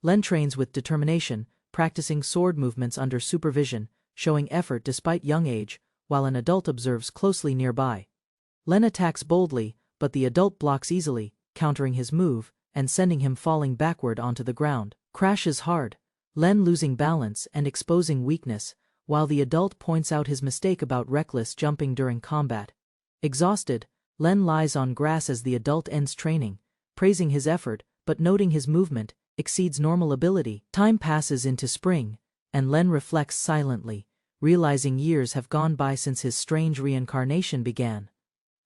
Len trains with determination, practicing sword movements under supervision, showing effort despite young age, while an adult observes closely nearby. Len attacks boldly, but the adult blocks easily, countering his move, and sending him falling backward onto the ground. Crashes hard, Len losing balance and exposing weakness, while the adult points out his mistake about reckless jumping during combat. Exhausted, Len lies on grass as the adult ends training, praising his effort, but noting his movement exceeds normal ability. Time passes into spring, and Len reflects silently, realizing years have gone by since his strange reincarnation began.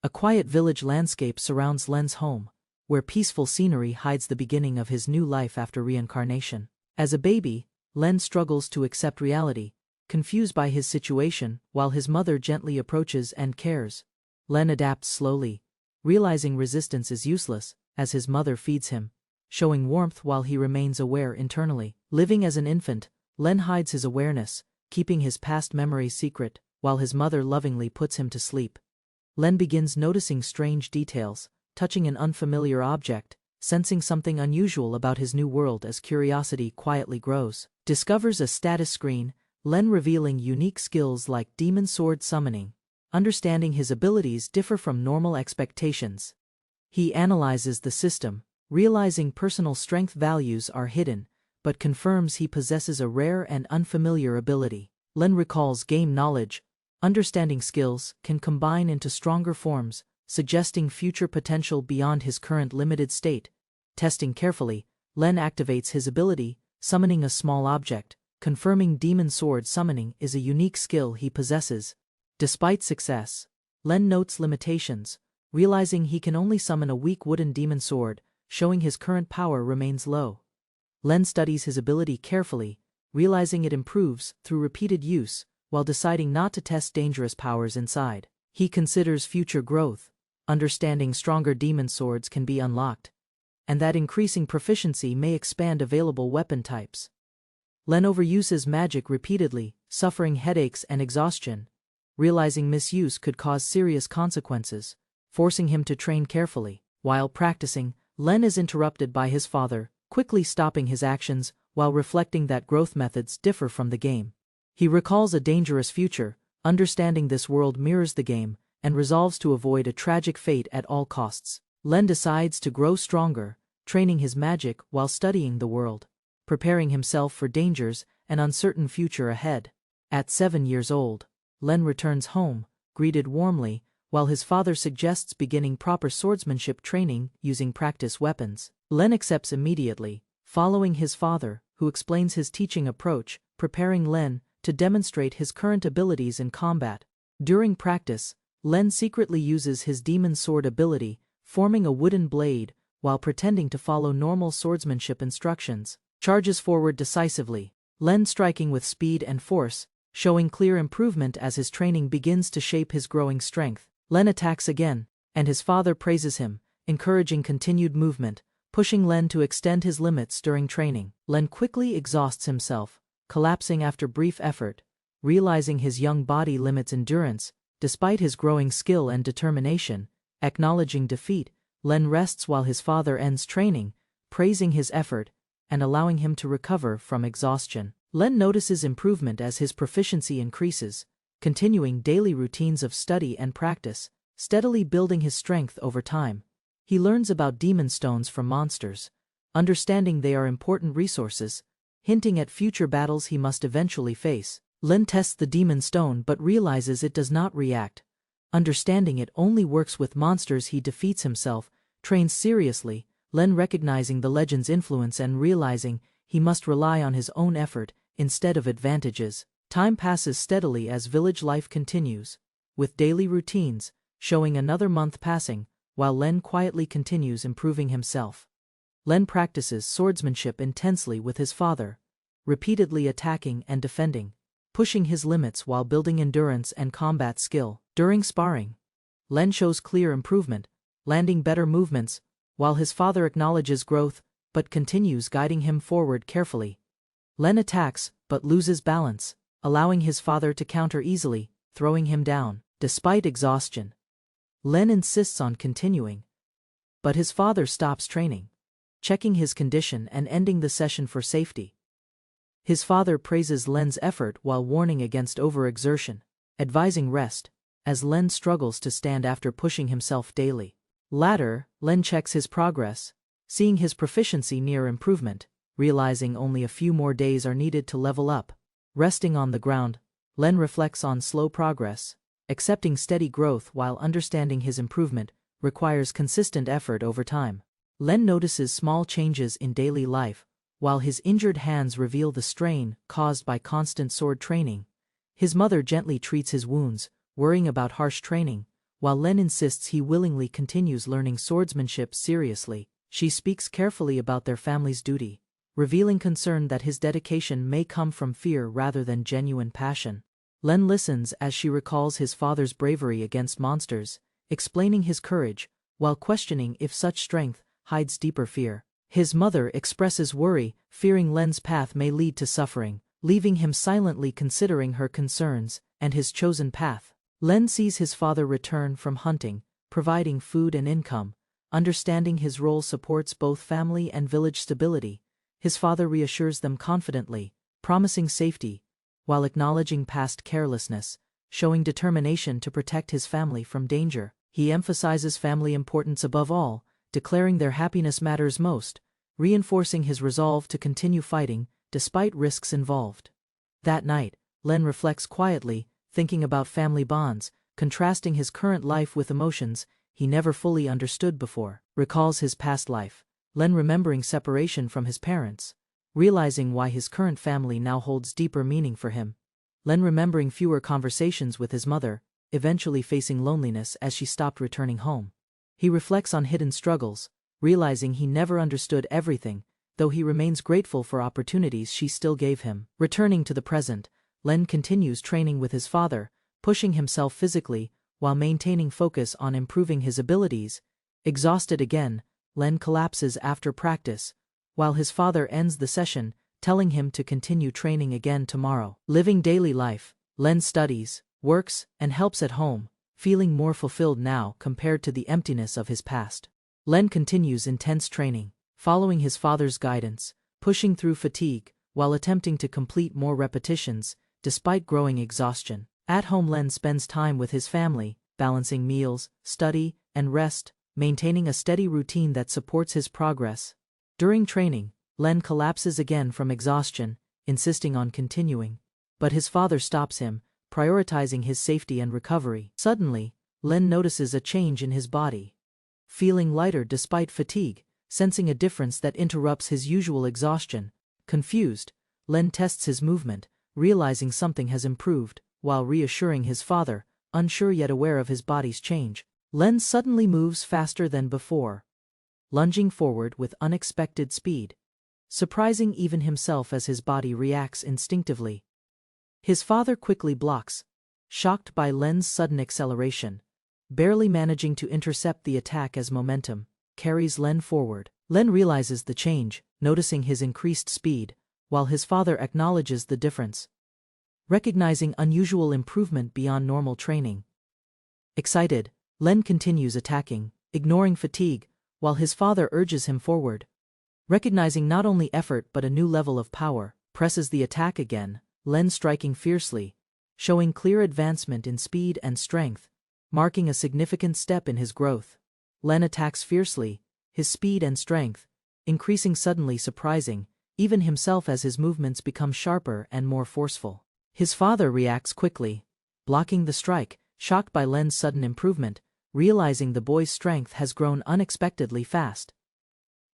A quiet village landscape surrounds Len's home, where peaceful scenery hides the beginning of his new life after reincarnation. As a baby, Len struggles to accept reality, confused by his situation, while his mother gently approaches and cares. Len adapts slowly, realizing resistance is useless, as his mother feeds him, showing warmth while he remains aware internally. Living as an infant, Len hides his awareness, keeping his past memories secret, while his mother lovingly puts him to sleep. Len begins noticing strange details, touching an unfamiliar object, sensing something unusual about his new world as curiosity quietly grows. Discovers a status screen, Len revealing unique skills like demon sword summoning. Understanding his abilities differ from normal expectations. He analyzes the system, realizing personal strength values are hidden, but confirms he possesses a rare and unfamiliar ability. Len recalls game knowledge. Understanding skills can combine into stronger forms, suggesting future potential beyond his current limited state. Testing carefully, Len activates his ability, summoning a small object, confirming demon sword summoning is a unique skill he possesses. Despite success, Len notes limitations, realizing he can only summon a weak wooden demon sword, showing his current power remains low. Len studies his ability carefully, realizing it improves through repeated use, while deciding not to test dangerous powers inside. He considers future growth, understanding stronger demon swords can be unlocked, and that increasing proficiency may expand available weapon types. Len overuses magic repeatedly, suffering headaches and exhaustion, realizing misuse could cause serious consequences, forcing him to train carefully. While practicing, Len is interrupted by his father, quickly stopping his actions while reflecting that growth methods differ from the game. He recalls a dangerous future, understanding this world mirrors the game, and resolves to avoid a tragic fate at all costs. Len decides to grow stronger, training his magic while studying the world, preparing himself for dangers and uncertain future ahead. At 7 years old, Len returns home, greeted warmly, while his father suggests beginning proper swordsmanship training using practice weapons. Len accepts immediately, following his father, who explains his teaching approach, preparing Len to demonstrate his current abilities in combat. During practice, Len secretly uses his demon sword ability, forming a wooden blade, while pretending to follow normal swordsmanship instructions. Charges forward decisively, Len striking with speed and force, showing clear improvement as his training begins to shape his growing strength. Len attacks again, and his father praises him, encouraging continued movement, pushing Len to extend his limits during training. Len quickly exhausts himself, collapsing after brief effort, realizing his young body limits endurance. Despite his growing skill and determination, acknowledging defeat, Len rests while his father ends training, praising his effort and allowing him to recover from exhaustion. Len notices improvement as his proficiency increases, continuing daily routines of study and practice, steadily building his strength over time. He learns about demon stones from monsters, understanding they are important resources, hinting at future battles he must eventually face. Len tests the demon stone but realizes it does not react. Understanding it only works with monsters he defeats himself, trains seriously, Len recognizing the legend's influence and realizing he must rely on his own effort instead of advantages. Time passes steadily as village life continues, with daily routines, showing another month passing, while Len quietly continues improving himself. Len practices swordsmanship intensely with his father, repeatedly attacking and defending, pushing his limits while building endurance and combat skill. During sparring, Len shows clear improvement, landing better movements, while his father acknowledges growth, but continues guiding him forward carefully. Len attacks, but loses balance, allowing his father to counter easily, throwing him down. Despite exhaustion, Len insists on continuing, but his father stops training, checking his condition and ending the session for safety. His father praises Len's effort while warning against overexertion, advising rest, as Len struggles to stand after pushing himself daily. Later, Len checks his progress, seeing his proficiency near improvement, realizing only a few more days are needed to level up. Resting on the ground, Len reflects on slow progress, accepting steady growth while understanding his improvement requires consistent effort over time. Len notices small changes in daily life, while his injured hands reveal the strain caused by constant sword training. His mother gently treats his wounds, worrying about harsh training, while Len insists he willingly continues learning swordsmanship seriously. She speaks carefully about their family's duty, revealing concern that his dedication may come from fear rather than genuine passion. Len listens as she recalls his father's bravery against monsters, explaining his courage, while questioning if such strength hides deeper fear. His mother expresses worry, fearing Len's path may lead to suffering, leaving him silently considering her concerns and his chosen path. Len sees his father return from hunting, providing food and income. Understanding his role supports both family and village stability. His father reassures them confidently, promising safety, while acknowledging past carelessness, showing determination to protect his family from danger. He emphasizes family importance above all, declaring their happiness matters most, reinforcing his resolve to continue fighting, despite risks involved. That night, Len reflects quietly, thinking about family bonds, contrasting his current life with emotions he never fully understood before. Recalls his past life, Len remembering separation from his parents, realizing why his current family now holds deeper meaning for him. Len remembering fewer conversations with his mother, eventually facing loneliness as she stopped returning home. He reflects on hidden struggles, realizing he never understood everything, though he remains grateful for opportunities she still gave him. Returning to the present, Len continues training with his father, pushing himself physically, while maintaining focus on improving his abilities. Exhausted again, Len collapses after practice, while his father ends the session, telling him to continue training again tomorrow. Living daily life, Len studies, works, and helps at home, feeling more fulfilled now compared to the emptiness of his past. Len continues intense training, following his father's guidance, pushing through fatigue, while attempting to complete more repetitions, despite growing exhaustion. At home, Len spends time with his family, balancing meals, study, and rest, maintaining a steady routine that supports his progress. During training, Len collapses again from exhaustion, insisting on continuing. But his father stops him, prioritizing his safety and recovery. Suddenly, Len notices a change in his body. Feeling lighter despite fatigue, sensing a difference that interrupts his usual exhaustion. Confused, Len tests his movement, realizing something has improved, while reassuring his father, unsure yet aware of his body's change. Len suddenly moves faster than before, lunging forward with unexpected speed, surprising even himself as his body reacts instinctively. His father quickly blocks, shocked by Len's sudden acceleration, barely managing to intercept the attack as momentum carries Len forward. Len realizes the change, noticing his increased speed, while his father acknowledges the difference, recognizing unusual improvement beyond normal training. Excited, Len continues attacking, ignoring fatigue, while his father urges him forward. Recognizing not only effort but a new level of power, presses the attack again, Len striking fiercely, showing clear advancement in speed and strength, marking a significant step in his growth. Len attacks fiercely, his speed and strength increasing suddenly, surprising even himself as his movements become sharper and more forceful. His father reacts quickly, blocking the strike, shocked by Len's sudden improvement, realizing the boy's strength has grown unexpectedly fast.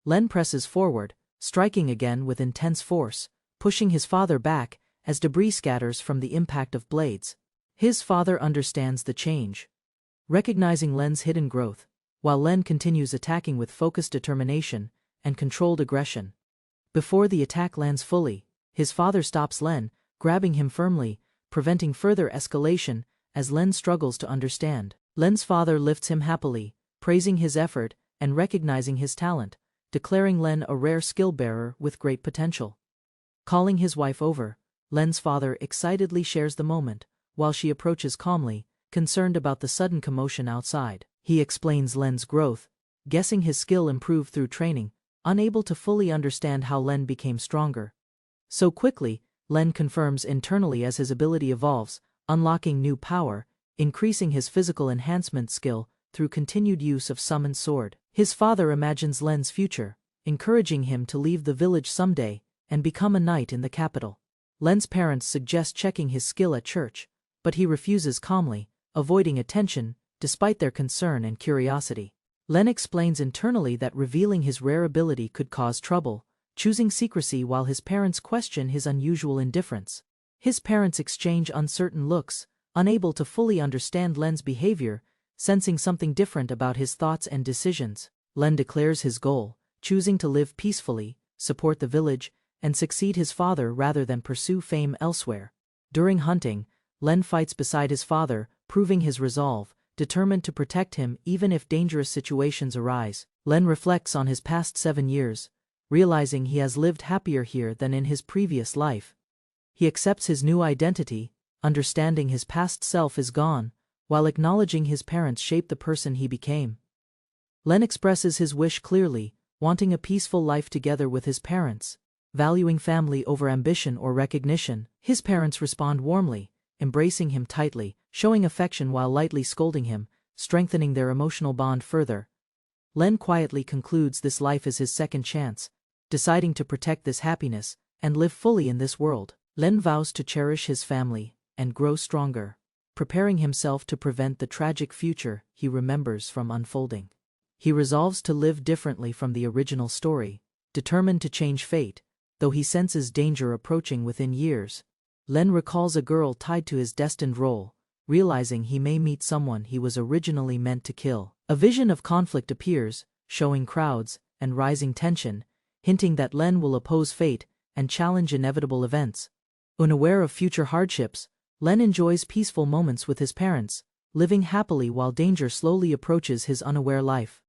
Len presses forward, striking again with intense force, pushing his father back as debris scatters from the impact of blades. His father understands the change, recognizing Len's hidden growth, while Len continues attacking with focused determination and controlled aggression. Before the attack lands fully, his father stops Len, grabbing him firmly, preventing further escalation as Len struggles to understand. Len's father lifts him happily, praising his effort and recognizing his talent, declaring Len a rare skill-bearer with great potential. Calling his wife over, Len's father excitedly shares the moment, while she approaches calmly, concerned about the sudden commotion outside. He explains Len's growth, guessing his skill improved through training, unable to fully understand how Len became stronger. So quickly, Len confirms internally as his ability evolves, unlocking new power, increasing his physical enhancement skill through continued use of summoned sword. His father imagines Len's future, encouraging him to leave the village someday and become a knight in the capital. Len's parents suggest checking his skill at church, but he refuses calmly, avoiding attention despite their concern and curiosity. Len explains internally that revealing his rare ability could cause trouble, choosing secrecy while his parents question his unusual indifference. His parents exchange uncertain looks, unable to fully understand Len's behavior, sensing something different about his thoughts and decisions. Len declares his goal, choosing to live peacefully, support the village, and succeed his father rather than pursue fame elsewhere. During hunting, Len fights beside his father, proving his resolve, determined to protect him even if dangerous situations arise. Len reflects on his past 7 years, realizing he has lived happier here than in his previous life. He accepts his new identity, understanding his past self is gone, while acknowledging his parents shaped the person he became. Len expresses his wish clearly, wanting a peaceful life together with his parents, valuing family over ambition or recognition. His parents respond warmly, embracing him tightly, showing affection while lightly scolding him, strengthening their emotional bond further. Len quietly concludes this life is his second chance, deciding to protect this happiness and live fully in this world. Len vows to cherish his family and grow stronger, preparing himself to prevent the tragic future he remembers from unfolding. He resolves to live differently from the original story, determined to change fate, though he senses danger approaching within years. Len recalls a girl tied to his destined role, realizing he may meet someone he was originally meant to kill. A vision of conflict appears, showing crowds and rising tension, hinting that Len will oppose fate and challenge inevitable events. Unaware of future hardships, Len enjoys peaceful moments with his parents, living happily while danger slowly approaches his unaware life.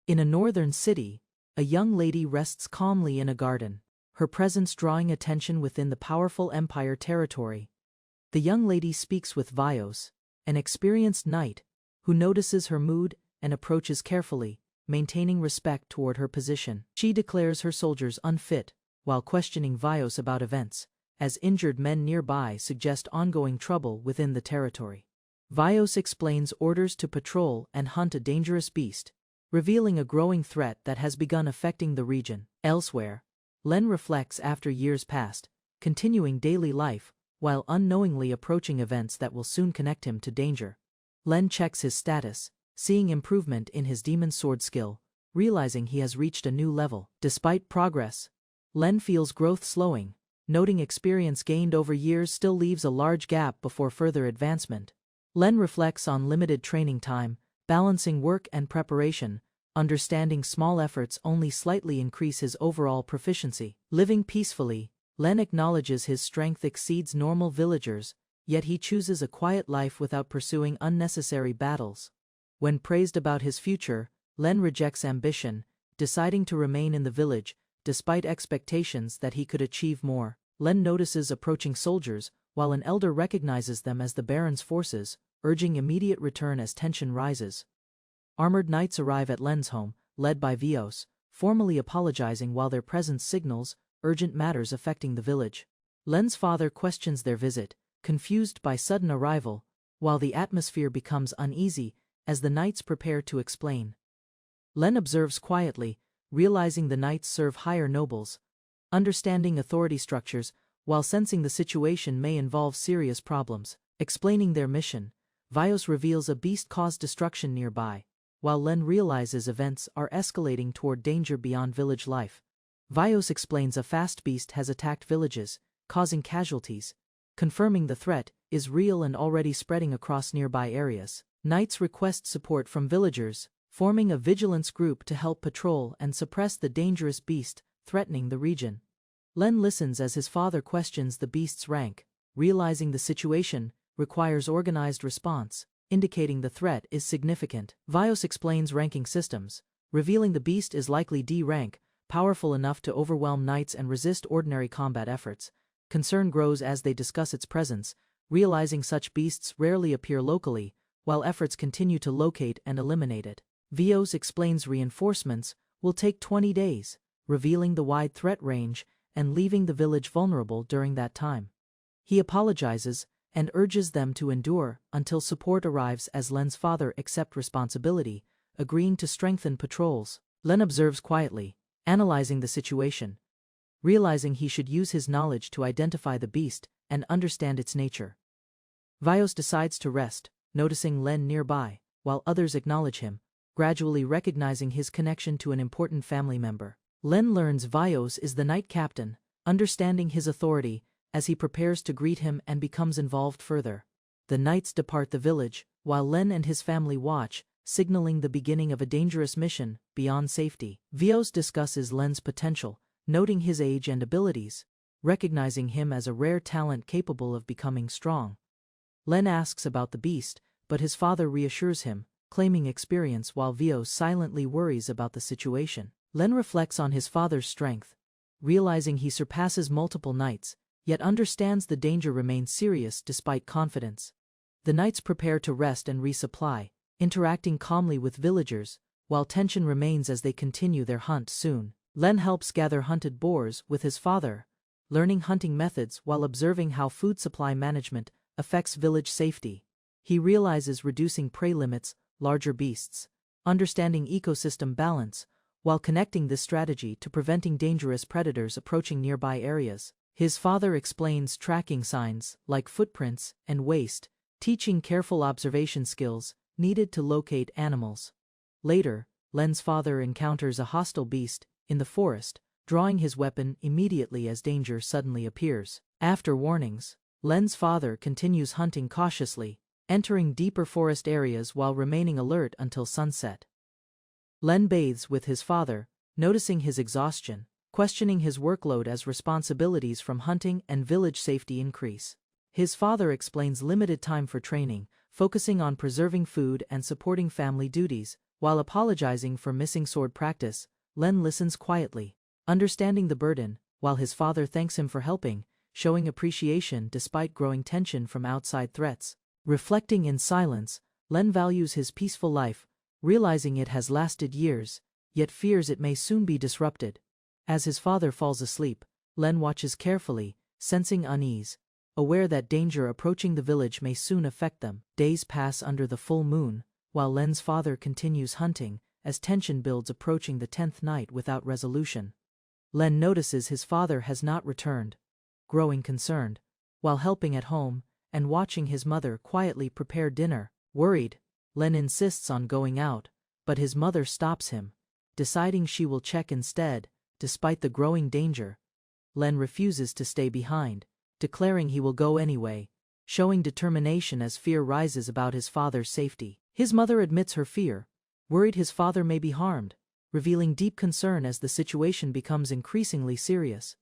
In a northern city, a young lady rests calmly in a garden, her presence drawing attention within the powerful Empire territory. The young lady speaks with Vios, an experienced knight, who notices her mood and approaches carefully, maintaining respect toward her position. She declares her soldiers unfit, while questioning Vios about events, as injured men nearby suggest ongoing trouble within the territory. Vios explains orders to patrol and hunt a dangerous beast, revealing a growing threat that has begun affecting the region. Elsewhere, Len reflects after years past, continuing daily life, while unknowingly approaching events that will soon connect him to danger. Len checks his status, seeing improvement in his demon sword skill, realizing he has reached a new level. Despite progress, Len feels growth slowing, noting experience gained over years still leaves a large gap before further advancement. Len reflects on limited training time, balancing work and preparation, understanding small efforts only slightly increase his overall proficiency. Living peacefully, Len acknowledges his strength exceeds normal villagers, yet he chooses a quiet life without pursuing unnecessary battles. When praised about his future, Len rejects ambition, deciding to remain in the village, despite expectations that he could achieve more. Len notices approaching soldiers, while an elder recognizes them as the Baron's forces, urging immediate return as tension rises. Armored knights arrive at Len's home, led by Vios, formally apologizing while their presence signals urgent matters affecting the village. Len's father questions their visit, confused by sudden arrival, while the atmosphere becomes uneasy as the knights prepare to explain. Len observes quietly, realizing the knights serve higher nobles, understanding authority structures, while sensing the situation may involve serious problems. Explaining their mission, Vios reveals a beast caused destruction nearby, while Len realizes events are escalating toward danger beyond village life. Vios explains a fast beast has attacked villages, causing casualties, confirming the threat is real and already spreading across nearby areas. Knights request support from villagers, forming a vigilance group to help patrol and suppress the dangerous beast threatening the region. Len listens as his father questions the beast's rank, realizing the situation requires organized response, indicating the threat is significant. Vios explains ranking systems, revealing the beast is likely D rank, powerful enough to overwhelm knights and resist ordinary combat efforts. Concern grows as they discuss its presence, realizing such beasts rarely appear locally, while efforts continue to locate and eliminate it. Vios explains reinforcements will take 20 days, revealing the wide threat range and leaving the village vulnerable during that time. He apologizes and urges them to endure until support arrives as Len's father accepts responsibility, agreeing to strengthen patrols. Len observes quietly, analyzing the situation, realizing he should use his knowledge to identify the beast and understand its nature. Vios decides to rest, noticing Len nearby, while others acknowledge him, gradually recognizing his connection to an important family member. Len learns Vios is the knight captain, understanding his authority as he prepares to greet him and becomes involved further. The knights depart the village, while Len and his family watch, signaling the beginning of a dangerous mission beyond safety. Vios discusses Len's potential, noting his age and abilities, recognizing him as a rare talent capable of becoming strong. Len asks about the beast, but his father reassures him, claiming experience while Vios silently worries about the situation. Len reflects on his father's strength, realizing he surpasses multiple knights, yet understands the danger remains serious despite confidence. The knights prepare to rest and resupply, interacting calmly with villagers, while tension remains as they continue their hunt soon. Len helps gather hunted boars with his father, learning hunting methods while observing how food supply management affects village safety. He realizes reducing prey limits larger beasts, understanding ecosystem balance, while connecting this strategy to preventing dangerous predators approaching nearby areas. His father explains tracking signs like footprints and waste, teaching careful observation skills needed to locate animals. Later, Len's father encounters a hostile beast in the forest, drawing his weapon immediately as danger suddenly appears. After warnings, Len's father continues hunting cautiously, entering deeper forest areas while remaining alert until sunset. Len bathes with his father, noticing his exhaustion, questioning his workload as responsibilities from hunting and village safety increase. His father explains limited time for training, focusing on preserving food and supporting family duties, while apologizing for missing sword practice. Len listens quietly, understanding the burden, while his father thanks him for helping, showing appreciation despite growing tension from outside threats. Reflecting in silence, Len values his peaceful life, realizing it has lasted years, yet fears it may soon be disrupted. As his father falls asleep, Len watches carefully, sensing unease, aware that danger approaching the village may soon affect them. Days pass under the full moon, while Len's father continues hunting, as tension builds approaching the 10th night without resolution. Len notices his father has not returned, growing concerned, while helping at home and watching his mother quietly prepare dinner. Worried, Len insists on going out, but his mother stops him, deciding she will check instead. Despite the growing danger, Len refuses to stay behind, declaring he will go anyway, showing determination as fear rises about his father's safety. His mother admits her fear, worried his father may be harmed, revealing deep concern as the situation becomes increasingly serious.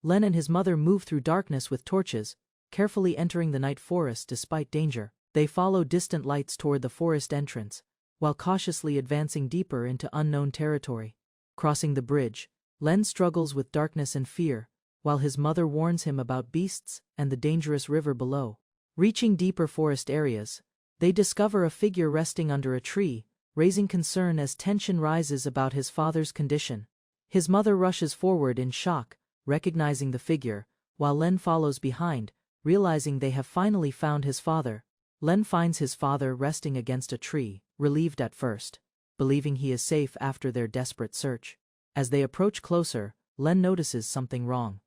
Len and his mother move through darkness with torches, carefully entering the night forest despite danger. They follow distant lights toward the forest entrance, while cautiously advancing deeper into unknown territory. Crossing the bridge, Len struggles with darkness and fear, while his mother warns him about beasts and the dangerous river below. Reaching deeper forest areas, they discover a figure resting under a tree, raising concern as tension rises about his father's condition. His mother rushes forward in shock, recognizing the figure, while Len follows behind, realizing they have finally found his father. Len finds his father resting against a tree, relieved at first, believing he is safe after their desperate search. As they approach closer, Len notices something wrong,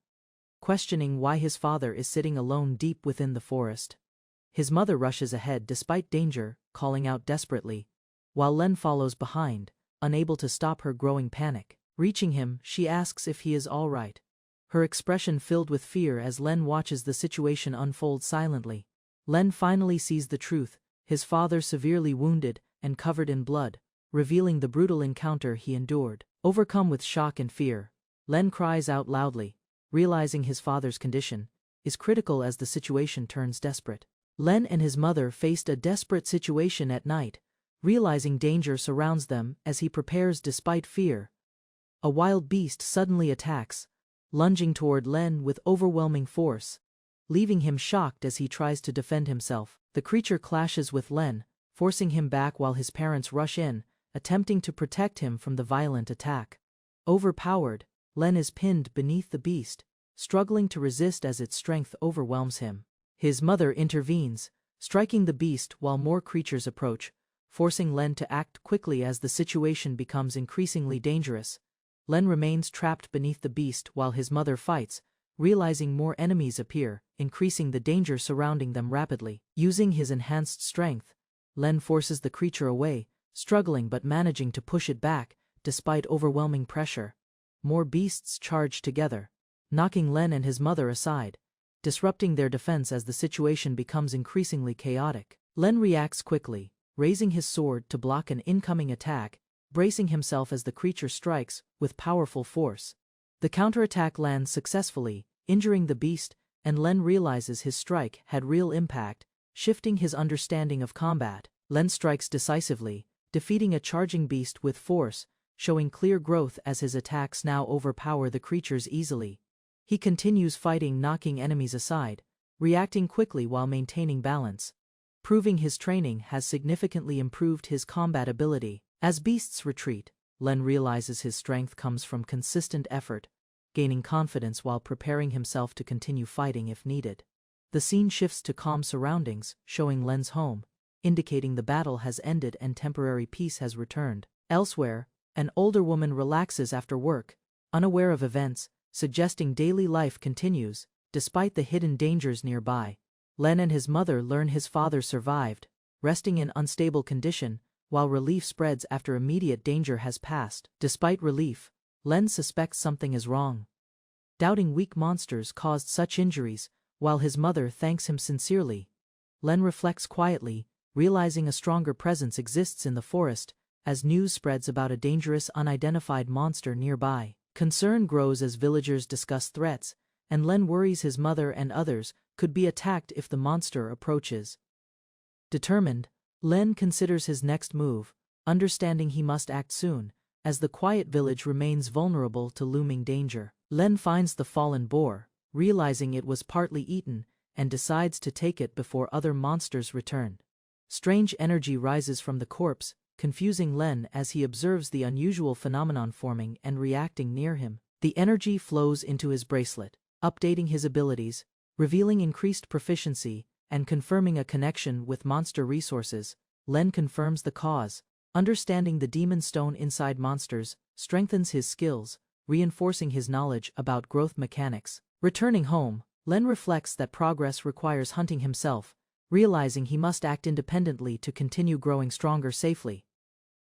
questioning why his father is sitting alone deep within the forest. His mother rushes ahead despite danger, calling out desperately, while Len follows behind, unable to stop her growing panic. Reaching him, she asks if he is all right, her expression filled with fear as Len watches the situation unfold silently. Len finally sees the truth, his father severely wounded and covered in blood, revealing the brutal encounter he endured. Overcome with shock and fear, Len cries out loudly, realizing his father's condition is critical as the situation turns desperate. Len and his mother faced a desperate situation at night, realizing danger surrounds them as he prepares despite fear. A wild beast suddenly attacks, lunging toward Len with overwhelming force, leaving him shocked as he tries to defend himself. The creature clashes with Len, forcing him back while his parents rush in, attempting to protect him from the violent attack. Overpowered, Len is pinned beneath the beast, struggling to resist as its strength overwhelms him. His mother intervenes, striking the beast while more creatures approach, forcing Len to act quickly as the situation becomes increasingly dangerous. Len remains trapped beneath the beast while his mother fights, realizing more enemies appear, increasing the danger surrounding them rapidly. Using his enhanced strength, Len forces the creature away, struggling but managing to push it back, despite overwhelming pressure. More beasts charge together, knocking Len and his mother aside, disrupting their defense as the situation becomes increasingly chaotic. Len reacts quickly, raising his sword to block an incoming attack, bracing himself as the creature strikes with powerful force. The counterattack lands successfully, injuring the beast, and Len realizes his strike had real impact, shifting his understanding of combat. Len strikes decisively, defeating a charging beast with force, showing clear growth as his attacks now overpower the creatures easily. He continues fighting, knocking enemies aside, reacting quickly while maintaining balance, proving his training has significantly improved his combat ability. As beasts retreat, Len realizes his strength comes from consistent effort, gaining confidence while preparing himself to continue fighting if needed. The scene shifts to calm surroundings, showing Len's home, indicating the battle has ended and temporary peace has returned. Elsewhere, an older woman relaxes after work, unaware of events, suggesting daily life continues, despite the hidden dangers nearby. Len and his mother learn his father survived, resting in unstable condition, while relief spreads after immediate danger has passed. Despite relief, Len suspects something is wrong. Doubting weak monsters caused such injuries, while his mother thanks him sincerely. Len reflects quietly, realizing a stronger presence exists in the forest, as news spreads about a dangerous unidentified monster nearby. Concern grows as villagers discuss threats, and Len worries his mother and others could be attacked if the monster approaches. Determined, Len considers his next move, understanding he must act soon, as the quiet village remains vulnerable to looming danger. Len finds the fallen boar, realizing it was partly eaten, and decides to take it before other monsters return. Strange energy rises from the corpse, confusing Len as he observes the unusual phenomenon forming and reacting near him. The energy flows into his bracelet, updating his abilities, revealing increased proficiency, and confirming a connection with monster resources. Len confirms the cause, understanding the demon stone inside monsters, strengthens his skills, reinforcing his knowledge about growth mechanics. Returning home, Len reflects that progress requires hunting himself, realizing he must act independently to continue growing stronger safely.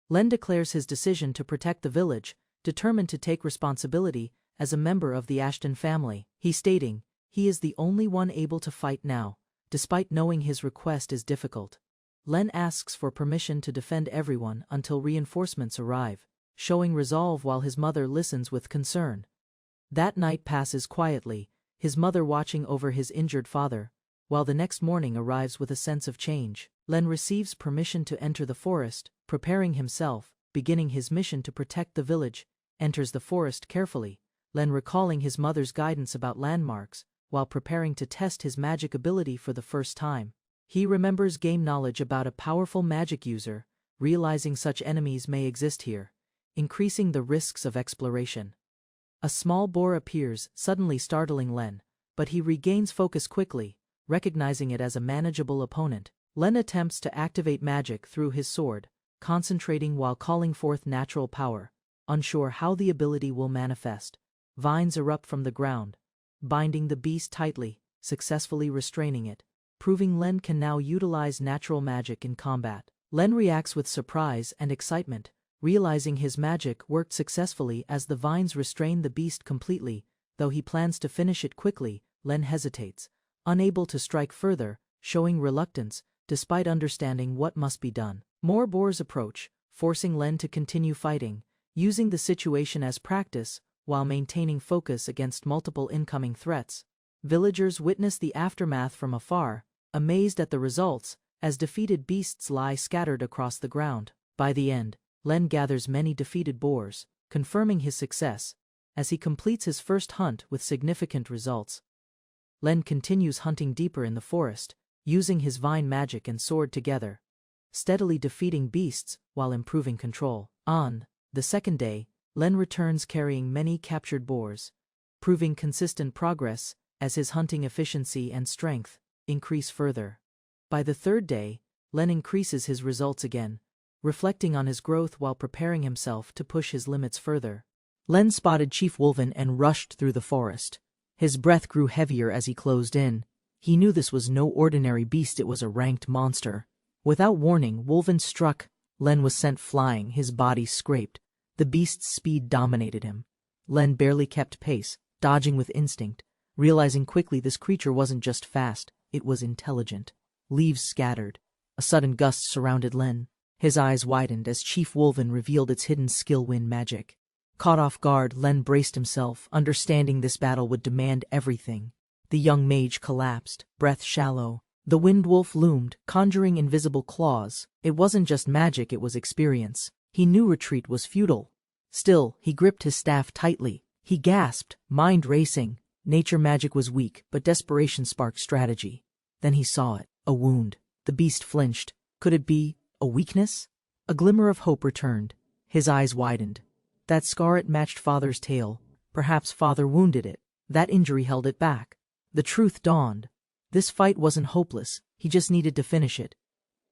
Len declares his decision to protect the village, determined to take responsibility as a member of the Ashton family. He stating, he is the only one able to fight now, despite knowing his request is difficult. Len asks for permission to defend everyone until reinforcements arrive, showing resolve while his mother listens with concern. That night passes quietly, his mother watching over his injured father, while the next morning arrives with a sense of change. Len receives permission to enter the forest, preparing himself, beginning his mission to protect the village, enters the forest carefully, Len recalling his mother's guidance about landmarks, while preparing to test his magic ability for the first time. He remembers game knowledge about a powerful magic user, realizing such enemies may exist here, increasing the risks of exploration. A small boar appears, suddenly startling Len, but he regains focus quickly, recognizing it as a manageable opponent. Len attempts to activate magic through his sword, concentrating while calling forth natural power, unsure how the ability will manifest. Vines erupt from the ground, binding the beast tightly, successfully restraining it, proving Len can now utilize natural magic in combat. Len reacts with surprise and excitement, realizing his magic worked successfully as the vines restrain the beast completely. Though he plans to finish it quickly, Len hesitates, unable to strike further, showing reluctance, despite understanding what must be done. More boars approach, forcing Len to continue fighting, using the situation as practice, while maintaining focus against multiple incoming threats. Villagers witness the aftermath from afar, amazed at the results, as defeated beasts lie scattered across the ground. By the end, Len gathers many defeated boars, confirming his success, as he completes his first hunt with significant results. Len continues hunting deeper in the forest, using his vine magic and sword together, steadily defeating beasts while improving control. On the second day, Len returns carrying many captured boars, proving consistent progress as his hunting efficiency and strength increase further. By the third day, Len increases his results again, reflecting on his growth while preparing himself to push his limits further. Len spotted Chief Wolven and rushed through the forest. His breath grew heavier as he closed in. He knew this was no ordinary beast, it was a ranked monster. Without warning, Wolven struck. Len was sent flying, his body scraped. The beast's speed dominated him. Len barely kept pace, dodging with instinct, realizing quickly this creature wasn't just fast, it was intelligent. Leaves scattered. A sudden gust surrounded Len. His eyes widened as Chief Wolven revealed its hidden skill wind magic. Caught off guard, Len braced himself, understanding this battle would demand everything. The young mage collapsed, breath shallow. The wind wolf loomed, conjuring invisible claws. It wasn't just magic, it was experience. He knew retreat was futile. Still, he gripped his staff tightly. He gasped, mind racing. Nature magic was weak, but desperation sparked strategy. Then he saw it, a wound. The beast flinched. Could it be a weakness? A glimmer of hope returned. His eyes widened. That scar, it matched Father's tail. Perhaps Father wounded it. That injury held it back. The truth dawned. This fight wasn't hopeless, he just needed to finish it.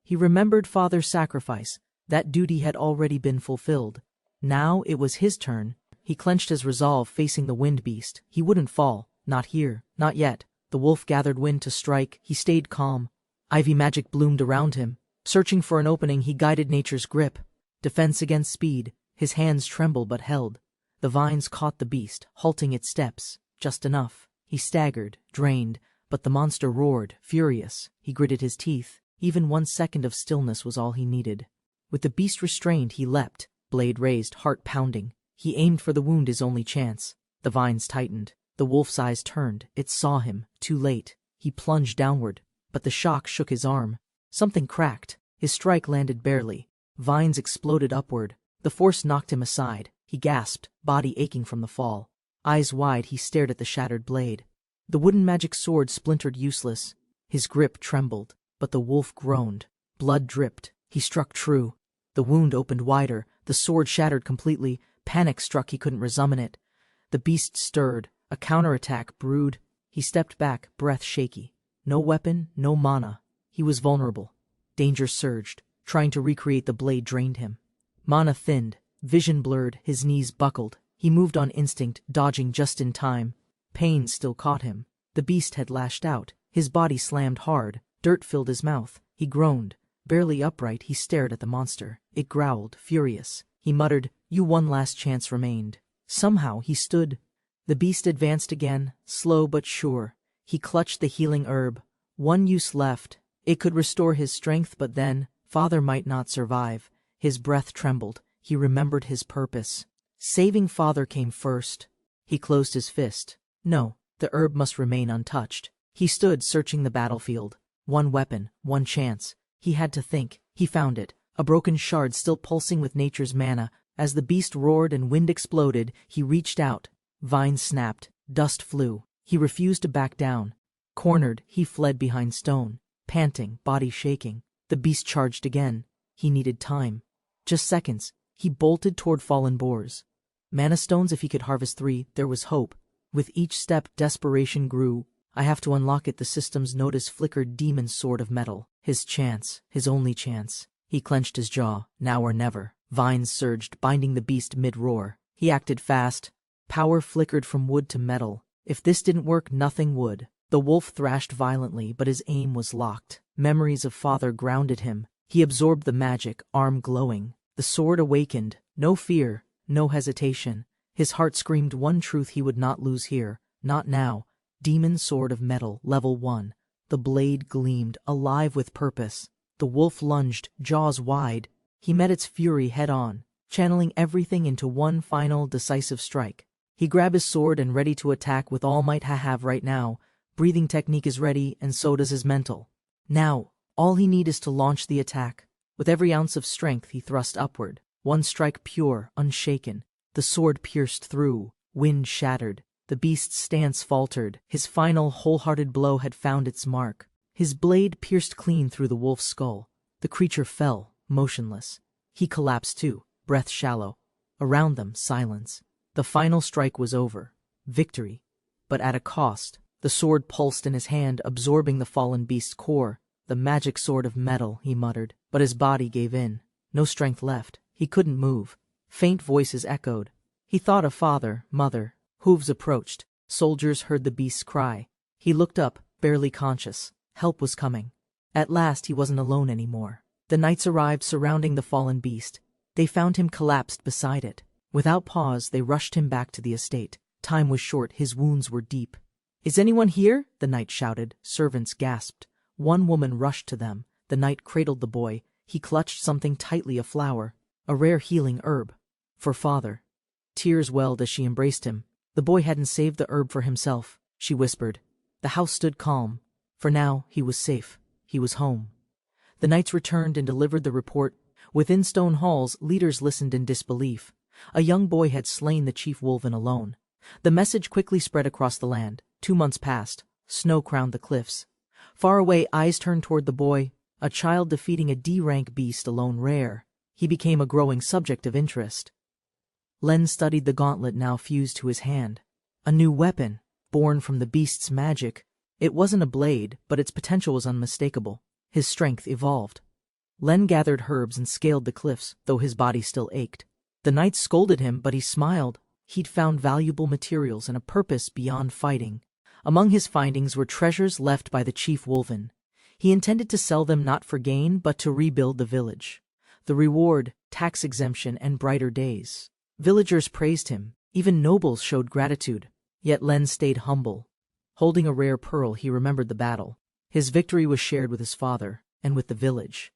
He remembered Father's sacrifice. That duty had already been fulfilled. Now it was his turn. He clenched his resolve, facing the wind beast. He wouldn't fall. Not here. Not yet. The wolf gathered wind to strike. He stayed calm. Ivy magic bloomed around him. Searching for an opening, he guided nature's grip. Defense against speed. His hands trembled but held. The vines caught the beast, halting its steps. Just enough. He staggered, drained, but the monster roared, furious. He gritted his teeth. Even 1 second of stillness was all he needed. With the beast restrained, he leapt, blade raised, heart pounding. He aimed for the wound, his only chance. The vines tightened. The wolf's eyes turned. It saw him, too late. He plunged downward, but the shock shook his arm. Something cracked. His strike landed barely. Vines exploded upward. The force knocked him aside. He gasped, body aching from the fall. Eyes wide, he stared at the shattered blade. The wooden magic sword splintered useless. His grip trembled, but the wolf groaned. Blood dripped. He struck true. The wound opened wider. The sword shattered completely. Panic struck, he couldn't resummon it. The beast stirred. A counterattack brewed. He stepped back, breath shaky. No weapon, no mana. He was vulnerable. Danger surged. Trying to recreate the blade drained him. Mana thinned, vision blurred, his knees buckled. He moved on instinct, dodging just in time. Pain still caught him. The beast had lashed out. His body slammed hard. Dirt filled his mouth. He groaned. Barely upright, he stared at the monster. It growled, furious. He muttered, "You, one last chance remained." Somehow he stood. The beast advanced again, slow but sure. He clutched the healing herb. One use left. It could restore his strength, but then, Father might not survive. His breath trembled. He remembered his purpose. Saving Father came first. He closed his fist. No, the herb must remain untouched. He stood searching the battlefield. One weapon, one chance. He had to think. He found it. A broken shard still pulsing with nature's mana. As the beast roared and wind exploded, he reached out. Vines snapped. Dust flew. He refused to back down. Cornered, he fled behind stone. Panting, body shaking. The beast charged again. He needed time. Just seconds. He bolted toward fallen boars. Mana stones, if he could harvest 3, there was hope. With each step, desperation grew. I have to unlock it, the system's notice flickered. Demon sword of metal. His chance. His only chance. He clenched his jaw. Now or never. Vines surged, binding the beast mid-roar. He acted fast. Power flickered from wood to metal. If this didn't work, nothing would. The wolf thrashed violently, but his aim was locked. Memories of Father grounded him. He absorbed the magic, arm glowing. The sword awakened. No fear, no hesitation. His heart screamed one truth he would not lose here. Not now. Demon sword of metal, level 1. The blade gleamed, alive with purpose. The wolf lunged, jaws wide. He met its fury head-on, channeling everything into one final, decisive strike. He grabbed his sword and ready to attack with all might. Have right now. Breathing technique is ready, and so does his mental. Now, all he needs is to launch the attack. With every ounce of strength he thrust upward. One strike pure, unshaken. The sword pierced through. Wind shattered. The beast's stance faltered. His final, wholehearted blow had found its mark. His blade pierced clean through the wolf's skull. The creature fell, motionless. He collapsed too, breath shallow. Around them, silence. The final strike was over. Victory. But at a cost. The sword pulsed in his hand, absorbing the fallen beast's core. The magic sword of metal, he muttered. But his body gave in. No strength left. He couldn't move. Faint voices echoed. He thought of father, mother. Hooves approached. Soldiers heard the beast's cry. He looked up, barely conscious. Help was coming. At last he wasn't alone anymore. The knights arrived, surrounding the fallen beast. They found him collapsed beside it. Without pause, they rushed him back to the estate. Time was short, his wounds were deep. "Is anyone here?" the knight shouted. Servants gasped. One woman rushed to them. The knight cradled the boy. He clutched something tightly, a flower, a rare healing herb. "For father." Tears welled as she embraced him. The boy hadn't saved the herb for himself, she whispered. The house stood calm. For now, he was safe. He was home. The knights returned and delivered the report. Within stone halls, leaders listened in disbelief. A young boy had slain the chief wolven alone. The message quickly spread across the land. 2 months passed. Snow crowned the cliffs. Far away, eyes turned toward the boy. A child defeating a D-rank beast alone, rare. He became a growing subject of interest. Len studied the gauntlet now fused to his hand. A new weapon, born from the beast's magic. It wasn't a blade, but its potential was unmistakable. His strength evolved. Len gathered herbs and scaled the cliffs, though his body still ached. The knights scolded him, but he smiled. He'd found valuable materials and a purpose beyond fighting. Among his findings were treasures left by the chief wolven. He intended to sell them not for gain, but to rebuild the village. The reward, tax exemption and brighter days. Villagers praised him. Even nobles showed gratitude. Yet Len stayed humble. Holding a rare pearl, he remembered the battle. His victory was shared with his father, and with the village.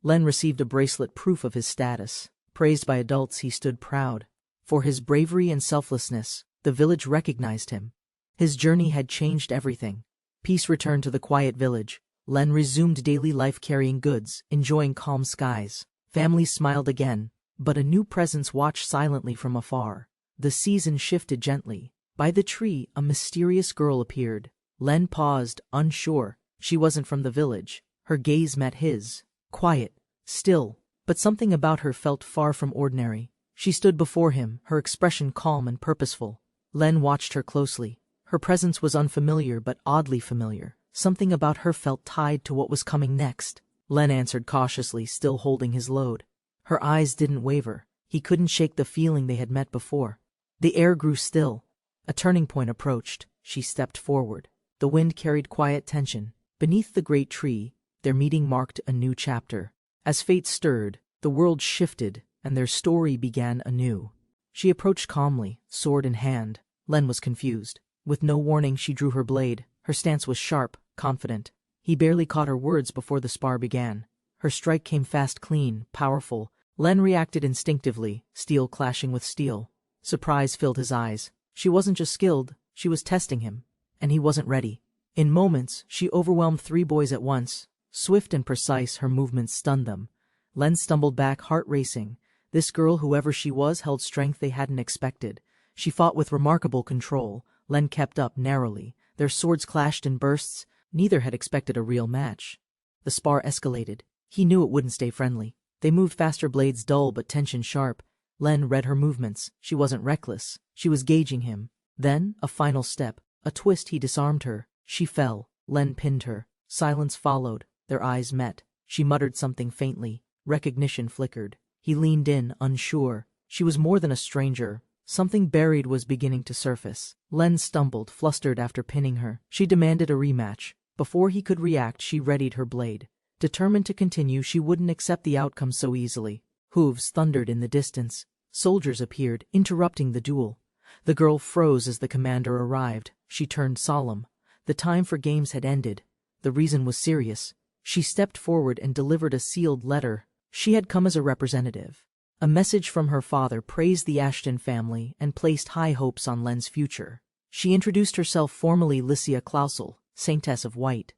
Len received a bracelet, proof of his status. Praised by adults, he stood proud. For his bravery and selflessness, the village recognized him. His journey had changed everything. Peace returned to the quiet village. Len resumed daily life, carrying goods, enjoying calm skies. Families smiled again, but a new presence watched silently from afar. The season shifted gently. By the tree, a mysterious girl appeared. Len paused, unsure. She wasn't from the village. Her gaze met his. Quiet, still, but something about her felt far from ordinary. She stood before him, her expression calm and purposeful. Len watched her closely. Her presence was unfamiliar but oddly familiar. Something about her felt tied to what was coming next. Len answered cautiously, still holding his load. Her eyes didn't waver. He couldn't shake the feeling they had met before. The air grew still. A turning point approached. She stepped forward. The wind carried quiet tension. Beneath the great tree, their meeting marked a new chapter. As fate stirred, the world shifted, and their story began anew. She approached calmly, sword in hand. Len was confused. With no warning, she drew her blade. Her stance was sharp, confident. He barely caught her words before the spar began. Her strike came fast, clean, powerful. Len reacted instinctively, steel clashing with steel. Surprise filled his eyes. She wasn't just skilled, she was testing him. And he wasn't ready. In moments, she overwhelmed 3 boys at once. Swift and precise, her movements stunned them. Len stumbled back, heart racing. This girl, whoever she was, held strength they hadn't expected. She fought with remarkable control. Len kept up narrowly. Their swords clashed in bursts. Neither had expected a real match. The spar escalated. He knew it wouldn't stay friendly. They moved faster, blades dull but tension sharp. Len read her movements. She wasn't reckless. She was gauging him. Then, a final step. A twist, he disarmed her. She fell. Len pinned her. Silence followed. Their eyes met. She muttered something faintly. Recognition flickered. He leaned in, unsure. She was more than a stranger. Something buried was beginning to surface. Len stumbled, flustered after pinning her. She demanded a rematch. Before he could react, she readied her blade. Determined to continue, she wouldn't accept the outcome so easily. Hooves thundered in the distance. Soldiers appeared, interrupting the duel. The girl froze as the commander arrived. She turned solemn. The time for games had ended. The reason was serious. She stepped forward and delivered a sealed letter. She had come as a representative. A message from her father praised the Ashton family and placed high hopes on Len's future. She introduced herself formally, Lycia Clausel, Saintess of White.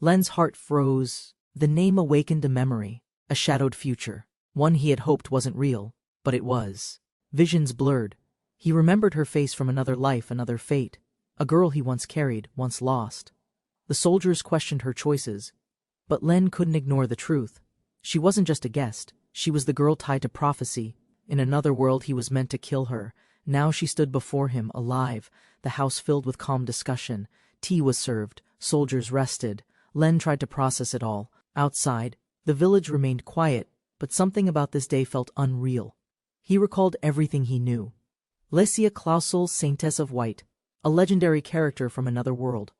Len's heart froze. The name awakened a memory, a shadowed future. One he had hoped wasn't real, but it was. Visions blurred. He remembered her face from another life, another fate. A girl he once carried, once lost. The soldiers questioned her choices, but Len couldn't ignore the truth. She wasn't just a guest, she was the girl tied to prophecy. In another world he was meant to kill her. Now she stood before him, alive, the house filled with calm discussion. Tea was served, soldiers rested. Len tried to process it all. Outside, the village remained quiet, but something about this day felt unreal. He recalled everything he knew. Lesia Clausel, Saintess of White, a legendary character from another world.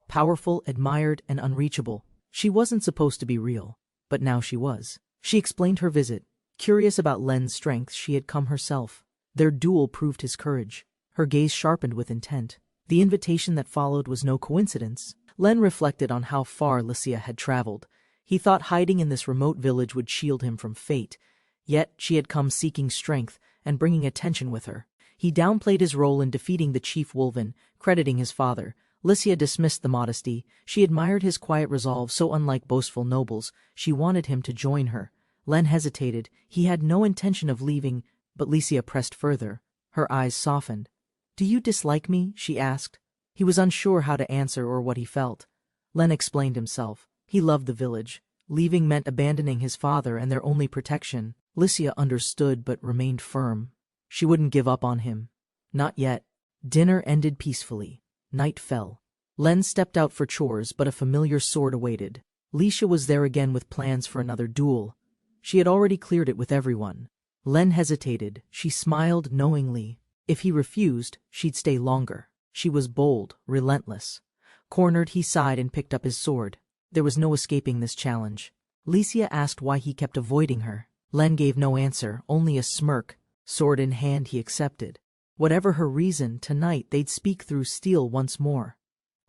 Powerful, admired, and unreachable. She wasn't supposed to be real, but now she was. She explained her visit. Curious about Len's strength, she had come herself. Their duel proved his courage. Her gaze sharpened with intent. The invitation that followed was no coincidence. Len reflected on how far Lesia had traveled. He thought hiding in this remote village would shield him from fate. Yet she had come seeking strength and bringing attention with her. He downplayed his role in defeating the chief Wolven, crediting his father. Lesia dismissed the modesty. She admired his quiet resolve, so unlike boastful nobles. She wanted him to join her. Len hesitated. He had no intention of leaving, but Lesia pressed further. Her eyes softened. "Do you dislike me?" she asked. He was unsure how to answer or what he felt. Len explained himself. He loved the village. Leaving meant abandoning his father and their only protection. Lesia understood but remained firm. She wouldn't give up on him. Not yet. Dinner ended peacefully. Night fell. Len stepped out for chores, but a familiar sword awaited. Lesia was there again with plans for another duel. She had already cleared it with everyone. Len hesitated. She smiled knowingly. If he refused, she'd stay longer. She was bold, relentless. Cornered, he sighed and picked up his sword. There was no escaping this challenge. Lesia asked why he kept avoiding her. Len gave no answer, only a smirk. Sword in hand, he accepted. Whatever her reason, tonight they'd speak through steel once more.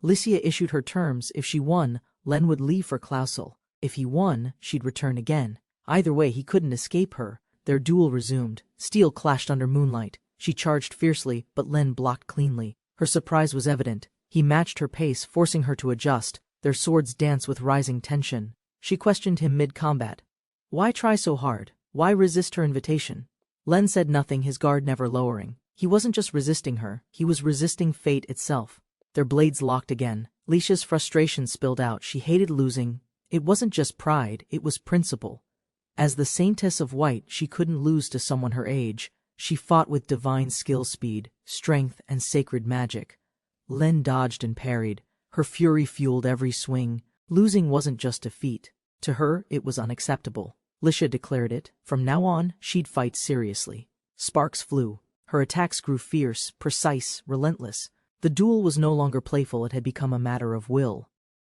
Lesia issued her terms. If she won, Len would leave for Clausel. If he won, she'd return again. Either way, he couldn't escape her. Their duel resumed. Steel clashed under moonlight. She charged fiercely, but Len blocked cleanly. Her surprise was evident. He matched her pace, forcing her to adjust. Their swords danced with rising tension. She questioned him mid-combat. Why try so hard? Why resist her invitation? Len said nothing, his guard never lowering. He wasn't just resisting her, he was resisting fate itself. Their blades locked again. Lesia's frustration spilled out. She hated losing. It wasn't just pride, it was principle. As the Saintess of White, she couldn't lose to someone her age. She fought with divine skill, speed, strength, and sacred magic. Len dodged and parried. Her fury fueled every swing. Losing wasn't just defeat. To her, it was unacceptable. Lesia declared it. From now on, she'd fight seriously. Sparks flew. Her attacks grew fierce, precise, relentless. The duel was no longer playful, it had become a matter of will.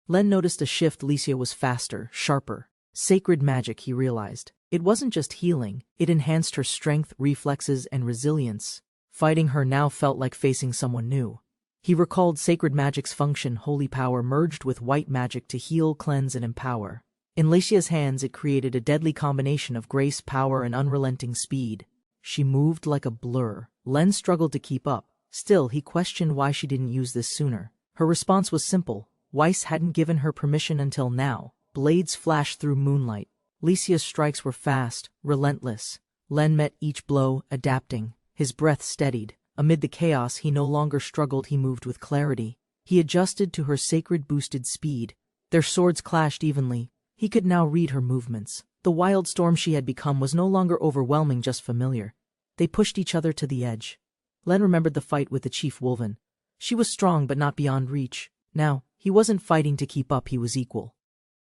Len noticed a shift. Lesia was faster, sharper. Sacred magic, he realized. It wasn't just healing, it enhanced her strength, reflexes, and resilience. Fighting her now felt like facing someone new. He recalled sacred magic's function. Holy power merged with white magic to heal, cleanse, and empower. In Lesia's hands, it created a deadly combination of grace, power, and unrelenting speed. She moved like a blur. Len struggled to keep up. Still, he questioned why she didn't use this sooner. Her response was simple. Weiss hadn't given her permission until now. Blades flashed through moonlight. Lesia's strikes were fast, relentless. Len met each blow, adapting. His breath steadied. Amid the chaos, he no longer struggled, he moved with clarity. He adjusted to her sacred boosted speed. Their swords clashed evenly. He could now read her movements. The wild storm she had become was no longer overwhelming, just familiar. They pushed each other to the edge. Len remembered the fight with the chief Wolven. She was strong but not beyond reach. Now, he wasn't fighting to keep up, he was equal.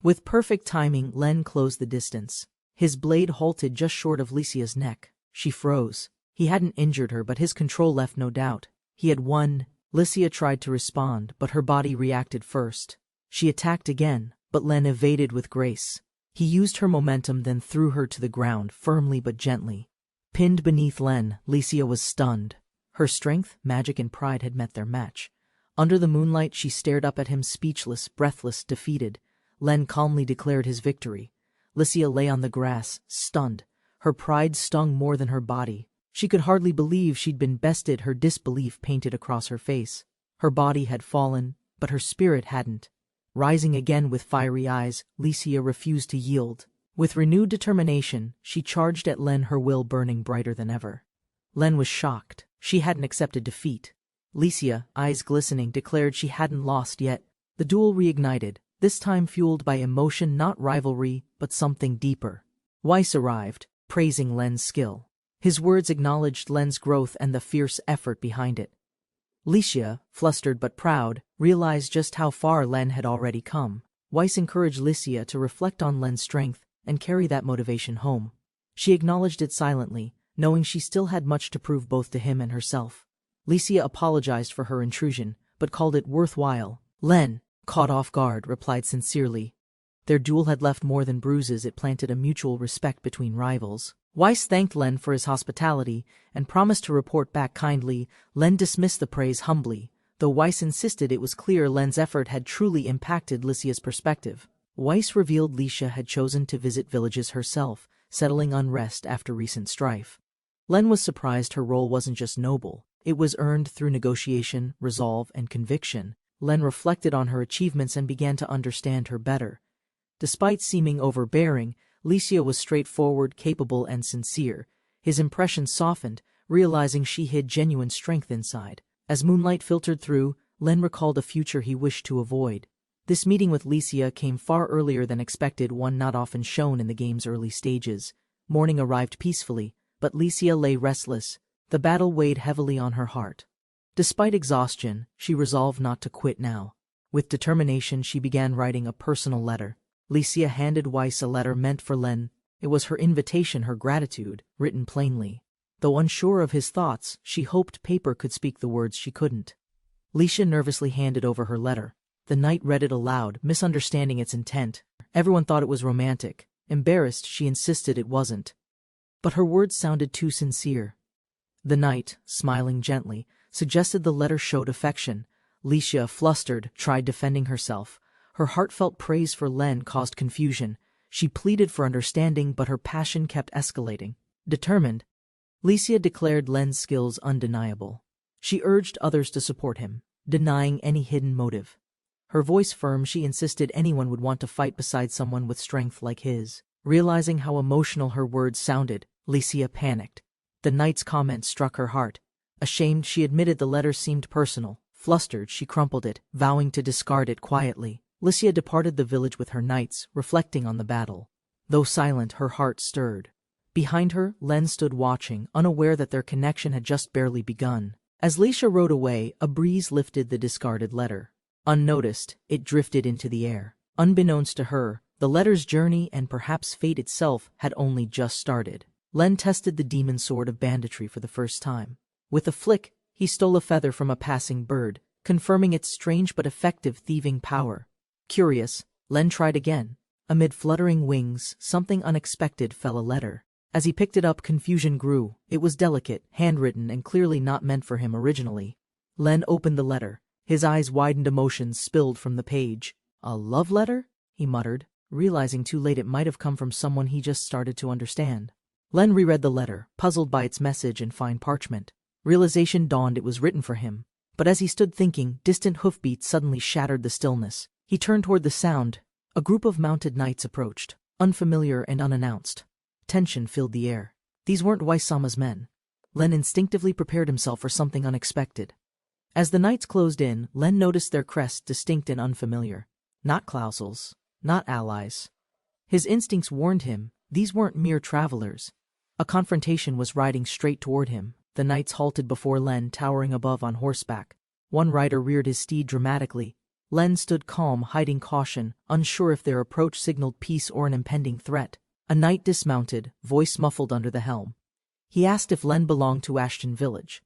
With perfect timing, Len closed the distance. His blade halted just short of Lesia's neck. She froze. He hadn't injured her, but his control left no doubt. He had won. Lesia tried to respond, but her body reacted first. She attacked again, but Len evaded with grace. He used her momentum, then threw her to the ground, firmly but gently. Pinned beneath Len, Lesia was stunned. Her strength, magic, and pride had met their match. Under the moonlight, she stared up at him, speechless, breathless, defeated. Len calmly declared his victory. Lesia lay on the grass, stunned. Her pride stung more than her body. She could hardly believe she'd been bested, her disbelief painted across her face. Her body had fallen, but her spirit hadn't. Rising again with fiery eyes, Lesia refused to yield. With renewed determination, she charged at Len, her will burning brighter than ever. Len was shocked. She hadn't accepted defeat. Lesia, eyes glistening, declared she hadn't lost yet. The duel reignited, this time fueled by emotion, not rivalry, but something deeper. Weiss arrived, praising Len's skill. His words acknowledged Len's growth and the fierce effort behind it. Licia, flustered but proud, realized just how far Len had already come. Weiss encouraged Licia to reflect on Len's strength and carry that motivation home. She acknowledged it silently, knowing she still had much to prove both to him and herself. Licia apologized for her intrusion, but called it worthwhile. Len, caught off guard, replied sincerely. Their duel had left more than bruises, it planted a mutual respect between rivals. Weiss thanked Len for his hospitality and promised to report back kindly. Len dismissed the praise humbly, though Weiss insisted it was clear Len's effort had truly impacted Licia's perspective. Weiss revealed Licia had chosen to visit villages herself, settling unrest after recent strife. Len was surprised her role wasn't just noble, it was earned through negotiation, resolve, and conviction. Len reflected on her achievements and began to understand her better. Despite seeming overbearing, Licia was straightforward, capable, and sincere. His impression softened, realizing she hid genuine strength inside. As moonlight filtered through, Len recalled a future he wished to avoid. This meeting with Licia came far earlier than expected, one not often shown in the game's early stages. Morning arrived peacefully, but Licia lay restless. The battle weighed heavily on her heart. Despite exhaustion, she resolved not to quit now. With determination, she began writing a personal letter. Licia handed Weiss a letter meant for Len. It was her invitation, her gratitude, written plainly. Though unsure of his thoughts, she hoped paper could speak the words she couldn't. Licia nervously handed over her letter. The knight read it aloud, misunderstanding its intent. Everyone thought it was romantic. Embarrassed, she insisted it wasn't. But her words sounded too sincere. The knight, smiling gently, suggested the letter showed affection. Licia, flustered, tried defending herself. Her heartfelt praise for Len caused confusion. She pleaded for understanding, but her passion kept escalating. Determined, Licia declared Len's skills undeniable. She urged others to support him, denying any hidden motive. Her voice firm, she insisted anyone would want to fight beside someone with strength like his. Realizing how emotional her words sounded, Licia panicked. The knight's comment struck her heart. Ashamed, she admitted the letter seemed personal. Flustered, she crumpled it, vowing to discard it quietly. Licia departed the village with her knights, reflecting on the battle. Though silent, her heart stirred. Behind her, Len stood watching, unaware that their connection had just barely begun. As Licia rode away, a breeze lifted the discarded letter. Unnoticed, it drifted into the air. Unbeknownst to her, the letter's journey and perhaps fate itself had only just started. Len tested the demon sword of banditry for the first time. With a flick, he stole a feather from a passing bird, confirming its strange but effective thieving power. Curious, Len tried again. Amid fluttering wings, something unexpected fell, a letter. As he picked it up, confusion grew. It was delicate, handwritten, and clearly not meant for him originally. Len opened the letter. His eyes widened, emotions spilled from the page. A love letter? He muttered, realizing too late it might have come from someone he just started to understand. Len reread the letter, puzzled by its message and fine parchment. Realization dawned, it was written for him. But as he stood thinking, distant hoofbeats suddenly shattered the stillness. He turned toward the sound. A group of mounted knights approached, unfamiliar and unannounced. Tension filled the air. These weren't Weiss-sama's men. Len instinctively prepared himself for something unexpected. As the knights closed in, Len noticed their crests distinct and unfamiliar. Not Clausels, not allies. His instincts warned him, these weren't mere travelers. A confrontation was riding straight toward him. The knights halted before Len, towering above on horseback. One rider reared his steed dramatically. Len stood calm, hiding caution, unsure if their approach signaled peace or an impending threat. A knight dismounted, voice muffled under the helm. He asked if Len belonged to Ashton village.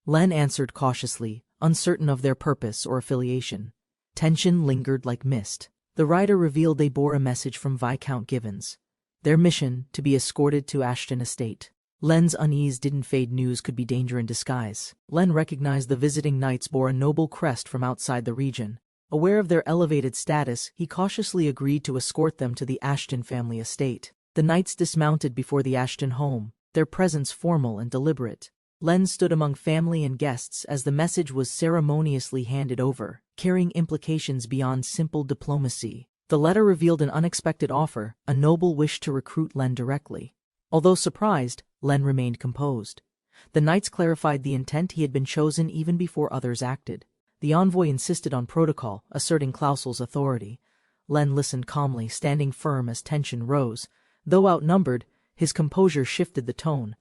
Len answered cautiously, uncertain of their purpose or affiliation. Tension lingered like mist. The rider revealed they bore a message from Viscount Givens. Their mission, to be escorted to Ashton estate. Len's unease didn't fade. News could be danger in disguise. Len recognized the visiting knights bore a noble crest from outside the region. Aware of their elevated status, he cautiously agreed to escort them to the Ashton family estate. The knights dismounted before the Ashton home, their presence formal and deliberate. Len stood among family and guests as the message was ceremoniously handed over, carrying implications beyond simple diplomacy. The letter revealed an unexpected offer, a noble wish to recruit Len directly. Although surprised, Len remained composed. The knights clarified the intent. He had been chosen even before others acted. The envoy insisted on protocol, asserting Clausel's authority. Len listened calmly, standing firm as tension rose. Though outnumbered, his composure shifted the tone.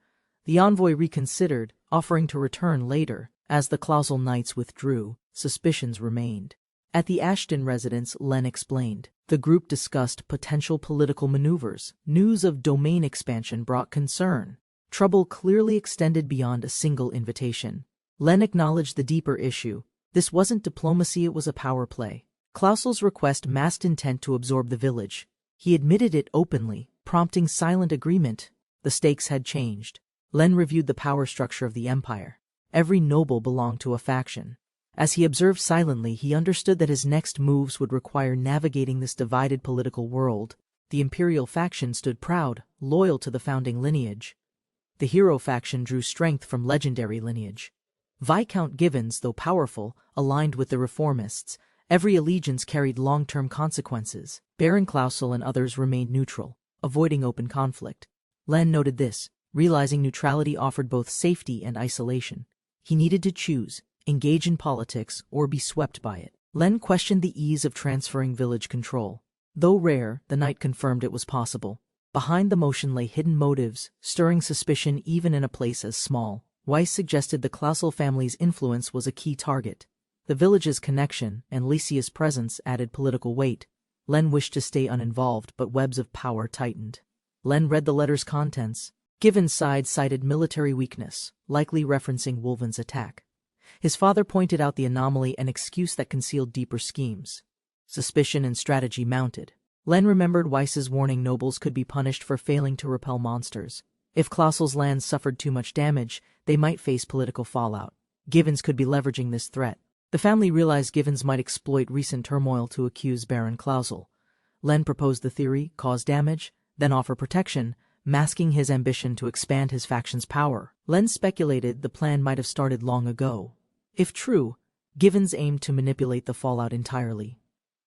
The envoy reconsidered, offering to return later. As the Clausel Knights withdrew, suspicions remained. At the Ashton residence, Len explained. The group discussed potential political maneuvers. News of domain expansion brought concern. Trouble clearly extended beyond a single invitation. Len acknowledged the deeper issue. This wasn't diplomacy, it was a power play. Clausel's request masked intent to absorb the village. He admitted it openly, prompting silent agreement. The stakes had changed. Len reviewed the power structure of the empire. Every noble belonged to a faction. As he observed silently, he understood that his next moves would require navigating this divided political world. The imperial faction stood proud, loyal to the founding lineage. The hero faction drew strength from legendary lineage. Viscount Givens, though powerful, aligned with the reformists. Every allegiance carried long-term consequences. Baron Clausel and others remained neutral, avoiding open conflict. Len noted this, realizing neutrality offered both safety and isolation. He needed to choose, engage in politics, or be swept by it. Len questioned the ease of transferring village control. Though rare, the knight confirmed it was possible. Behind the motion lay hidden motives, stirring suspicion even in a place as small. Weiss suggested the Clausel family's influence was a key target. The village's connection and Lycia's presence added political weight. Len wished to stay uninvolved, but webs of power tightened. Len read the letter's contents. Given's side cited military weakness, likely referencing Wolven's attack. His father pointed out the anomaly, an excuse that concealed deeper schemes. Suspicion and strategy mounted. Len remembered Weiss's warning nobles could be punished for failing to repel monsters. If Clausel's lands suffered too much damage, they might face political fallout. Givens could be leveraging this threat. The family realized Givens might exploit recent turmoil to accuse Baron Clausel. Len proposed the theory, cause damage, then offer protection, masking his ambition to expand his faction's power. Len speculated the plan might have started long ago. If true, Givens aimed to manipulate the fallout entirely.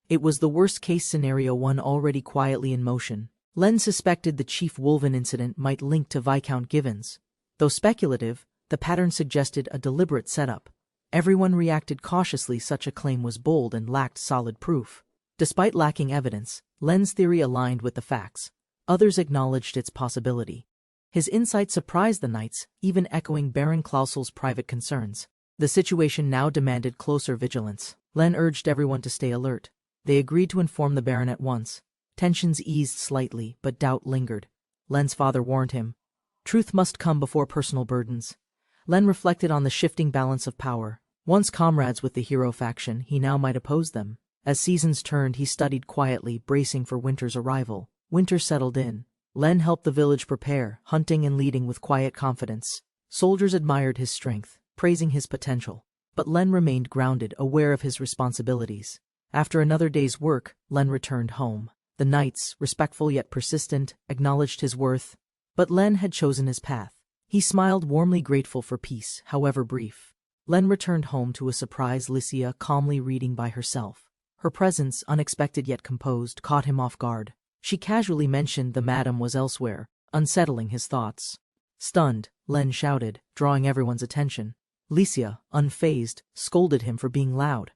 It was the worst-case scenario, one already quietly in motion. Len suspected the Chief Wolven incident might link to Viscount Givens. Though speculative, the pattern suggested a deliberate setup. Everyone reacted cautiously. Such a claim was bold and lacked solid proof. Despite lacking evidence, Len's theory aligned with the facts. Others acknowledged its possibility. His insight surprised the knights, even echoing Baron Clausel's private concerns. The situation now demanded closer vigilance. Len urged everyone to stay alert. They agreed to inform the Baron at once. Tensions eased slightly, but doubt lingered. Len's father warned him. Truth must come before personal burdens. Len reflected on the shifting balance of power. Once comrades with the hero faction, he now might oppose them. As seasons turned, he studied quietly, bracing for winter's arrival. Winter settled in. Len helped the village prepare, hunting and leading with quiet confidence. Soldiers admired his strength, praising his potential. But Len remained grounded, aware of his responsibilities. After another day's work, Len returned home. The knights, respectful yet persistent, acknowledged his worth. But Len had chosen his path. He smiled, warmly grateful for peace, however brief. Len returned home to a surprise. Lycia, calmly reading by herself. Her presence, unexpected yet composed, caught him off guard. She casually mentioned the madam was elsewhere, unsettling his thoughts. Stunned, Len shouted, drawing everyone's attention. Lycia, unfazed, scolded him for being loud.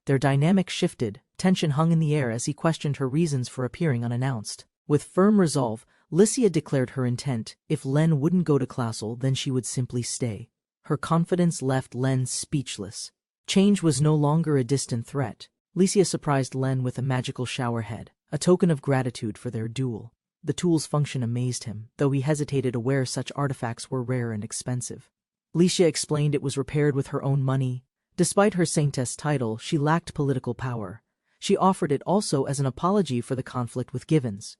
Their dynamic shifted, tension hung in the air as he questioned her reasons for appearing unannounced. With firm resolve, Lycia declared her intent. If Len wouldn't go to Clausel, then she would simply stay. Her confidence left Len speechless. Change was no longer a distant threat. Lycia surprised Len with a magical showerhead, a token of gratitude for their duel. The tool's function amazed him, though he hesitated, aware such artifacts were rare and expensive. Lycia explained it was repaired with her own money. Despite her saintess title, she lacked political power. She offered it also as an apology for the conflict with Givens.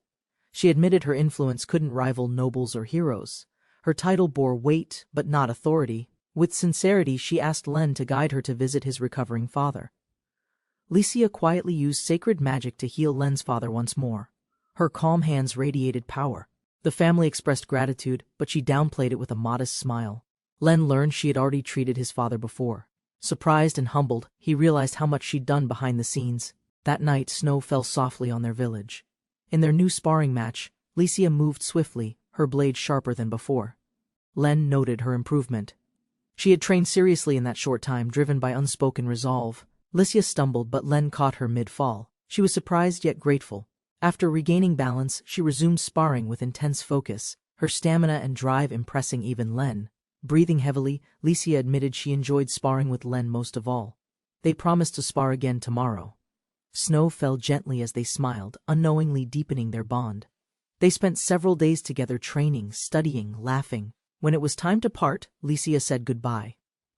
She admitted her influence couldn't rival nobles or heroes. Her title bore weight, but not authority. With sincerity, she asked Len to guide her to visit his recovering father. Lycia quietly used sacred magic to heal Len's father once more. Her calm hands radiated power. The family expressed gratitude, but she downplayed it with a modest smile. Len learned she had already treated his father before. Surprised and humbled, he realized how much she'd done behind the scenes. That night, snow fell softly on their village. In their new sparring match, Lycia moved swiftly, her blade sharper than before. Len noted her improvement. She had trained seriously in that short time, driven by unspoken resolve. Lycia stumbled, but Len caught her mid-fall. She was surprised yet grateful. After regaining balance, she resumed sparring with intense focus, her stamina and drive impressing even Len. Breathing heavily, Licia admitted she enjoyed sparring with Len most of all. They promised to spar again tomorrow. Snow fell gently as they smiled, unknowingly deepening their bond. They spent several days together training, studying, laughing. When it was time to part, Licia said goodbye.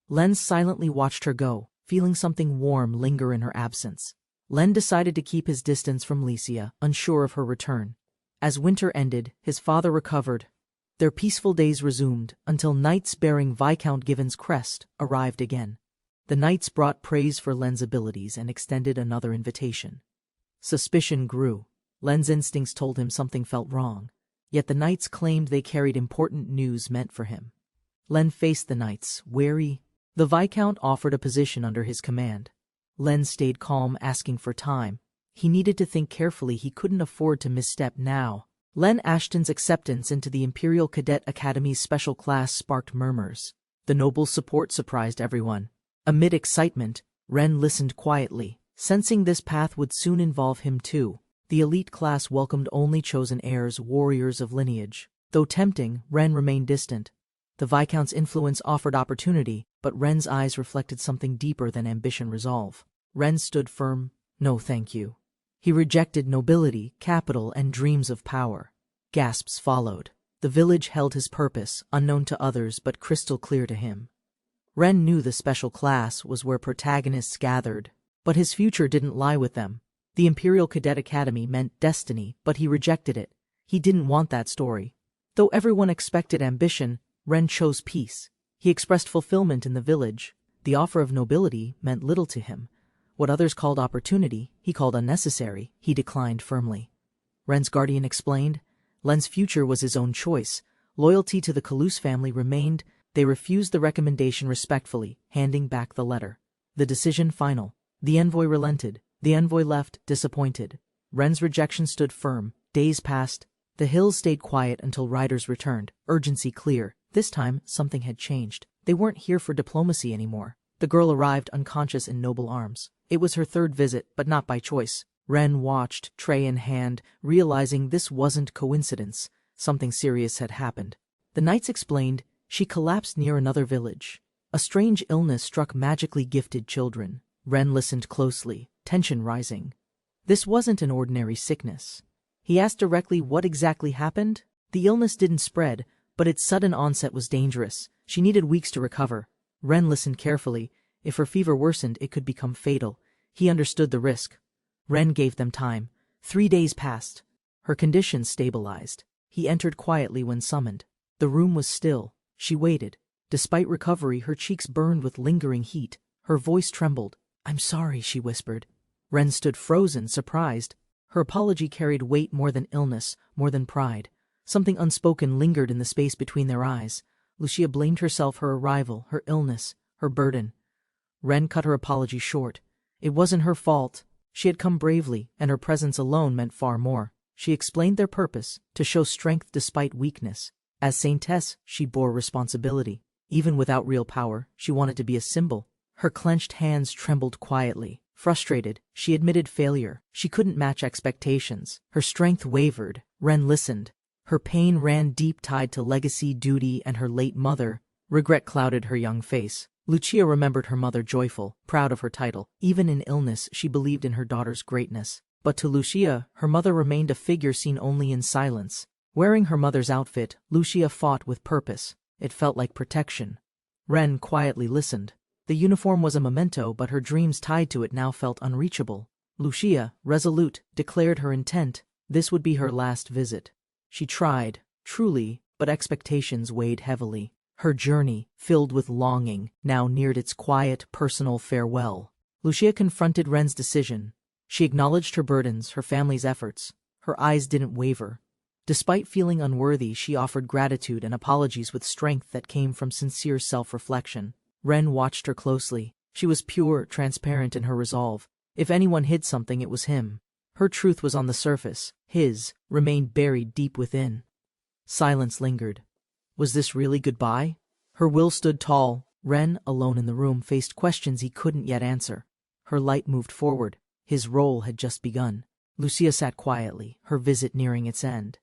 Len silently watched her go, feeling something warm linger in her absence. Len decided to keep his distance from Licia, unsure of her return. As winter ended, his father recovered. Their peaceful days resumed, until knights bearing Viscount Given's crest arrived again. The knights brought praise for Len's abilities and extended another invitation. Suspicion grew. Len's instincts told him something felt wrong, yet the knights claimed they carried important news meant for him. Len faced the knights, wary. The Viscount offered a position under his command. Len stayed calm, asking for time. He needed to think carefully, he couldn't afford to misstep now. Len Ashton's acceptance into the Imperial Cadet Academy's special class sparked murmurs. The noble's support surprised everyone. Amid excitement, Ren listened quietly, sensing this path would soon involve him too. The elite class welcomed only chosen heirs, warriors of lineage. Though tempting, Ren remained distant. The Viscount's influence offered opportunity, but Ren's eyes reflected something deeper than ambition resolve. Ren stood firm. No thank you. He rejected nobility, capital, and dreams of power. Gasps followed. The village held his purpose, unknown to others but crystal clear to him. Ren knew the special class was where protagonists gathered, but his future didn't lie with them. The Imperial Cadet Academy meant destiny, but he rejected it. He didn't want that story. Though everyone expected ambition, Ren chose peace. He expressed fulfillment in the village. The offer of nobility meant little to him. What others called opportunity, he called unnecessary. He declined firmly. Ren's guardian explained. Len's future was his own choice. Loyalty to the Kalus family remained. They refused the recommendation respectfully, handing back the letter. The decision final. The envoy relented. The envoy left, disappointed. Ren's rejection stood firm. Days passed. The hills stayed quiet until riders returned, urgency clear. This time, something had changed. They weren't here for diplomacy anymore. The girl arrived unconscious in noble arms. It was her third visit, but not by choice. Ren watched, tray in hand, realizing this wasn't coincidence. Something serious had happened. The knights explained, she collapsed near another village. A strange illness struck magically gifted children. Ren listened closely, tension rising. This wasn't an ordinary sickness. He asked directly what exactly happened. The illness didn't spread, but its sudden onset was dangerous. She needed weeks to recover. Ren listened carefully. If her fever worsened, it could become fatal. He understood the risk. Ren gave them time. 3 days passed. Her condition stabilized. He entered quietly when summoned. The room was still. She waited. Despite recovery, her cheeks burned with lingering heat. Her voice trembled. "I'm sorry," she whispered. Ren stood frozen, surprised. Her apology carried weight more than illness, more than pride. Something unspoken lingered in the space between their eyes. Lucia blamed herself, her arrival, her illness, her burden. Ren cut her apology short. It wasn't her fault. She had come bravely, and her presence alone meant far more. She explained their purpose, to show strength despite weakness. As saintess, she bore responsibility. Even without real power, she wanted to be a symbol. Her clenched hands trembled quietly. Frustrated, she admitted failure. She couldn't match expectations. Her strength wavered. Ren listened. Her pain ran deep, tied to legacy, duty, and her late mother. Regret clouded her young face. Lucia remembered her mother joyful, proud of her title. Even in illness, she believed in her daughter's greatness. But to Lucia, her mother remained a figure seen only in silence. Wearing her mother's outfit, Lucia fought with purpose. It felt like protection. Ren quietly listened. The uniform was a memento, but her dreams tied to it now felt unreachable. Lucia, resolute, declared her intent. This would be her last visit. She tried, truly, but expectations weighed heavily. Her journey, filled with longing, now neared its quiet, personal farewell. Lucia confronted Ren's decision. She acknowledged her burdens, her family's efforts. Her eyes didn't waver. Despite feeling unworthy, she offered gratitude and apologies with strength that came from sincere self-reflection. Ren watched her closely. She was pure, transparent in her resolve. If anyone hid something, it was him. Her truth was on the surface. His remained buried deep within. Silence lingered. Was this really goodbye? Her will stood tall. Ren, alone in the room, faced questions he couldn't yet answer. Her light moved forward. His role had just begun. Lucia sat quietly, her visit nearing its end.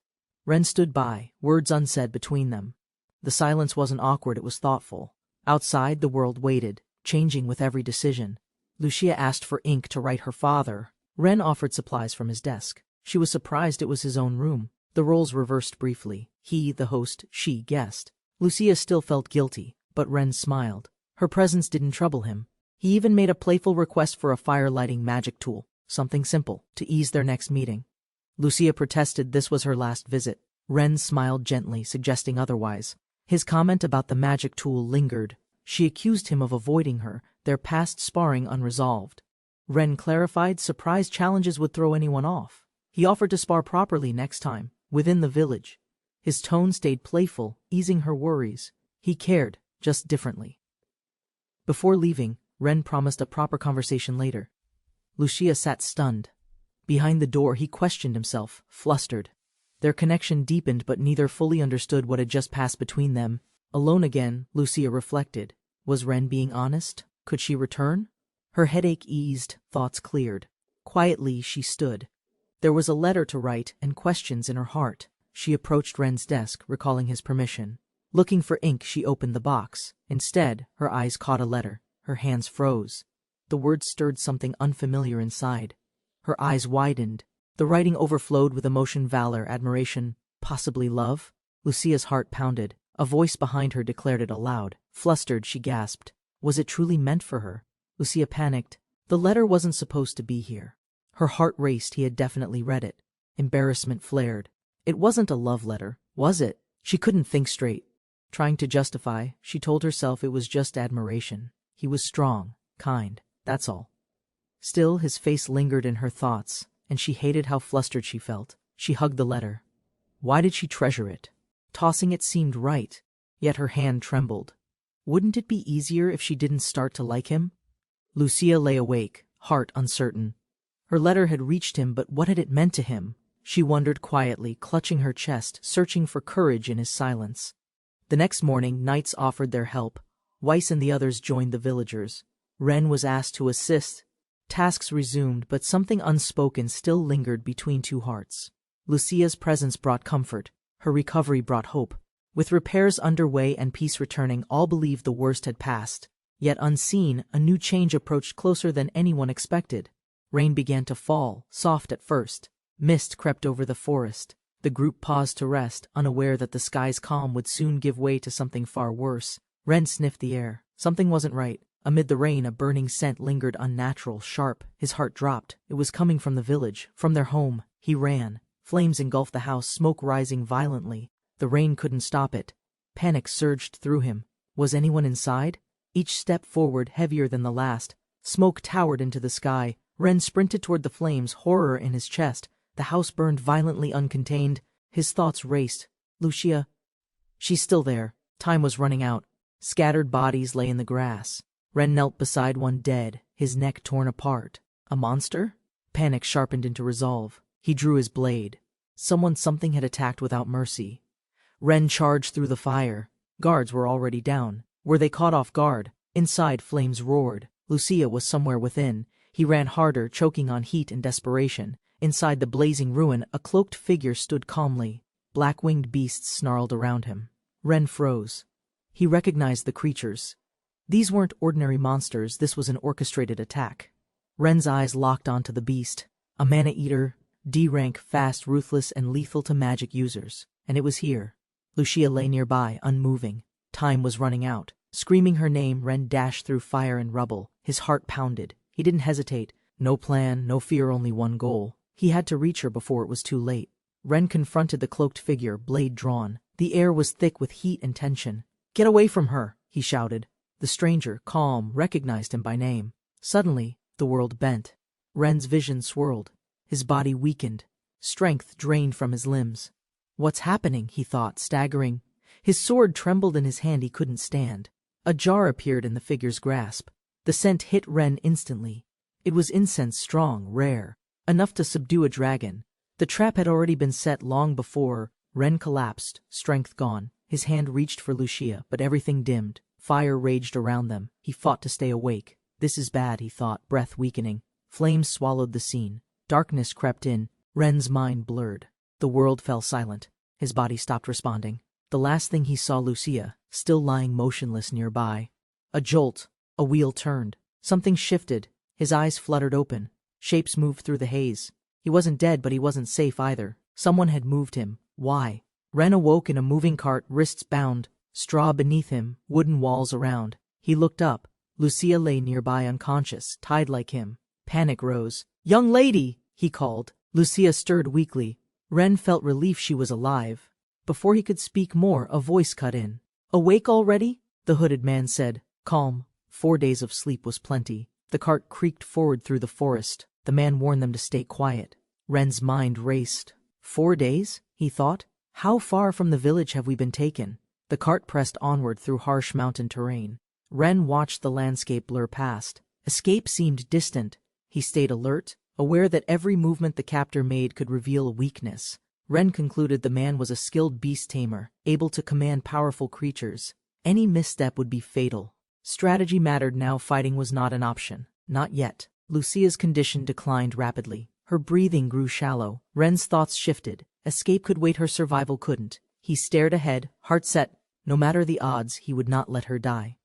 Ren stood by, words unsaid between them. The silence wasn't awkward, it was thoughtful. Outside, the world waited, changing with every decision. Lucia asked for ink to write her father. Ren offered supplies from his desk. She was surprised it was his own room. The roles reversed briefly. He, the host, she, guest. Lucia still felt guilty, but Ren smiled. Her presence didn't trouble him. He even made a playful request for a fire-lighting magic tool, something simple, to ease their next meeting. Lucia protested this was her last visit. Ren smiled gently, suggesting otherwise. His comment about the magic tool lingered. She accused him of avoiding her, their past sparring unresolved. Ren clarified surprise challenges would throw anyone off. He offered to spar properly next time, within the village. His tone stayed playful, easing her worries. He cared, just differently. Before leaving, Ren promised a proper conversation later. Lucia sat stunned. Behind the door, he questioned himself, flustered. Their connection deepened, but neither fully understood what had just passed between them. Alone again, Lucia reflected. Was Ren being honest? Could she return? Her headache eased, thoughts cleared. Quietly, she stood. There was a letter to write and questions in her heart. She approached Ren's desk, recalling his permission. Looking for ink, she opened the box. Instead, her eyes caught a letter. Her hands froze. The words stirred something unfamiliar inside. Her eyes widened. The writing overflowed with emotion, valor, admiration, possibly love. Lucia's heart pounded. A voice behind her declared it aloud. Flustered, she gasped. Was it truly meant for her? Lucia panicked. The letter wasn't supposed to be here. Her heart raced. He had definitely read it. Embarrassment flared. It wasn't a love letter, was it? She couldn't think straight. Trying to justify, she told herself it was just admiration. He was strong, kind, that's all. Still, his face lingered in her thoughts, and she hated how flustered she felt. She hugged the letter. Why did she treasure it? Tossing it seemed right, yet her hand trembled. Wouldn't it be easier if she didn't start to like him? Lucia lay awake, heart uncertain. Her letter had reached him, but what had it meant to him? She wondered quietly, clutching her chest, searching for courage in his silence. The next morning, knights offered their help. Weiss and the others joined the villagers. Ren was asked to assist. Tasks resumed, but something unspoken still lingered between two hearts. Lucia's presence brought comfort. Her recovery brought hope. With repairs underway and peace returning, all believed the worst had passed. Yet unseen, a new change approached closer than anyone expected. Rain began to fall, soft at first. Mist crept over the forest. The group paused to rest, unaware that the sky's calm would soon give way to something far worse. Ren sniffed the air. Something wasn't right. Amid the rain, a burning scent lingered, unnatural, sharp. His heart dropped. It was coming from the village, from their home. He ran. Flames engulfed the house, smoke rising violently. The rain couldn't stop it. Panic surged through him. Was anyone inside? Each step forward heavier than the last. Smoke towered into the sky. Ren sprinted toward the flames, horror in his chest. The house burned violently, uncontained. His thoughts raced. Lucia. She's still there. Time was running out. Scattered bodies lay in the grass. Ren knelt beside one, dead, his neck torn apart. A monster? Panic sharpened into resolve. He drew his blade. Something had attacked without mercy. Ren charged through the fire. Guards were already down. Were they caught off guard? Inside, flames roared. Lucia was somewhere within. He ran harder, choking on heat and desperation. Inside the blazing ruin, a cloaked figure stood calmly. Black-winged beasts snarled around him. Ren froze. He recognized the creatures. These weren't ordinary monsters, this was an orchestrated attack. Ren's eyes locked onto the beast. A mana-eater, D-rank, fast, ruthless, and lethal to magic users. And it was here. Lucia lay nearby, unmoving. Time was running out. Screaming her name, Ren dashed through fire and rubble. His heart pounded. He didn't hesitate. No plan, no fear, only one goal. He had to reach her before it was too late. Ren confronted the cloaked figure, blade drawn. The air was thick with heat and tension. "Get away from her!" he shouted. The stranger, calm, recognized him by name. Suddenly, the world bent. Ren's vision swirled. His body weakened. Strength drained from his limbs. What's happening? He thought, staggering. His sword trembled in his hand. He couldn't stand. A jar appeared in the figure's grasp. The scent hit Ren instantly. It was incense, strong, rare, enough to subdue a dragon. The trap had already been set long before. Ren collapsed, strength gone. His hand reached for Lucia, but everything dimmed. Fire raged around them. He fought to stay awake. This is bad, he thought, breath weakening. Flames swallowed the scene. Darkness crept in. Ren's mind blurred. The world fell silent. His body stopped responding. The last thing he saw, Lucia, still lying motionless nearby. A jolt. A wheel turned. Something shifted. His eyes fluttered open. Shapes moved through the haze. He wasn't dead, but he wasn't safe either. Someone had moved him. Why? Ren awoke in a moving cart, wrists bound, straw beneath him, wooden walls around. He looked up. Lucia lay nearby unconscious, tied like him. Panic rose. "Young lady!" he called. Lucia stirred weakly. Ren felt relief she was alive. Before he could speak more, a voice cut in. "Awake already?" the hooded man said, calm. 4 days of sleep was plenty. The cart creaked forward through the forest. The man warned them to stay quiet. Ren's mind raced. 4 days? He thought. How far from the village have we been taken? The cart pressed onward through harsh mountain terrain. Ren watched the landscape blur past. Escape seemed distant. He stayed alert, aware that every movement the captor made could reveal a weakness. Ren concluded the man was a skilled beast tamer, able to command powerful creatures. Any misstep would be fatal. Strategy mattered now. Fighting was not an option. Not yet. Lucia's condition declined rapidly. Her breathing grew shallow. Ren's thoughts shifted. Escape could wait, her survival couldn't. He stared ahead, heart set. No matter the odds, he would not let her die.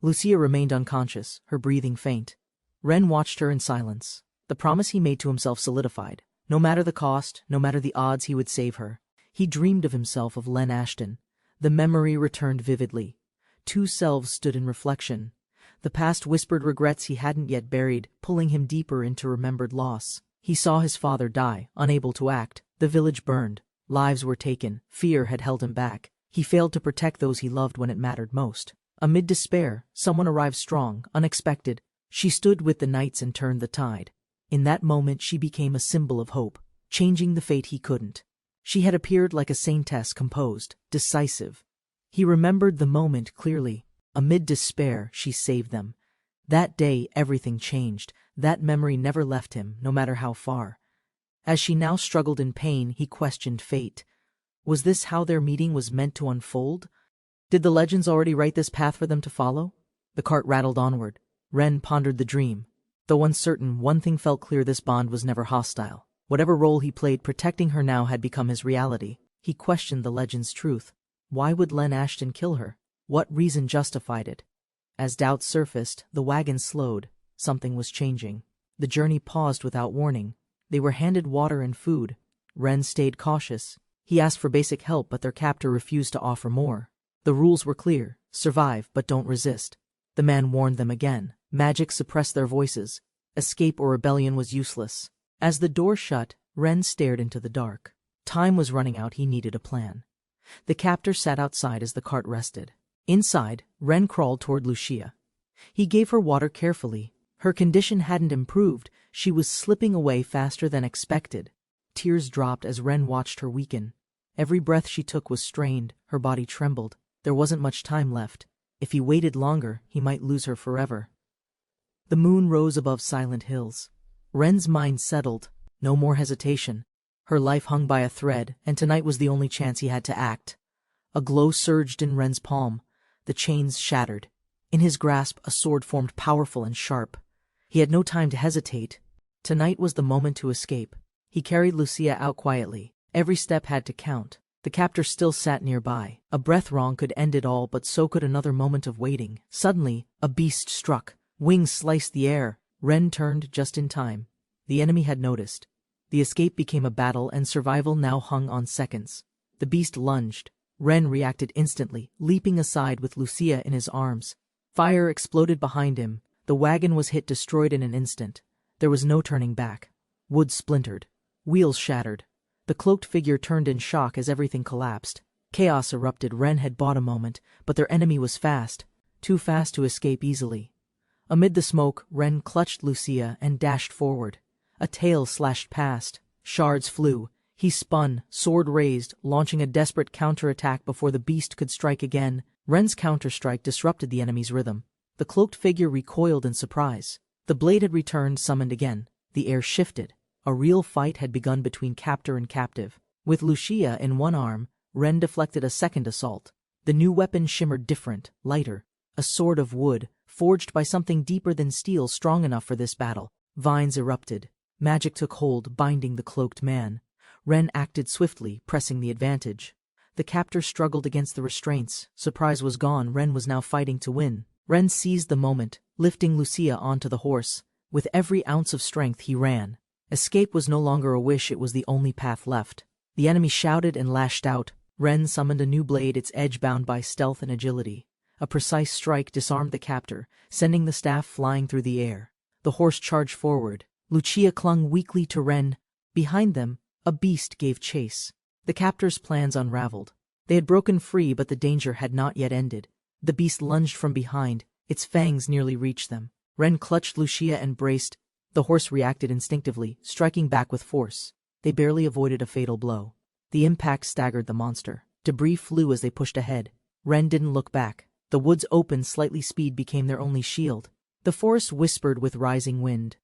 Lucia remained unconscious, her breathing faint. Ren watched her in silence. The promise he made to himself solidified. No matter the cost, no matter the odds, he would save her. He dreamed of himself, of Len Ashton. The memory returned vividly. 2 selves stood in reflection. The past whispered regrets he hadn't yet buried, pulling him deeper into remembered loss. He saw his father die, unable to act. The village burned. Lives were taken. Fear had held him back. He failed to protect those he loved when it mattered most. Amid despair, someone arrived strong, unexpected. She stood with the knights and turned the tide. In that moment she became a symbol of hope, changing the fate he couldn't. She had appeared like a saintess, composed, decisive. He remembered the moment clearly. Amid despair, she saved them. That day, everything changed. That memory never left him, no matter how far. As she now struggled in pain, he questioned fate. Was this how their meeting was meant to unfold? Did the legends already write this path for them to follow? The cart rattled onward. Ren pondered the dream. Though uncertain, one thing felt clear: this bond was never hostile. Whatever role he played, protecting her now had become his reality. He questioned the legend's truth. Why would Len Ashton kill her? What reason justified it? As doubts surfaced, the wagon slowed. Something was changing. The journey paused without warning. They were handed water and food. Ren stayed cautious. He asked for basic help, but their captor refused to offer more. The rules were clear: survive, but don't resist. The man warned them again. Magic suppressed their voices. Escape or rebellion was useless. As the door shut, Ren stared into the dark. Time was running out. He needed a plan. The captor sat outside as the cart rested. Inside, Ren crawled toward Lucia. He gave her water carefully. Her condition hadn't improved. She was slipping away faster than expected. Tears dropped as Ren watched her weaken. Every breath she took was strained. Her body trembled. There wasn't much time left. If he waited longer, he might lose her forever. The moon rose above silent hills. Ren's mind settled. No more hesitation. Her life hung by a thread, and tonight was the only chance he had to act. A glow surged in Ren's palm. The chains shattered. In his grasp, a sword formed, powerful and sharp. He had no time to hesitate. Tonight was the moment to escape. He carried Lucia out quietly. Every step had to count. The captor still sat nearby. A breath wrong could end it all, but so could another moment of waiting. Suddenly, a beast struck. Wings sliced the air. Ren turned just in time. The enemy had noticed. The escape became a battle, and survival now hung on seconds. The beast lunged. Ren reacted instantly, leaping aside with Lucia in his arms. Fire exploded behind him. The wagon was hit, destroyed in an instant. There was no turning back. Wood splintered. Wheels shattered. The cloaked figure turned in shock as everything collapsed. Chaos erupted. Ren had bought a moment, but their enemy was fast. Too fast to escape easily. Amid the smoke, Ren clutched Lucia and dashed forward. A tail slashed past. Shards flew. He spun, sword raised, launching a desperate counterattack before the beast could strike again. Ren's counterstrike disrupted the enemy's rhythm. The cloaked figure recoiled in surprise. The blade had returned, summoned again. The air shifted. A real fight had begun between captor and captive. With Lucia in one arm, Ren deflected a second assault. The new weapon shimmered different, lighter. A sword of wood, forged by something deeper than steel, strong enough for this battle. Vines erupted. Magic took hold, binding the cloaked man. Ren acted swiftly, pressing the advantage. The captor struggled against the restraints. Surprise was gone. Ren was now fighting to win. Ren seized the moment, lifting Lucia onto the horse. With every ounce of strength he ran. Escape was no longer a wish, it was the only path left. The enemy shouted and lashed out. Ren summoned a new blade, its edge bound by stealth and agility. A precise strike disarmed the captor, sending the staff flying through the air. The horse charged forward. Lucia clung weakly to Ren. Behind them, a beast gave chase. The captor's plans unraveled. They had broken free, but the danger had not yet ended. The beast lunged from behind. Its fangs nearly reached them. Ren clutched Lucia and braced. The horse reacted instinctively, striking back with force. They barely avoided a fatal blow. The impact staggered the monster. Debris flew as they pushed ahead. Ren didn't look back. The woods opened slightly, speed became their only shield. The forest whispered with rising wind.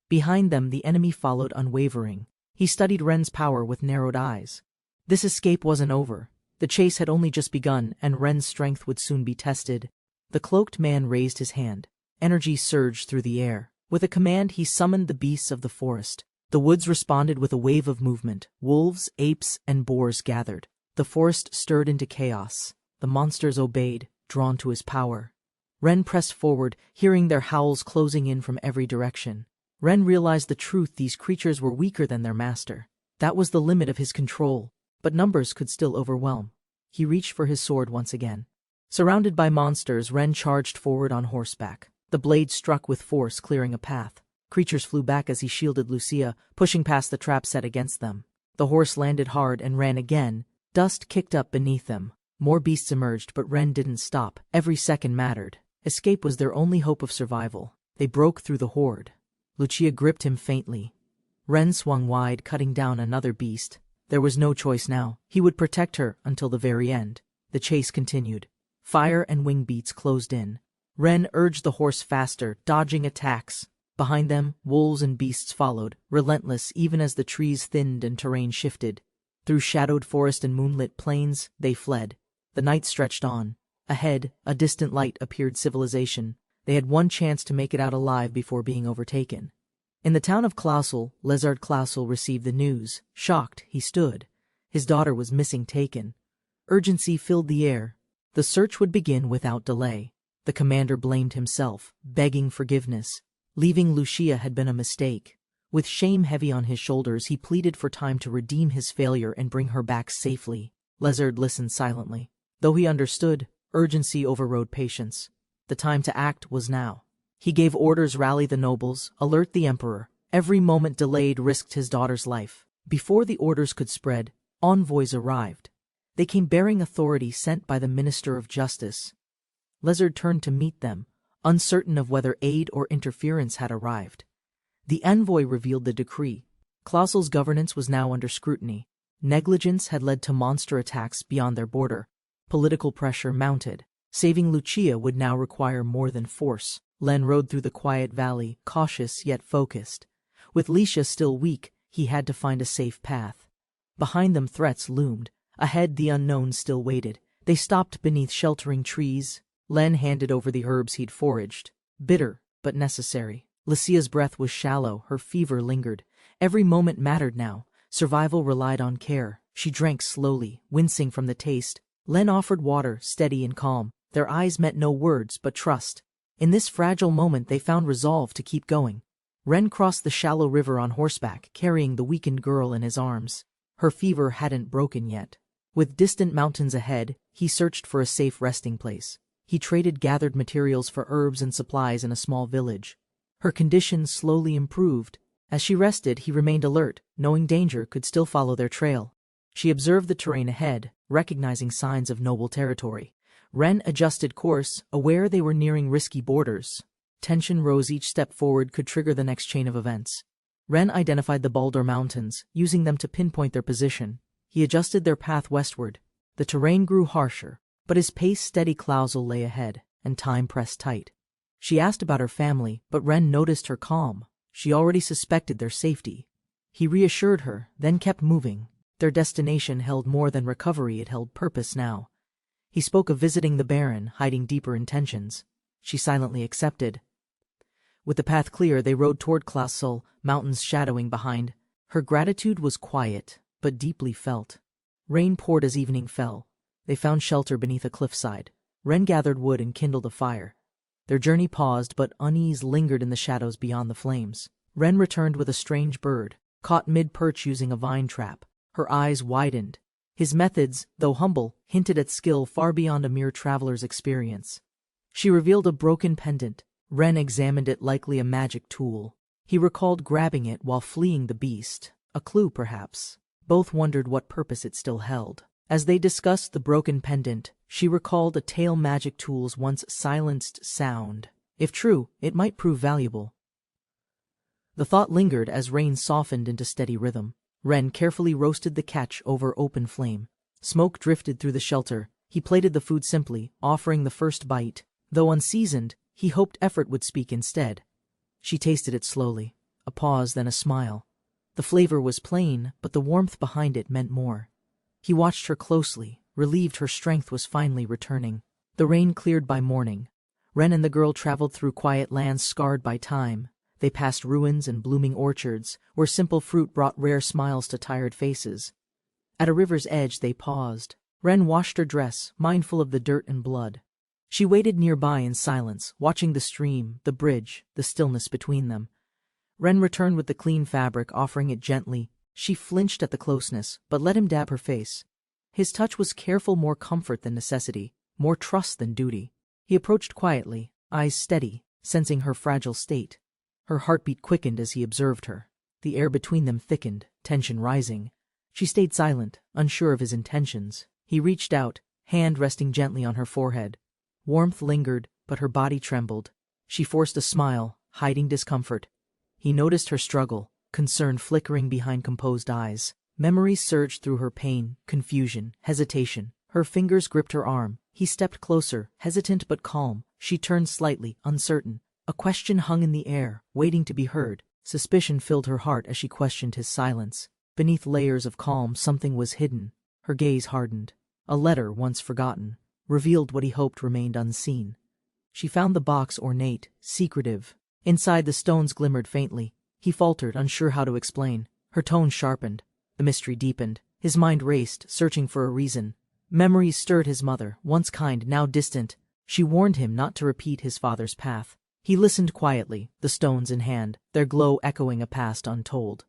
Behind them, the enemy followed unwavering. He studied Ren's power with narrowed eyes. This escape wasn't over. The chase had only just begun, and Ren's strength would soon be tested. The cloaked man raised his hand. Energy surged through the air. With a command, he summoned the beasts of the forest. The woods responded with a wave of movement. Wolves, apes, and boars gathered. The forest stirred into chaos. The monsters obeyed, drawn to his power. Ren pressed forward, hearing their howls closing in from every direction. Ren realized the truth: these creatures were weaker than their master. That was the limit of his control, but numbers could still overwhelm. He reached for his sword once again. Surrounded by monsters, Ren charged forward on horseback. The blade struck with force, clearing a path. Creatures flew back as he shielded Lucia, pushing past the trap set against them. The horse landed hard and ran again. Dust kicked up beneath them. More beasts emerged, but Ren didn't stop. Every second mattered. Escape was their only hope of survival. They broke through the horde. Lucia gripped him faintly. Ren swung wide, cutting down another beast. There was no choice now. He would protect her until the very end. The chase continued. Fire and wing beats closed in. Ren urged the horse faster, dodging attacks. Behind them, wolves and beasts followed, relentless even as the trees thinned and terrain shifted. Through shadowed forest and moonlit plains, they fled. The night stretched on. Ahead, a distant light appeared. Civilization. They had one chance to make it out alive before being overtaken. In the town of Klausel, Lizard Klausel received the news. Shocked, he stood. His daughter was missing, taken. Urgency filled the air. The search would begin without delay. The commander blamed himself, begging forgiveness. Leaving Lucia had been a mistake. With shame heavy on his shoulders, he pleaded for time to redeem his failure and bring her back safely. Lizard listened silently. Though he understood, urgency overrode patience. The time to act was now. He gave orders: rally the nobles, alert the emperor. Every moment delayed risked his daughter's life. Before the orders could spread, envoys arrived. They came bearing authority sent by the Minister of Justice. Lizard turned to meet them, uncertain of whether aid or interference had arrived. The envoy revealed the decree. Klausel's governance was now under scrutiny. Negligence had led to monster attacks beyond their border. Political pressure mounted. Saving Lucia would now require more than force. Len rode through the quiet valley, cautious yet focused. With Lucia still weak, he had to find a safe path. Behind them, threats loomed. Ahead, the unknown still waited. They stopped beneath sheltering trees. Len handed over the herbs he'd foraged. Bitter, but necessary. Lucia's breath was shallow, her fever lingered. Every moment mattered now. Survival relied on care. She drank slowly, wincing from the taste. Len offered water, steady and calm. Their eyes met no words, but trust. In this fragile moment they found resolve to keep going. Ren crossed the shallow river on horseback, carrying the weakened girl in his arms. Her fever hadn't broken yet. With distant mountains ahead, he searched for a safe resting place. He traded gathered materials for herbs and supplies in a small village. Her condition slowly improved. As she rested, he remained alert, knowing danger could still follow their trail. She observed the terrain ahead, recognizing signs of noble territory. Ren adjusted course, aware they were nearing risky borders. Tension rose. Each step forward could trigger the next chain of events. Ren identified the Baldur Mountains, using them to pinpoint their position. He adjusted their path westward. The terrain grew harsher, but his pace steady. Klausel lay ahead, and time pressed tight. She asked about her family, but Ren noticed her calm. She already suspected their safety. He reassured her, then kept moving. Their destination held more than recovery, it held purpose now. He spoke of visiting the Baron, hiding deeper intentions. She silently accepted. With the path clear, they rode toward Klausel, mountains shadowing behind. Her gratitude was quiet, but deeply felt. Rain poured as evening fell. They found shelter beneath a cliffside. Ren gathered wood and kindled a fire. Their journey paused, but unease lingered in the shadows beyond the flames. Ren returned with a strange bird, caught mid-perch using a vine trap. Her eyes widened. His methods, though humble, hinted at skill far beyond a mere traveler's experience. She revealed a broken pendant. Ren examined it, likely a magic tool. He recalled grabbing it while fleeing the beast. A clue, perhaps. Both wondered what purpose it still held. As they discussed the broken pendant, she recalled a tale magic tool's once silenced sound. If true, it might prove valuable. The thought lingered as rain softened into steady rhythm. Ren carefully roasted the catch over open flame. Smoke drifted through the shelter. He plated the food simply, offering the first bite. Though unseasoned, he hoped effort would speak instead. She tasted it slowly. A pause, then a smile. The flavor was plain, but the warmth behind it meant more. He watched her closely, relieved her strength was finally returning. The rain cleared by morning. Ren and the girl traveled through quiet lands scarred by time. They passed ruins and blooming orchards, where simple fruit brought rare smiles to tired faces. At a river's edge they paused. Ren washed her dress, mindful of the dirt and blood. She waited nearby in silence, watching the stream, the bridge, the stillness between them. Ren returned with the clean fabric, offering it gently. She flinched at the closeness, but let him dab her face. His touch was careful, more comfort than necessity, more trust than duty. He approached quietly, eyes steady, sensing her fragile state. Her heartbeat quickened as he observed her. The air between them thickened, tension rising. She stayed silent, unsure of his intentions. He reached out, hand resting gently on her forehead. Warmth lingered, but her body trembled. She forced a smile, hiding discomfort. He noticed her struggle, concern flickering behind composed eyes. Memories surged through her, pain, confusion, hesitation. Her fingers gripped her arm. He stepped closer, hesitant but calm. She turned slightly, uncertain. A question hung in the air, waiting to be heard. Suspicion filled her heart as she questioned his silence. Beneath layers of calm, something was hidden. Her gaze hardened. A letter, once forgotten, revealed what he hoped remained unseen. She found the box ornate, secretive. Inside, the stones glimmered faintly. He faltered, unsure how to explain. Her tone sharpened. The mystery deepened. His mind raced, searching for a reason. Memories stirred his mother, once kind, now distant. She warned him not to repeat his father's path. He listened quietly, the stones in hand, their glow echoing a past untold.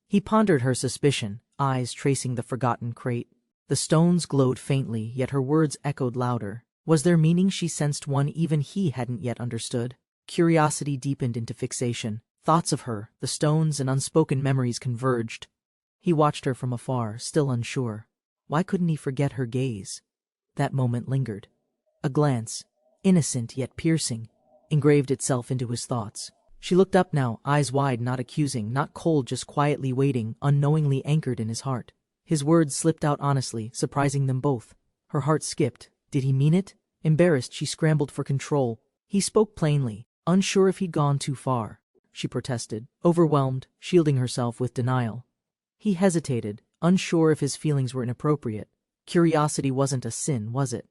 He pondered her suspicion, eyes tracing the forgotten crate. The stones glowed faintly, yet her words echoed louder. Was there meaning? She sensed one even he hadn't yet understood. Curiosity deepened into fixation. Thoughts of her, the stones, and unspoken memories converged. He watched her from afar, still unsure. Why couldn't he forget her gaze? That moment lingered. A glance, innocent yet piercing, engraved itself into his thoughts. She looked up now, eyes wide, not accusing, not cold, just quietly waiting, unknowingly anchored in his heart. His words slipped out honestly, surprising them both. Her heart skipped. Did he mean it? Embarrassed, she scrambled for control. He spoke plainly, unsure if he'd gone too far. She protested, overwhelmed, shielding herself with denial. He hesitated, unsure if his feelings were inappropriate. Curiosity wasn't a sin, was it?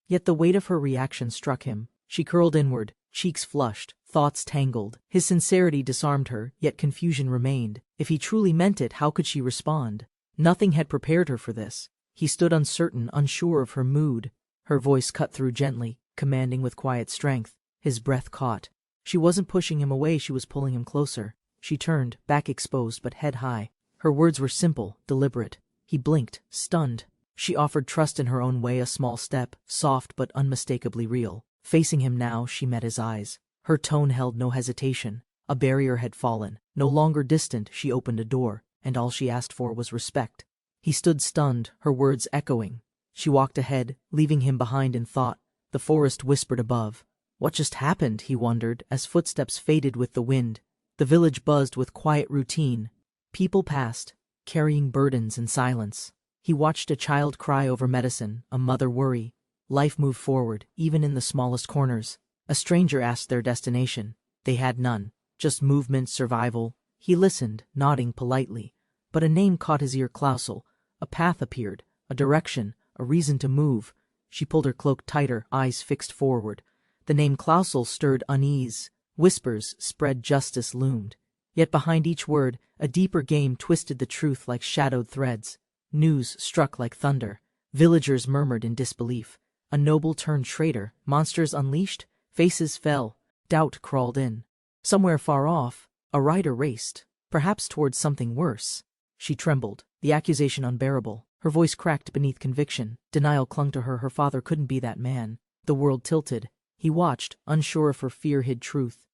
Yet the weight of her reaction struck him. She curled inward, cheeks flushed, thoughts tangled. His sincerity disarmed her, yet confusion remained. If he truly meant it, how could she respond? Nothing had prepared her for this. He stood uncertain, unsure of her mood. Her voice cut through gently, commanding with quiet strength. His breath caught. She wasn't pushing him away, she was pulling him closer. She turned, back exposed but head high. Her words were simple, deliberate. He blinked, stunned. She offered trust in her own way, a small step, soft but unmistakably real. Facing him now, she met his eyes. Her tone held no hesitation. A barrier had fallen. No longer distant, she opened a door, and all she asked for was respect. He stood stunned, her words echoing. She walked ahead, leaving him behind in thought. The forest whispered above. What just happened, he wondered, as footsteps faded with the wind. The village buzzed with quiet routine. People passed, carrying burdens in silence. He watched a child cry over medicine, a mother worry. Life moved forward, even in the smallest corners. A stranger asked their destination. They had none, just movement, survival. He listened, nodding politely. But a name caught his ear, Klausel. A path appeared, a direction, a reason to move. She pulled her cloak tighter, eyes fixed forward. The name Klausel stirred unease. Whispers spread, justice loomed. Yet behind each word, a deeper game twisted the truth like shadowed threads. News struck like thunder. Villagers murmured in disbelief. A noble turned traitor, monsters unleashed, faces fell, doubt crawled in. Somewhere far off, a rider raced, perhaps towards something worse. She trembled, the accusation unbearable. Her voice cracked beneath conviction. Denial clung to her. Her father couldn't be that man. The world tilted. He watched, unsure if her fear hid truth.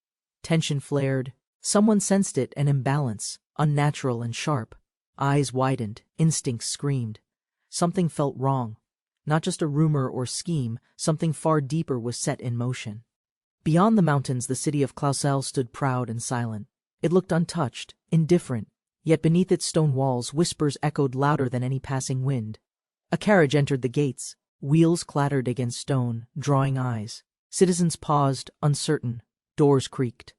Tension flared. Someone sensed it, an imbalance, unnatural and sharp. Eyes widened, instincts screamed. Something felt wrong. Not just a rumor or scheme, something far deeper was set in motion. Beyond the mountains, the city of Clausel stood proud and silent. It looked untouched, indifferent, yet beneath its stone walls whispers echoed louder than any passing wind. A carriage entered the gates. Wheels clattered against stone, drawing eyes. Citizens paused, uncertain. Doors creaked.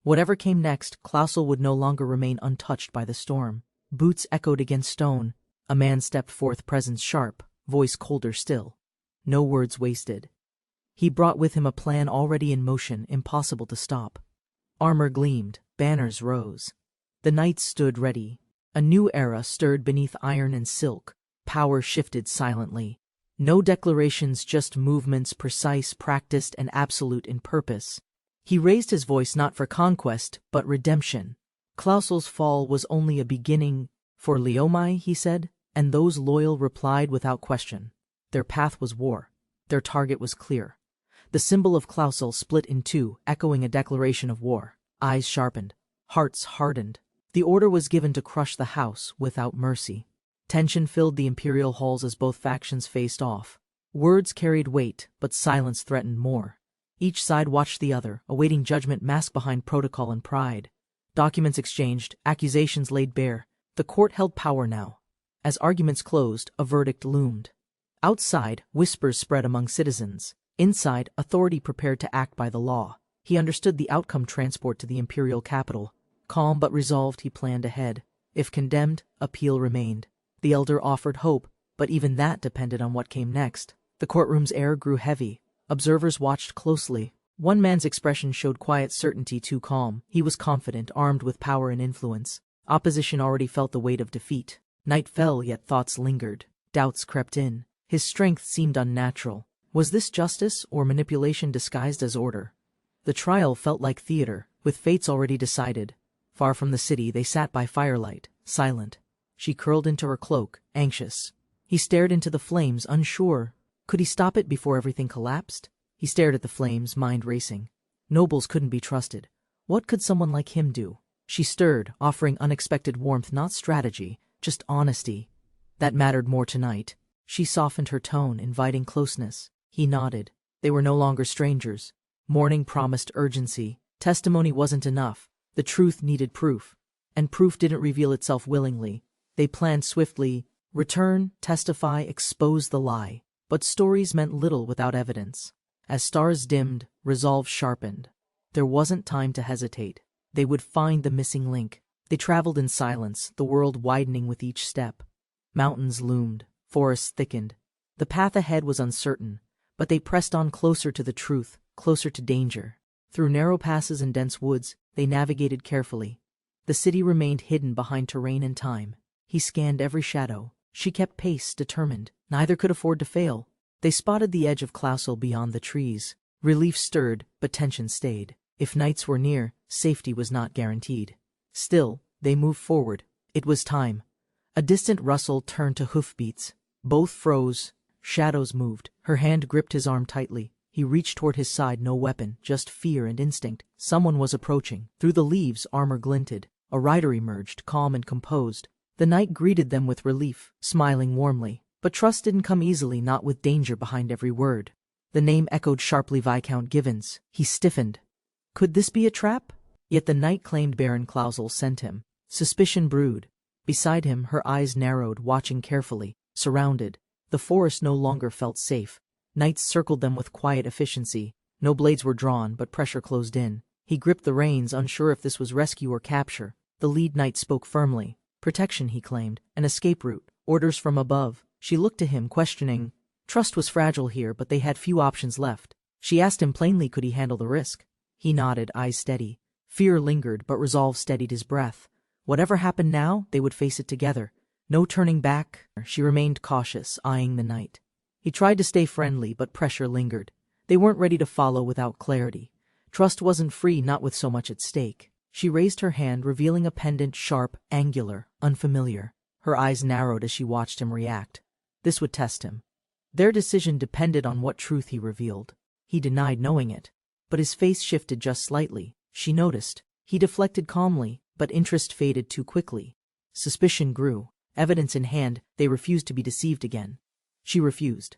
Whatever came next, Clausel would no longer remain untouched by the storm. Boots echoed against stone. A man stepped forth, presence sharp, voice colder still. No words wasted. He brought with him a plan already in motion, impossible to stop. Armor gleamed, banners rose. The knights stood ready. A new era stirred beneath iron and silk. Power shifted silently. No declarations, just movements, precise, practiced, and absolute in purpose. He raised his voice not for conquest, but redemption. Clausel's fall was only a beginning for Liomai, he said, and those loyal replied without question. Their path was war. Their target was clear. The symbol of Clausel split in two, echoing a declaration of war. Eyes sharpened. Hearts hardened. The order was given to crush the house without mercy. Tension filled the imperial halls as both factions faced off. Words carried weight, but silence threatened more. Each side watched the other, awaiting judgment masked behind protocol and pride. Documents exchanged, accusations laid bare. The court held power now. As arguments closed, a verdict loomed. Outside, whispers spread among citizens. Inside, authority prepared to act by the law. He understood the outcome: transport to the imperial capital. Calm but resolved, he planned ahead. If condemned, appeal remained. The elder offered hope, but even that depended on what came next. The courtroom's air grew heavy. Observers watched closely. One man's expression showed quiet certainty, too calm. He was confident, armed with power and influence. Opposition already felt the weight of defeat. Night fell, yet thoughts lingered. Doubts crept in. His strength seemed unnatural. Was this justice or manipulation disguised as order? The trial felt like theater, with fates already decided. Far from the city, they sat by firelight, silent. She curled into her cloak, anxious. He stared into the flames, unsure. Could he stop it before everything collapsed? He stared at the flames, mind racing. Nobles couldn't be trusted. What could someone like him do? She stirred, offering unexpected warmth, not strategy, just honesty. That mattered more tonight. She softened her tone, inviting closeness. He nodded. They were no longer strangers. Morning promised urgency. Testimony wasn't enough. The truth needed proof. And proof didn't reveal itself willingly. They planned swiftly. Return, testify, expose the lie. But stories meant little without evidence. As stars dimmed, resolve sharpened. There wasn't time to hesitate. They would find the missing link. They traveled in silence, the world widening with each step. Mountains loomed, forests thickened. The path ahead was uncertain, but they pressed on, closer to the truth, closer to danger. Through narrow passes and dense woods, they navigated carefully. The city remained hidden behind terrain and time. He scanned every shadow. She kept pace, determined. Neither could afford to fail. They spotted the edge of Clausel beyond the trees. Relief stirred, but tension stayed. If nights were near, safety was not guaranteed. Still, they moved forward. It was time. A distant rustle turned to hoofbeats. Both froze. Shadows moved. Her hand gripped his arm tightly. He reached toward his side, no weapon, just fear and instinct. Someone was approaching. Through the leaves, armor glinted. A rider emerged, calm and composed. The knight greeted them with relief, smiling warmly. But trust didn't come easily, not with danger behind every word. The name echoed sharply: Viscount Givens. He stiffened. Could this be a trap? Yet the knight claimed Baron Clausel sent him. Suspicion brewed. Beside him, her eyes narrowed, watching carefully. Surrounded. The forest no longer felt safe. Knights circled them with quiet efficiency. No blades were drawn, but pressure closed in. He gripped the reins, unsure if this was rescue or capture. The lead knight spoke firmly. Protection, he claimed. An escape route. Orders from above. She looked to him, questioning. Trust was fragile here, but they had few options left. She asked him plainly, could he handle the risk? He nodded, eyes steady. Fear lingered, but resolve steadied his breath. Whatever happened now, they would face it together. No turning back. She remained cautious, eyeing the knight. He tried to stay friendly, but pressure lingered. They weren't ready to follow without clarity. Trust wasn't free, not with so much at stake. She raised her hand, revealing a pendant, sharp, angular, unfamiliar. Her eyes narrowed as she watched him react. This would test him. Their decision depended on what truth he revealed. He denied knowing it. But his face shifted just slightly. She noticed. He deflected calmly, but interest faded too quickly. Suspicion grew. Evidence in hand, they refused to be deceived again. She refused.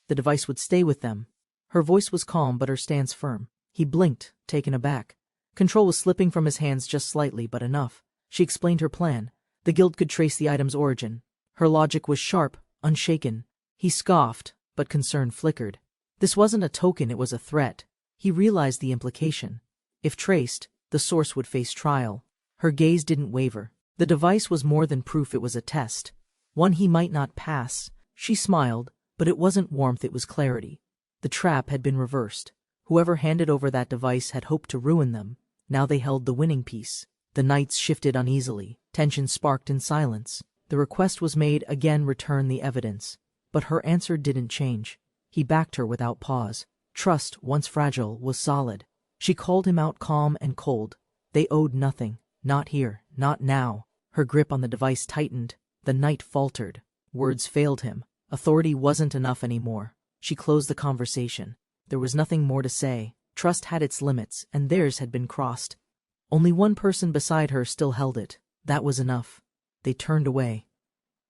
The device would stay with them. Her voice was calm, but her stance firm. He blinked, taken aback. Control was slipping from his hands just slightly, but enough. She explained her plan. The guild could trace the item's origin. Her logic was sharp, unshaken. He scoffed, but concern flickered. This wasn't a token, it was a threat. He realized the implication. If traced, the source would face trial. Her gaze didn't waver. The device was more than proof, it was a test. One he might not pass. She smiled, but it wasn't warmth, it was clarity. The trap had been reversed. Whoever handed over that device had hoped to ruin them. Now they held the winning piece. The knights shifted uneasily. Tension sparked in silence. The request was made, again return the evidence. But her answer didn't change. He backed her without pause. Trust, once fragile, was solid. She called him out, calm and cold. They owed nothing. Not here, not now. Her grip on the device tightened. The knight faltered. Words failed him. Authority wasn't enough anymore. She closed the conversation. There was nothing more to say. Trust had its limits, and theirs had been crossed. Only one person beside her still held it. That was enough. They turned away.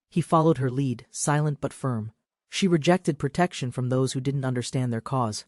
He followed her lead, silent but firm. She rejected protection from those who didn't understand their cause.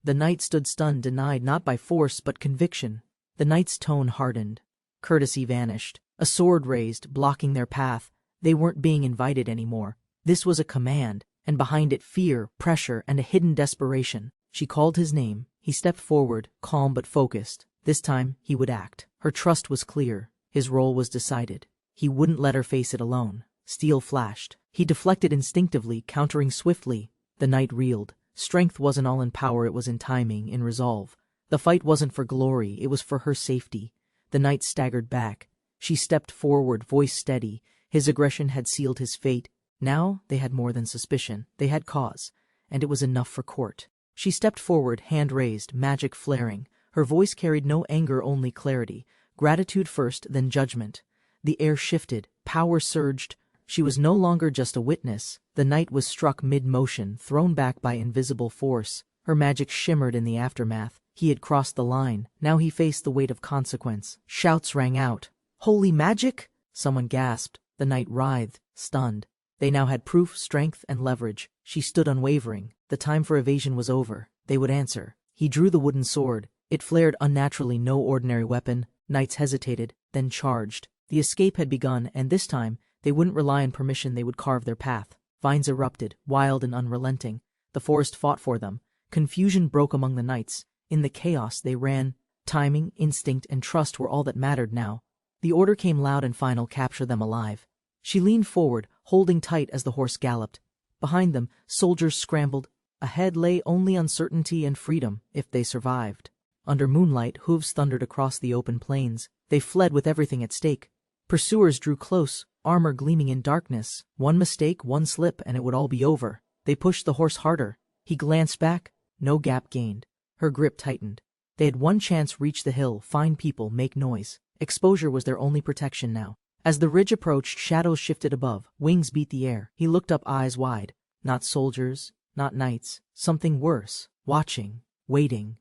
The knight stood stunned, denied not by force but conviction. The knight's tone hardened. Courtesy vanished. A sword raised, blocking their path. They weren't being invited anymore. This was a command, and behind it fear, pressure, and a hidden desperation. She called his name. He stepped forward, calm but focused. This time, he would act. Her trust was clear. His role was decided. He wouldn't let her face it alone. Steel flashed. He deflected instinctively, countering swiftly. The knight reeled. Strength wasn't all in power, it was in timing, in resolve. The fight wasn't for glory, it was for her safety. The knight staggered back. She stepped forward, voice steady. His aggression had sealed his fate. Now they had more than suspicion. They had cause. And it was enough for court. She stepped forward, hand raised, magic flaring. Her voice carried no anger, only clarity. Gratitude first, then judgment. The air shifted. Power surged. She was no longer just a witness. The knight was struck mid-motion, thrown back by invisible force. Her magic shimmered in the aftermath. He had crossed the line. Now he faced the weight of consequence. Shouts rang out. "Holy magic!" Someone gasped. The knight writhed, stunned. They now had proof, strength, and leverage. She stood unwavering. The time for evasion was over. They would answer. He drew the wooden sword. It flared unnaturally, no ordinary weapon. Knights hesitated, then charged. The escape had begun, and this time, they wouldn't rely on permission, they would carve their path. Vines erupted, wild and unrelenting. The forest fought for them. Confusion broke among the knights. In the chaos they ran. Timing, instinct, and trust were all that mattered now. The order came loud and final: capture them alive. She leaned forward, holding tight as the horse galloped. Behind them, soldiers scrambled. Ahead lay only uncertainty and freedom, if they survived. Under moonlight, hooves thundered across the open plains. They fled with everything at stake. Pursuers drew close, armor gleaming in darkness. One mistake, one slip, and it would all be over. They pushed the horse harder. He glanced back. No gap gained. Her grip tightened. They had one chance: reach the hill, find people, make noise. Exposure was their only protection now. As the ridge approached, shadows shifted above. Wings beat the air. He looked up, eyes wide. Not soldiers, not knights. Something worse. Watching. Waiting.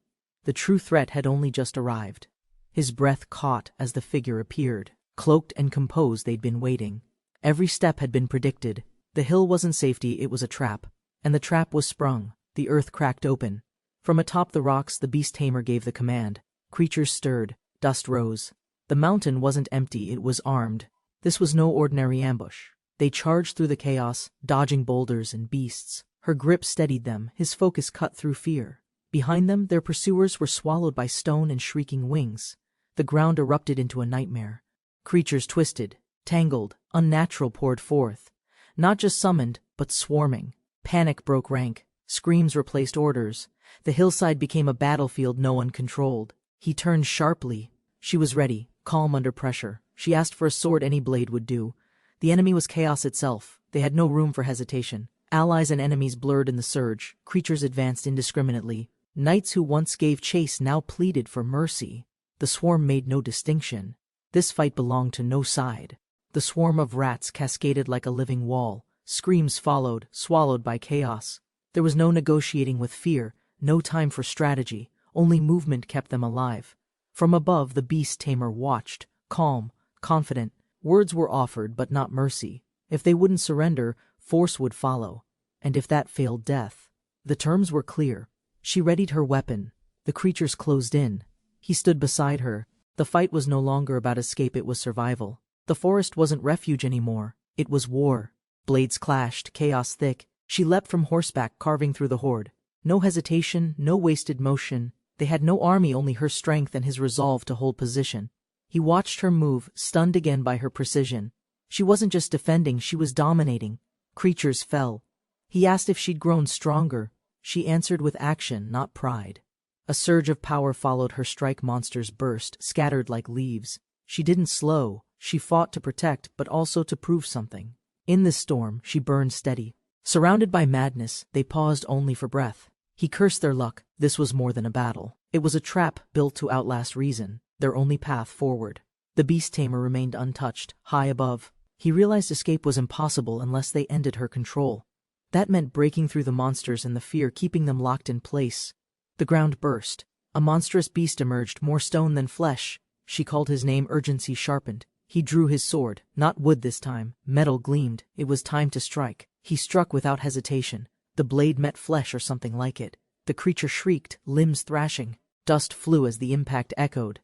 The true threat had only just arrived. His breath caught as the figure appeared. Cloaked and composed, they'd been waiting. Every step had been predicted. The hill wasn't safety, it was a trap. And the trap was sprung. The earth cracked open. From atop the rocks, the beast tamer gave the command. Creatures stirred. Dust rose. The mountain wasn't empty, it was armed. This was no ordinary ambush. They charged through the chaos, dodging boulders and beasts. Her grip steadied them, his focus cut through fear. Behind them, their pursuers were swallowed by stone and shrieking wings. The ground erupted into a nightmare. Creatures twisted, tangled, unnatural poured forth. Not just summoned, but swarming. Panic broke rank. Screams replaced orders. The hillside became a battlefield no one controlled. He turned sharply. She was ready, calm under pressure. She asked for a sword, any blade would do. The enemy was chaos itself. They had no room for hesitation. Allies and enemies blurred in the surge. Creatures advanced indiscriminately. Knights who once gave chase now pleaded for mercy. The swarm made no distinction. This fight belonged to no side. The swarm of rats cascaded like a living wall. Screams followed, swallowed by chaos. There was no negotiating with fear, no time for strategy. Only movement kept them alive. From above, the beast tamer watched, calm, confident. Words were offered, but not mercy. If they wouldn't surrender, force would follow. And if that failed, death. The terms were clear. She readied her weapon. The creatures closed in. He stood beside her. The fight was no longer about escape, it was survival. The forest wasn't refuge anymore. It was war. Blades clashed, chaos thick. She leapt from horseback, carving through the horde. No hesitation, no wasted motion. They had no army, only her strength and his resolve to hold position. He watched her move, stunned again by her precision. She wasn't just defending, she was dominating. Creatures fell. He asked if she'd grown stronger. She answered with action, not pride. A surge of power followed her strike. Monsters burst, scattered like leaves. She didn't slow. She fought to protect, but also to prove something. In this storm, she burned steady. Surrounded by madness, they paused only for breath. He cursed their luck. This was more than a battle. It was a trap built to outlast reason, their only path forward. The beast tamer remained untouched, high above. He realized escape was impossible unless they ended her control. That meant breaking through the monsters and the fear, keeping them locked in place. The ground burst. A monstrous beast emerged, more stone than flesh. She called his name. Urgency sharpened. He drew his sword, not wood this time. Metal gleamed. It was time to strike. He struck without hesitation. The blade met flesh or something like it. The creature shrieked, limbs thrashing. Dust flew as the impact echoed.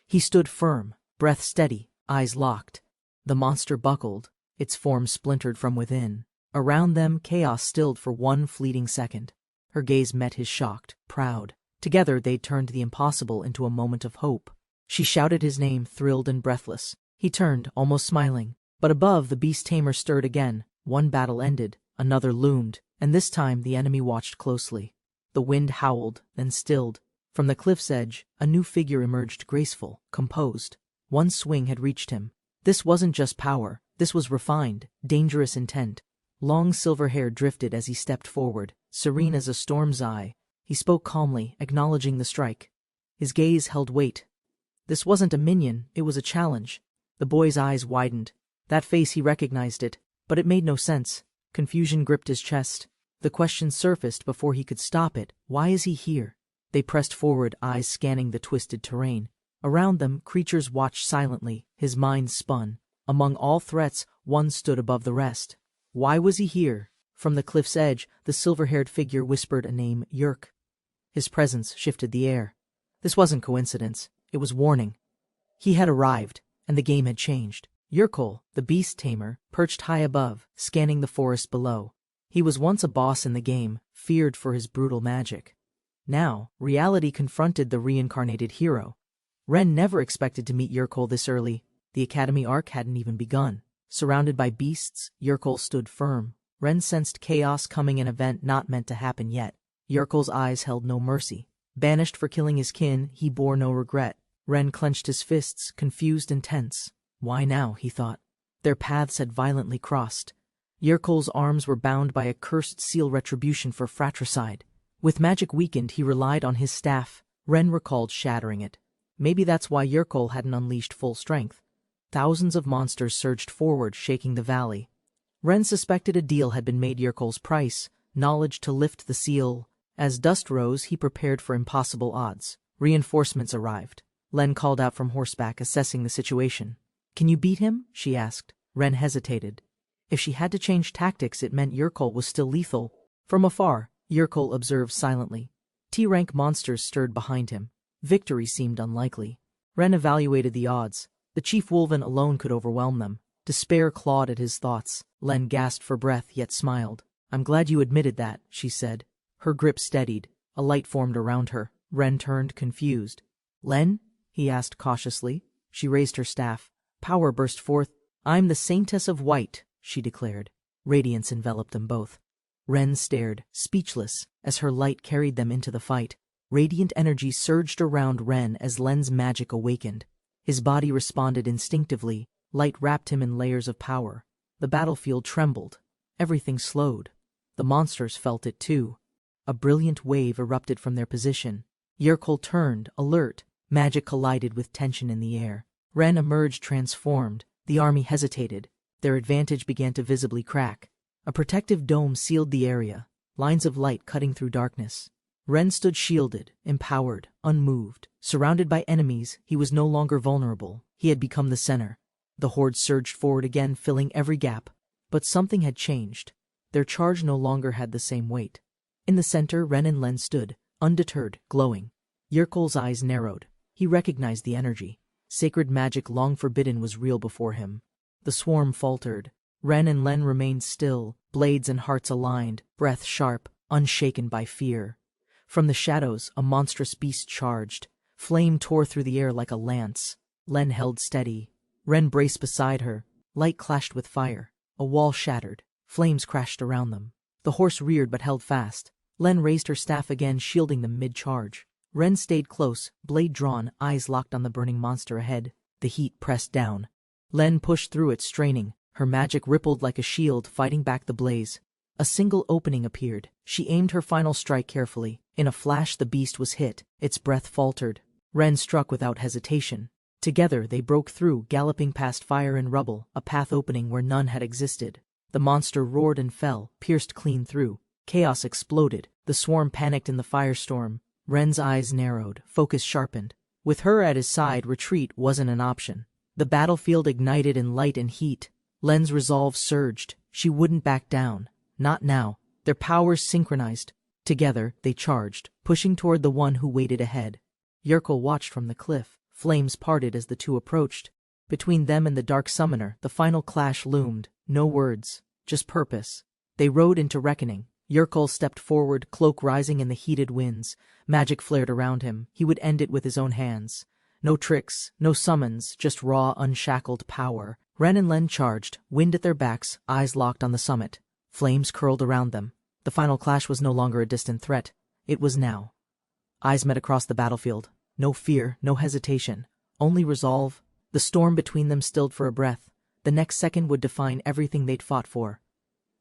He stood firm, breath steady, eyes locked. The monster buckled, its form splintered from within. Around them, chaos stilled for one fleeting second. Her gaze met his, shocked, proud. Together they turned the impossible into a moment of hope. She shouted his name, thrilled and breathless. He turned, almost smiling. But above, the beast tamer stirred again. One battle ended, another loomed, and this time the enemy watched closely. The wind howled, then stilled. From the cliff's edge, a new figure emerged, graceful, composed. One swing had reached him. This wasn't just power. This was refined, dangerous intent. Long silver hair drifted as he stepped forward, serene as a storm's eye. He spoke calmly, acknowledging the strike. His gaze held weight. This wasn't a minion, it was a challenge. The boy's eyes widened. That face, he recognized it, but it made no sense. Confusion gripped his chest. The question surfaced before he could stop it. Why is he here? They pressed forward, eyes scanning the twisted terrain. Around them, creatures watched silently. His mind spun. Among all threats, one stood above the rest. Why was he here? From the cliff's edge, the silver-haired figure whispered a name, Yerk. His presence shifted the air. This wasn't coincidence. It was warning. He had arrived, and the game had changed. Yerkol, the beast tamer, perched high above, scanning the forest below. He was once a boss in the game, feared for his brutal magic. Now, reality confronted the reincarnated hero. Ren never expected to meet Yerkol this early. The academy arc hadn't even begun. Surrounded by beasts, Yerkol stood firm. Ren sensed chaos coming, an event not meant to happen yet. Yerkol's eyes held no mercy. Banished for killing his kin, he bore no regret. Ren clenched his fists, confused and tense. Why now, he thought. Their paths had violently crossed. Yerkol's arms were bound by a cursed seal, retribution for fratricide. With magic weakened, he relied on his staff. Ren recalled shattering it. Maybe that's why Yerkol hadn't unleashed full strength. Thousands of monsters surged forward, shaking the valley. Ren suspected a deal had been made. Yerkol's price, knowledge to lift the seal. As dust rose, he prepared for impossible odds. Reinforcements arrived. Len called out from horseback, assessing the situation. "Can you beat him?" she asked. Ren hesitated. If she had to change tactics, it meant Yerkol was still lethal. From afar, Yerkol observed silently. T-rank monsters stirred behind him. Victory seemed unlikely. Ren evaluated the odds. The chief Wolven alone could overwhelm them. Despair clawed at his thoughts. Len gasped for breath, yet smiled. "I'm glad you admitted that," she said. Her grip steadied. A light formed around her. Ren turned, confused. "Len?" he asked cautiously. She raised her staff. Power burst forth. "I'm the Saintess of White," she declared. Radiance enveloped them both. Ren stared, speechless, as her light carried them into the fight. Radiant energy surged around Ren as Len's magic awakened. His body responded instinctively, light wrapped him in layers of power. The battlefield trembled. Everything slowed. The monsters felt it too. A brilliant wave erupted from their position. Yerkol turned, alert. Magic collided with tension in the air. Ren emerged transformed. The army hesitated. Their advantage began to visibly crack. A protective dome sealed the area, lines of light cutting through darkness. Ren stood shielded, empowered, unmoved. Surrounded by enemies, he was no longer vulnerable. He had become the center. The horde surged forward again, filling every gap. But something had changed. Their charge no longer had the same weight. In the center, Ren and Len stood, undeterred, glowing. Yerkol's eyes narrowed. He recognized the energy. Sacred magic long forbidden was real before him. The swarm faltered. Ren and Len remained still, blades and hearts aligned, breath sharp, unshaken by fear. From the shadows, a monstrous beast charged. Flame tore through the air like a lance. Len held steady. Ren braced beside her. Light clashed with fire. A wall shattered. Flames crashed around them. The horse reared but held fast. Len raised her staff again, shielding them mid-charge. Ren stayed close, blade drawn, eyes locked on the burning monster ahead. The heat pressed down. Len pushed through it, straining. Her magic rippled like a shield, fighting back the blaze. A single opening appeared. She aimed her final strike carefully. In a flash, the beast was hit. Its breath faltered. Ren struck without hesitation. Together, they broke through, galloping past fire and rubble, a path opening where none had existed. The monster roared and fell, pierced clean through. Chaos exploded. The swarm panicked in the firestorm. Ren's eyes narrowed, focus sharpened. With her at his side, retreat wasn't an option. The battlefield ignited in light and heat. Len's resolve surged. She wouldn't back down. Not now. Their powers synchronized. Together, they charged, pushing toward the one who waited ahead. Yerkol watched from the cliff. Flames parted as the two approached. Between them and the dark summoner, the final clash loomed. No words, just purpose. They rode into reckoning. Yerkol stepped forward, cloak rising in the heated winds. Magic flared around him. He would end it with his own hands. No tricks, no summons, just raw, unshackled power. Ren and Len charged, wind at their backs, eyes locked on the summit. Flames curled around them. The final clash was no longer a distant threat. It was now. Eyes met across the battlefield. No fear, no hesitation. Only resolve. The storm between them stilled for a breath. The next second would define everything they'd fought for.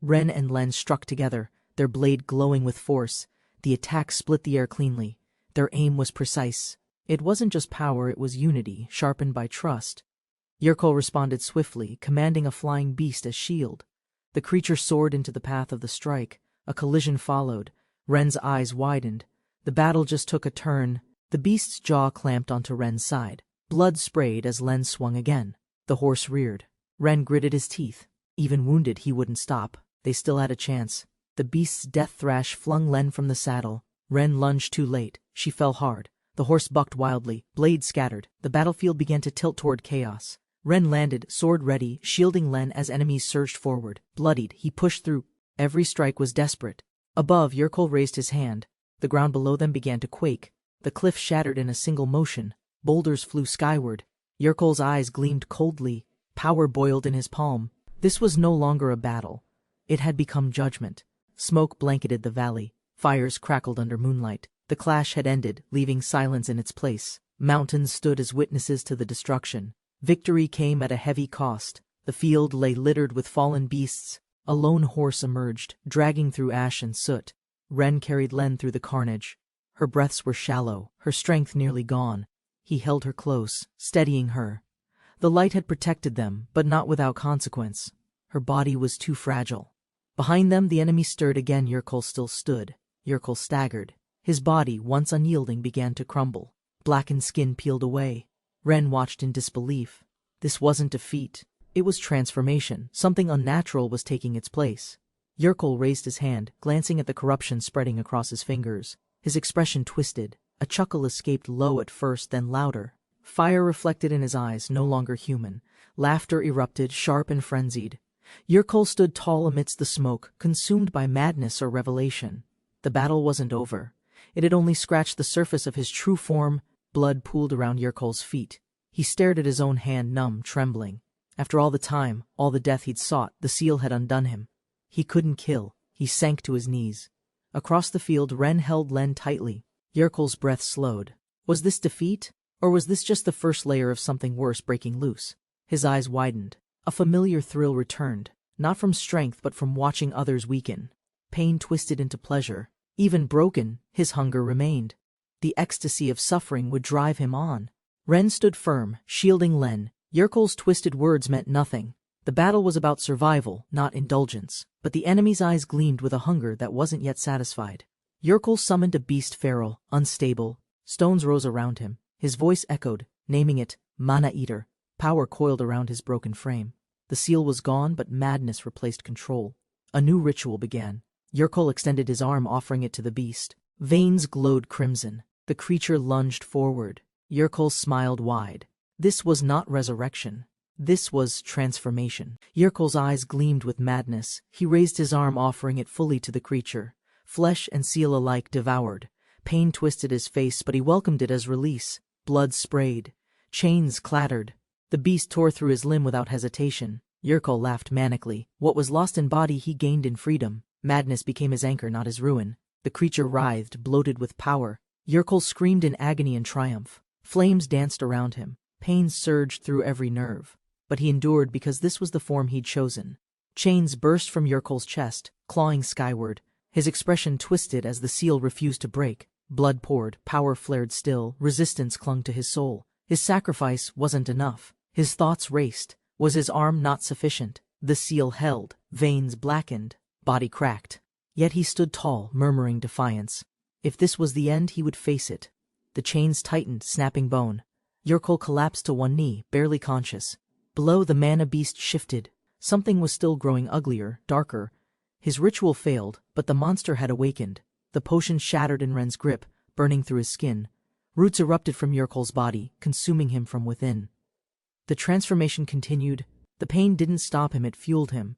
Ren and Len struck together, their blade glowing with force. The attack split the air cleanly. Their aim was precise. It wasn't just power, it was unity, sharpened by trust. Yerkol responded swiftly, commanding a flying beast as shield. The creature soared into the path of the strike. A collision followed. Ren's eyes widened. The battle just took a turn. The beast's jaw clamped onto Ren's side. Blood sprayed as Len swung again. The horse reared. Ren gritted his teeth. Even wounded, he wouldn't stop. They still had a chance. The beast's death thrash flung Len from the saddle. Ren lunged too late. She fell hard. The horse bucked wildly. Blades scattered. The battlefield began to tilt toward chaos. Ren landed, sword ready, shielding Len as enemies surged forward. Bloodied, he pushed through. Every strike was desperate. Above, Yerkol raised his hand. The ground below them began to quake. The cliff shattered in a single motion. Boulders flew skyward. Yerkol's eyes gleamed coldly. Power boiled in his palm. This was no longer a battle. It had become judgment. Smoke blanketed the valley. Fires crackled under moonlight. The clash had ended, leaving silence in its place. Mountains stood as witnesses to the destruction. Victory came at a heavy cost. The field lay littered with fallen beasts. A lone horse emerged, dragging through ash and soot. Ren carried Len through the carnage. Her breaths were shallow, her strength nearly gone. He held her close, steadying her. The light had protected them, but not without consequence. Her body was too fragile. Behind them, the enemy stirred again. Yerkol still stood. Yerkol staggered. His body, once unyielding, began to crumble. Blackened skin peeled away. Ren watched in disbelief. This wasn't defeat. It was transformation. Something unnatural was taking its place. Yerkol raised his hand, glancing at the corruption spreading across his fingers. His expression twisted. A chuckle escaped low at first, then louder. Fire reflected in his eyes, no longer human. Laughter erupted, sharp and frenzied. Yerkol stood tall amidst the smoke, consumed by madness or revelation. The battle wasn't over. It had only scratched the surface of his true form. Blood pooled around Yerkol's feet. He stared at his own hand, numb, trembling. After all the time, all the death he'd sought, the seal had undone him. He couldn't kill. He sank to his knees. Across the field, Ren held Len tightly. Yerkel's breath slowed. Was this defeat? Or was this just the first layer of something worse breaking loose? His eyes widened. A familiar thrill returned, not from strength but from watching others weaken. Pain twisted into pleasure. Even broken, his hunger remained. The ecstasy of suffering would drive him on. Ren stood firm, shielding Len. Yerkel's twisted words meant nothing. The battle was about survival, not indulgence. But the enemy's eyes gleamed with a hunger that wasn't yet satisfied. Yerkel summoned a beast feral, unstable. Stones rose around him. His voice echoed, naming it Mana Eater. Power coiled around his broken frame. The seal was gone, but madness replaced control. A new ritual began. Yerkel extended his arm, offering it to the beast. Veins glowed crimson. The creature lunged forward. Yerkel smiled wide. This was not resurrection. This was transformation. Yerkel's eyes gleamed with madness. He raised his arm, offering it fully to the creature. Flesh and seal alike devoured. Pain twisted his face, but he welcomed it as release. Blood sprayed. Chains clattered. The beast tore through his limb without hesitation. Yerkel laughed manically. What was lost in body he gained in freedom. Madness became his anchor, not his ruin. The creature writhed, bloated with power. Yerkel screamed in agony and triumph. Flames danced around him. Pain surged through every nerve. But he endured because this was the form he'd chosen. Chains burst from Yerkel's chest, clawing skyward. His expression twisted as the seal refused to break. Blood poured, power flared still, resistance clung to his soul. His sacrifice wasn't enough. His thoughts raced. Was his arm not sufficient? The seal held, veins blackened, body cracked. Yet he stood tall, murmuring defiance. If this was the end, he would face it. The chains tightened, snapping bone. Yerkel collapsed to one knee, barely conscious. Below, the mana beast shifted. Something was still growing uglier, darker. His ritual failed, but the monster had awakened. The potion shattered in Ren's grip, burning through his skin. Roots erupted from Yerkel's body, consuming him from within. The transformation continued. The pain didn't stop him, it fueled him.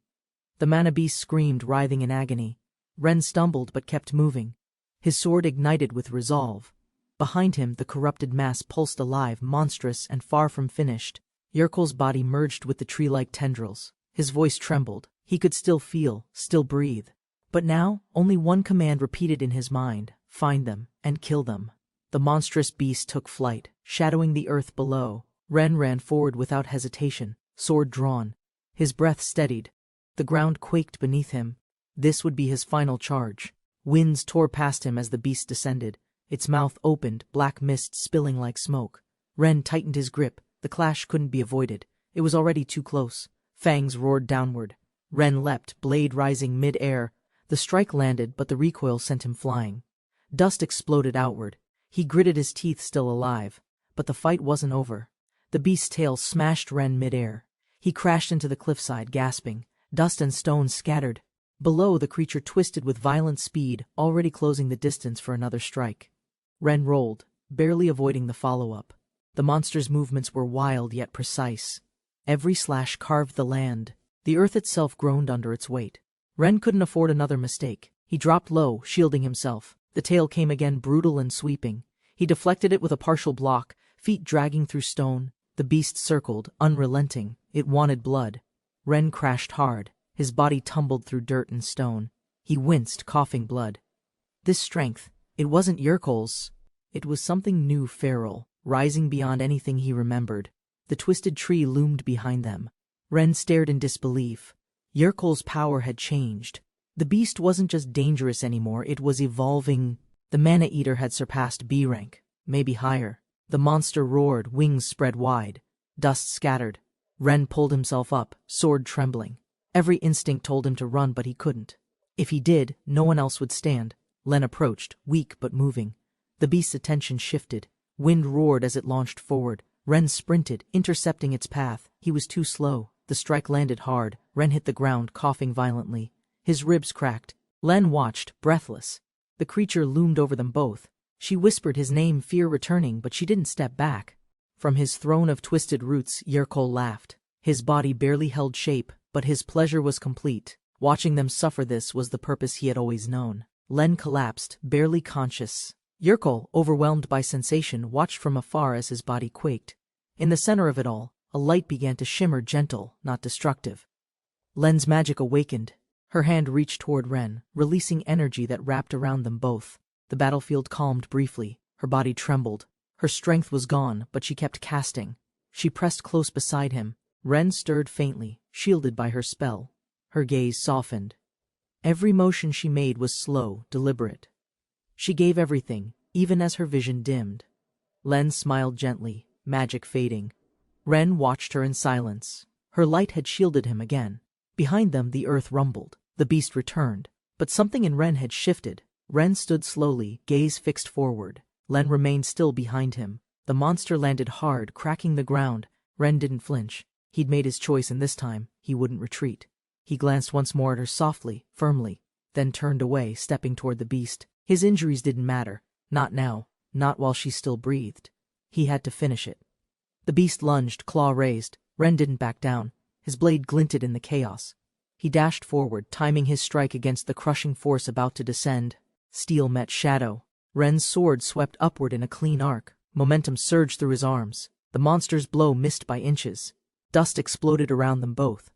The mana beast screamed, writhing in agony. Ren stumbled but kept moving. His sword ignited with resolve. Behind him, the corrupted mass pulsed alive, monstrous and far from finished. Yerkel's body merged with the tree-like tendrils. His voice trembled. He could still feel, still breathe. But now, only one command repeated in his mind: find them and kill them. The monstrous beast took flight, shadowing the earth below. Ren ran forward without hesitation, sword drawn. His breath steadied. The ground quaked beneath him. This would be his final charge. Winds tore past him as the beast descended. Its mouth opened, black mist spilling like smoke. Ren tightened his grip. The clash couldn't be avoided. It was already too close. Fangs roared downward. Ren leapt, blade rising mid-air. The strike landed, but the recoil sent him flying. Dust exploded outward. He gritted his teeth, still alive. But the fight wasn't over. The beast's tail smashed Ren mid-air. He crashed into the cliffside, gasping. Dust and stones scattered. Below, the creature twisted with violent speed, already closing the distance for another strike. Ren rolled, barely avoiding the follow-up. The monster's movements were wild yet precise. Every slash carved the land. The earth itself groaned under its weight. Ren couldn't afford another mistake. He dropped low, shielding himself. The tail came again, brutal and sweeping. He deflected it with a partial block, feet dragging through stone. The beast circled, unrelenting. It wanted blood. Ren crashed hard. His body tumbled through dirt and stone. He winced, coughing blood. This strength, it wasn't Yerkel's. It was something new, feral, rising beyond anything he remembered. The twisted tree loomed behind them. Ren stared in disbelief. Yerkel's power had changed. The beast wasn't just dangerous anymore, it was evolving. The Mana Eater had surpassed B rank, maybe higher. The monster roared, wings spread wide. Dust scattered. Ren pulled himself up, sword trembling. Every instinct told him to run, but he couldn't. If he did, no one else would stand. Len approached, weak but moving. The beast's attention shifted. Wind roared as it launched forward. Ren sprinted, intercepting its path. He was too slow. The strike landed hard. Ren hit the ground, coughing violently. His ribs cracked. Len watched, breathless. The creature loomed over them both. She whispered his name, fear returning, but she didn't step back. From his throne of twisted roots, Yerkel laughed. His body barely held shape, but his pleasure was complete. Watching them suffer, this was the purpose he had always known. Len collapsed, barely conscious. Yerkel, overwhelmed by sensation, watched from afar as his body quaked. In the center of it all, a light began to shimmer, gentle, not destructive. Len's magic awakened. Her hand reached toward Ren, releasing energy that wrapped around them both. The battlefield calmed briefly. Her body trembled. Her strength was gone, but she kept casting. She pressed close beside him. Ren stirred faintly, shielded by her spell. Her gaze softened. Every motion she made was slow, deliberate. She gave everything, even as her vision dimmed. Len smiled gently, magic fading. Ren watched her in silence. Her light had shielded him again. Behind them the earth rumbled. The beast returned. But something in Ren had shifted. Ren stood slowly, gaze fixed forward. Len remained still behind him. The monster landed hard, cracking the ground. Ren didn't flinch. He'd made his choice, and this time he wouldn't retreat. He glanced once more at her softly, firmly, then turned away, stepping toward the beast. His injuries didn't matter. Not now. Not while she still breathed. He had to finish it. The beast lunged, claw raised. Ren didn't back down. His blade glinted in the chaos. He dashed forward, timing his strike against the crushing force about to descend. Steel met shadow. Ren's sword swept upward in a clean arc. Momentum surged through his arms. The monster's blow missed by inches. Dust exploded around them both.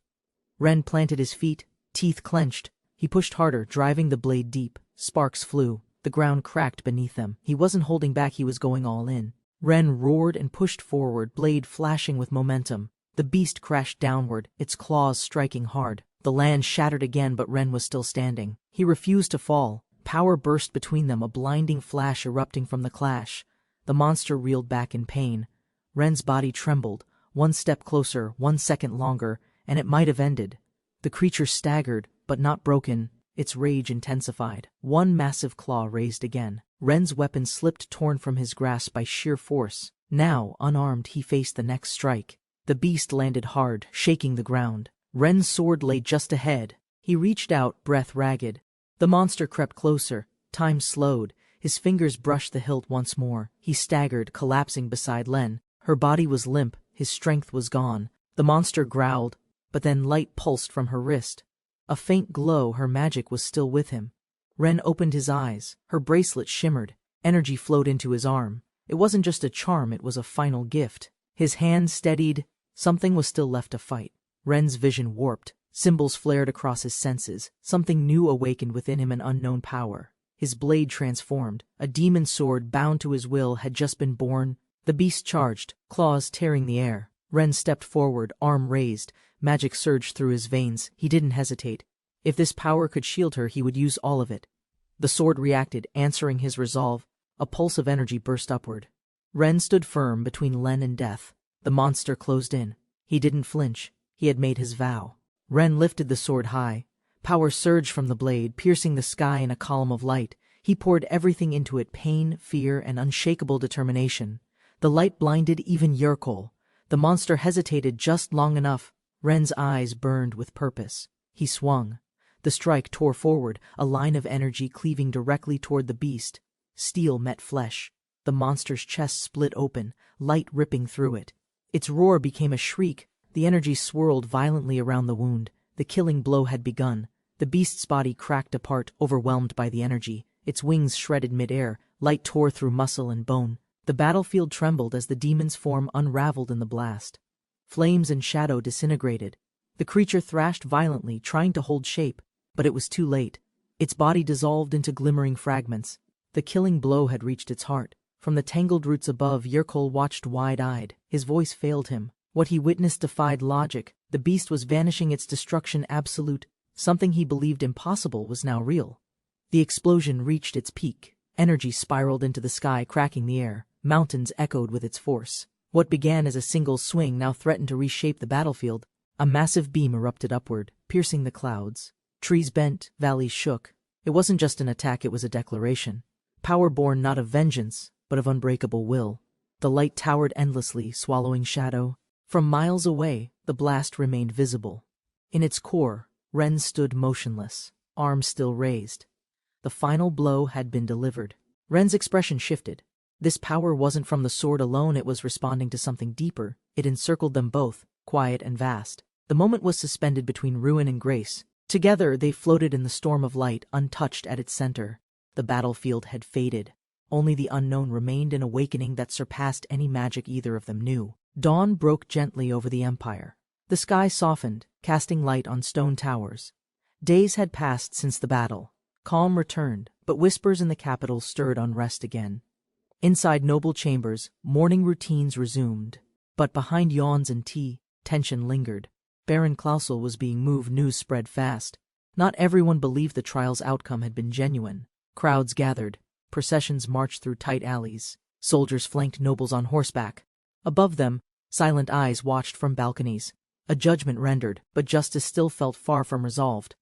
Ren planted his feet, teeth clenched. He pushed harder, driving the blade deep. Sparks flew. The ground cracked beneath them. He wasn't holding back, he was going all in. Ren roared and pushed forward, blade flashing with momentum. The beast crashed downward, its claws striking hard. The land shattered again, but Ren was still standing. He refused to fall. Power burst between them, a blinding flash erupting from the clash. The monster reeled back in pain. Ren's body trembled. 1 step closer, 1 second longer, and it might have ended. The creature staggered, but not broken. Its rage intensified. One massive claw raised again. Ren's weapon slipped, torn from his grasp by sheer force. Now, unarmed, he faced the next strike. The beast landed hard, shaking the ground. Ren's sword lay just ahead. He reached out, breath ragged. The monster crept closer. Time slowed. His fingers brushed the hilt once more. He staggered, collapsing beside Len. Her body was limp. His strength was gone. The monster growled, but then light pulsed from her wrist. A faint glow, her magic was still with him. Ren opened his eyes. Her bracelet shimmered. Energy flowed into his arm. It wasn't just a charm, it was a final gift. His hand steadied. Something was still left to fight. Ren's vision warped. Symbols flared across his senses. Something new awakened within him, an unknown power. His blade transformed. A demon sword bound to his will had just been born. The beast charged, claws tearing the air. Ren stepped forward, arm raised. Magic surged through his veins. He didn't hesitate. If this power could shield her, he would use all of it. The sword reacted, answering his resolve. A pulse of energy burst upward. Ren stood firm between Len and death. The monster closed in. He didn't flinch. He had made his vow. Ren lifted the sword high. Power surged from the blade, piercing the sky in a column of light. He poured everything into it, pain, fear, and unshakable determination. The light blinded even Yerkol. The monster hesitated just long enough. Ren's eyes burned with purpose. He swung. The strike tore forward, a line of energy cleaving directly toward the beast. Steel met flesh. The monster's chest split open, light ripping through it. Its roar became a shriek. The energy swirled violently around the wound. The killing blow had begun. The beast's body cracked apart, overwhelmed by the energy. Its wings shredded midair. Light tore through muscle and bone. The battlefield trembled as the demon's form unraveled in the blast. Flames and shadow disintegrated. The creature thrashed violently, trying to hold shape, but it was too late. Its body dissolved into glimmering fragments. The killing blow had reached its heart. From the tangled roots above, Yerkol watched wide-eyed. His voice failed him. What he witnessed defied logic. The beast was vanishing, its destruction absolute. Something he believed impossible was now real. The explosion reached its peak. Energy spiraled into the sky, cracking the air. Mountains echoed with its force. What began as a single swing now threatened to reshape the battlefield. A massive beam erupted upward, piercing the clouds. Trees bent, valleys shook. It wasn't just an attack, it was a declaration. Power born not of vengeance, but of unbreakable will. The light towered endlessly, swallowing shadow. From miles away, the blast remained visible. In its core, Ren stood motionless, arms still raised. The final blow had been delivered. Ren's expression shifted. This power wasn't from the sword alone, it was responding to something deeper. It encircled them both, quiet and vast. The moment was suspended between ruin and grace. Together they floated in the storm of light, untouched at its center. The battlefield had faded. Only the unknown remained, an awakening that surpassed any magic either of them knew. Dawn broke gently over the empire. The sky softened, casting light on stone towers. Days had passed since the battle. Calm returned, But whispers in the capital stirred unrest again. Inside noble chambers, morning routines resumed. But behind yawns and tea, tension lingered. Baron Klausel was being moved. News spread fast. Not everyone believed the trial's outcome had been genuine. Crowds gathered. Processions marched through tight alleys. Soldiers flanked nobles on horseback. Above them, silent eyes watched from balconies. A judgment rendered, but justice still felt far from resolved.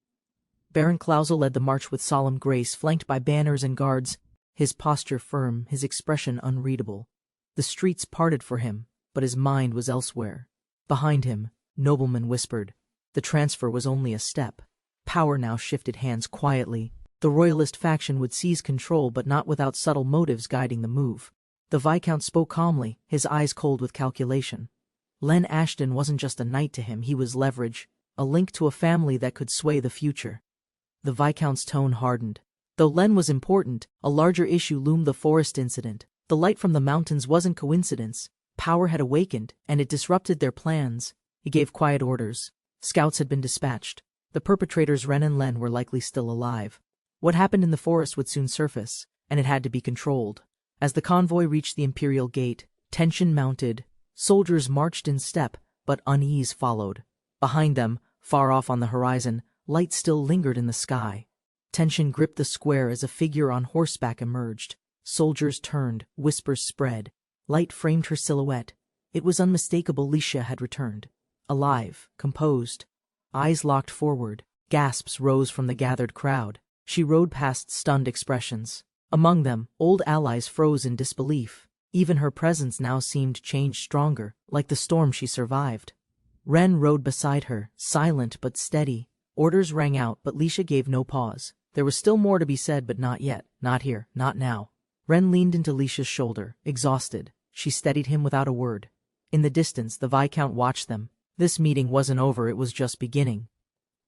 Baron Klausel led the march with solemn grace, flanked by banners and guards, his posture firm, his expression unreadable. The streets parted for him, but his mind was elsewhere. Behind him, noblemen whispered. The transfer was only a step. Power now shifted hands quietly. The royalist faction would seize control, but not without subtle motives guiding the move. The Viscount spoke calmly, his eyes cold with calculation. Len Ashton wasn't just a knight to him, he was leverage, a link to a family that could sway the future. The Viscount's tone hardened. Though Len was important, a larger issue loomed: the forest incident. The light from the mountains wasn't coincidence. Power had awakened, and it disrupted their plans. He gave quiet orders. Scouts had been dispatched. The perpetrators, Ren and Len, were likely still alive. What happened in the forest would soon surface, and it had to be controlled. As the convoy reached the Imperial Gate, tension mounted. Soldiers marched in step, but unease followed. Behind them, far off on the horizon, light still lingered in the sky. Tension gripped the square as a figure on horseback emerged. Soldiers turned, whispers spread. Light framed her silhouette. It was unmistakable. Licia had returned. Alive, composed. Eyes locked forward. Gasps rose from the gathered crowd. She rode past stunned expressions. Among them, old allies froze in disbelief. Even her presence now seemed changed, stronger, like the storm she survived. Ren rode beside her, silent but steady. Orders rang out, but Licia gave no pause. There was still more to be said, but not yet, not here, not now. Ren leaned into Licia's shoulder, exhausted. She steadied him without a word. In the distance, the Viscount watched them. This meeting wasn't over, it was just beginning.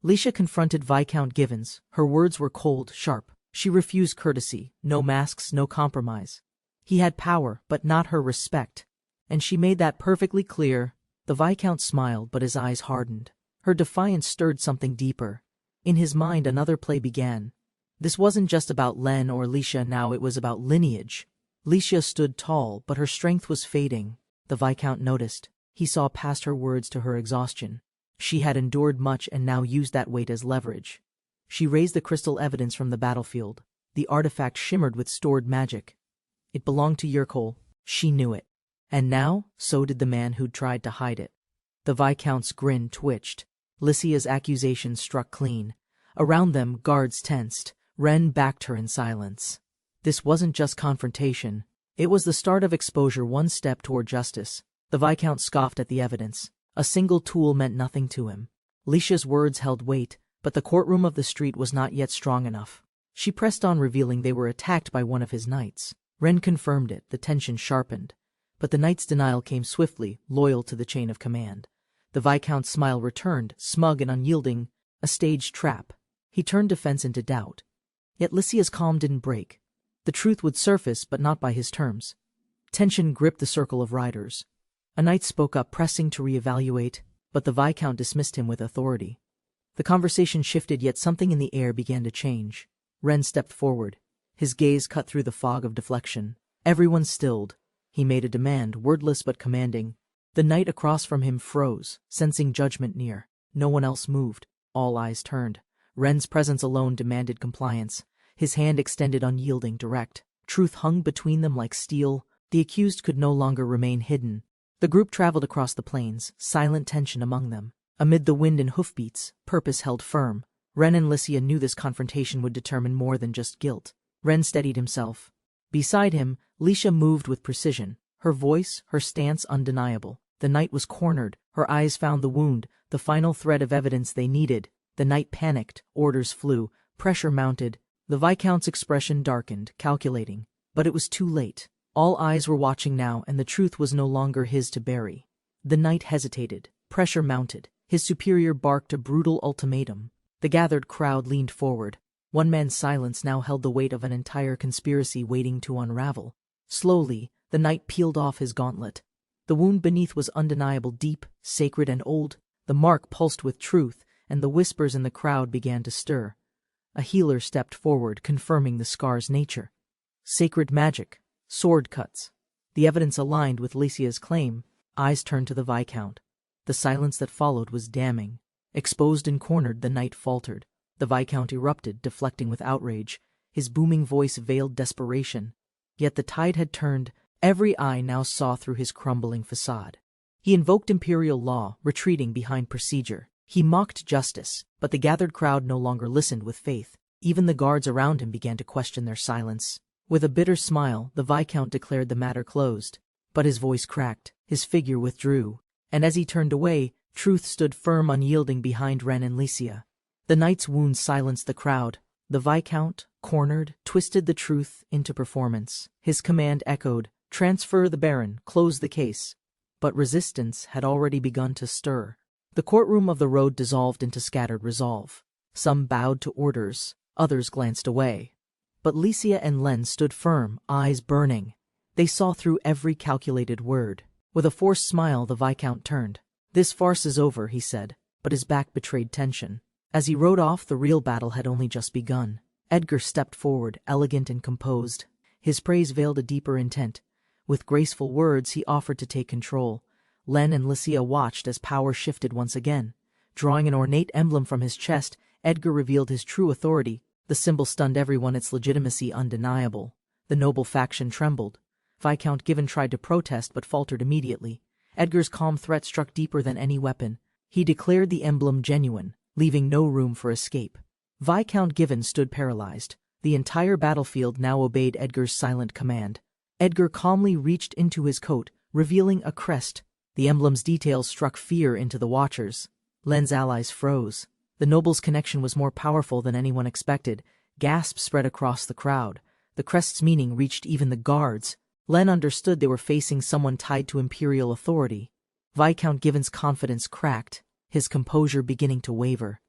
Licia confronted Viscount Givens. Her words were cold, sharp. She refused courtesy, no masks, no compromise. He had power, but not her respect. And she made that perfectly clear. The Viscount smiled, but his eyes hardened. Her defiance stirred something deeper. In his mind, another play began. This wasn't just about Len or Licia now, it was about lineage. Licia stood tall, but her strength was fading. The Viscount noticed. He saw past her words to her exhaustion. She had endured much and now used that weight as leverage. She raised the crystal evidence from the battlefield. The artifact shimmered with stored magic. It belonged to Yerkol. She knew it. And now, so did the man who'd tried to hide it. The Viscount's grin twitched. Licia's accusations struck clean. Around them, guards tensed. Ren backed her in silence. This wasn't just confrontation. It was the start of exposure, one step toward justice. The Viscount scoffed at the evidence. A single tool meant nothing to him. Licia's words held weight, but the courtroom of the street was not yet strong enough. She pressed on, revealing they were attacked by one of his knights. Ren confirmed it, the tension sharpened. But the knight's denial came swiftly, loyal to the chain of command. The Viscount's smile returned, smug and unyielding, a staged trap. He turned defense into doubt. Yet Licia's calm didn't break. The truth would surface, but not by his terms. Tension gripped the circle of riders. A knight spoke up, pressing to reevaluate, but the Viscount dismissed him with authority. The conversation shifted, yet something in the air began to change. Ren stepped forward. His gaze cut through the fog of deflection. Everyone stilled. He made a demand, wordless but commanding. The knight across from him froze, sensing judgment near. No one else moved. All eyes turned. Ren's presence alone demanded compliance. His hand extended, unyielding, direct. Truth hung between them like steel. The accused could no longer remain hidden. The group traveled across the plains, silent tension among them. Amid the wind and hoofbeats, purpose held firm. Ren and Licia knew this confrontation would determine more than just guilt. Ren steadied himself. Beside him, Licia moved with precision, her voice, her stance undeniable. The knight was cornered. Her eyes found the wound, the final thread of evidence they needed. The knight panicked. Orders flew. Pressure mounted. The Viscount's expression darkened, calculating. But it was too late. All eyes were watching now, and the truth was no longer his to bury. The knight hesitated. Pressure mounted. His superior barked a brutal ultimatum. The gathered crowd leaned forward. One man's silence now held the weight of an entire conspiracy waiting to unravel. Slowly, the knight peeled off his gauntlet. The wound beneath was undeniable, deep, sacred, and old. The mark pulsed with truth, and the whispers in the crowd began to stir. A healer stepped forward, confirming the scar's nature. Sacred magic. Sword cuts. The evidence aligned with Lycia's claim. Eyes turned to the Viscount. The silence that followed was damning. Exposed and cornered, the knight faltered. The Viscount erupted, deflecting with outrage. His booming voice veiled desperation. Yet the tide had turned. Every eye now saw through his crumbling facade. He invoked imperial law, retreating behind procedure. He mocked justice, but the gathered crowd no longer listened with faith. Even the guards around him began to question their silence. With a bitter smile, the Viscount declared the matter closed. But his voice cracked, his figure withdrew, and as he turned away, truth stood firm, unyielding behind Ren and Lycia. The knight's wounds silenced the crowd. The Viscount, cornered, twisted the truth into performance. His command echoed, "Transfer the Baron, close the case." But resistance had already begun to stir. The courtroom of the road dissolved into scattered resolve. Some bowed to orders, others glanced away. But Lycia and Len stood firm, eyes burning. They saw through every calculated word. With a forced smile, the Viscount turned. "This farce is over," he said, but his back betrayed tension. As he rode off, the real battle had only just begun. Edgar stepped forward, elegant and composed. His praise veiled a deeper intent. With graceful words, he offered to take control. Len and Lycia watched as power shifted once again. Drawing an ornate emblem from his chest, Edgar revealed his true authority. The symbol stunned everyone, its legitimacy undeniable. The noble faction trembled. Viscount Given tried to protest but faltered immediately. Edgar's calm threat struck deeper than any weapon. He declared the emblem genuine, leaving no room for escape. Viscount Given stood paralyzed. The entire battlefield now obeyed Edgar's silent command. Edgar calmly reached into his coat, revealing a crest. The emblem's details struck fear into the watchers. Len's allies froze. The noble's connection was more powerful than anyone expected. Gasps spread across the crowd. The crest's meaning reached even the guards. Len understood they were facing someone tied to imperial authority. Viscount Given's confidence cracked, his composure beginning to waver.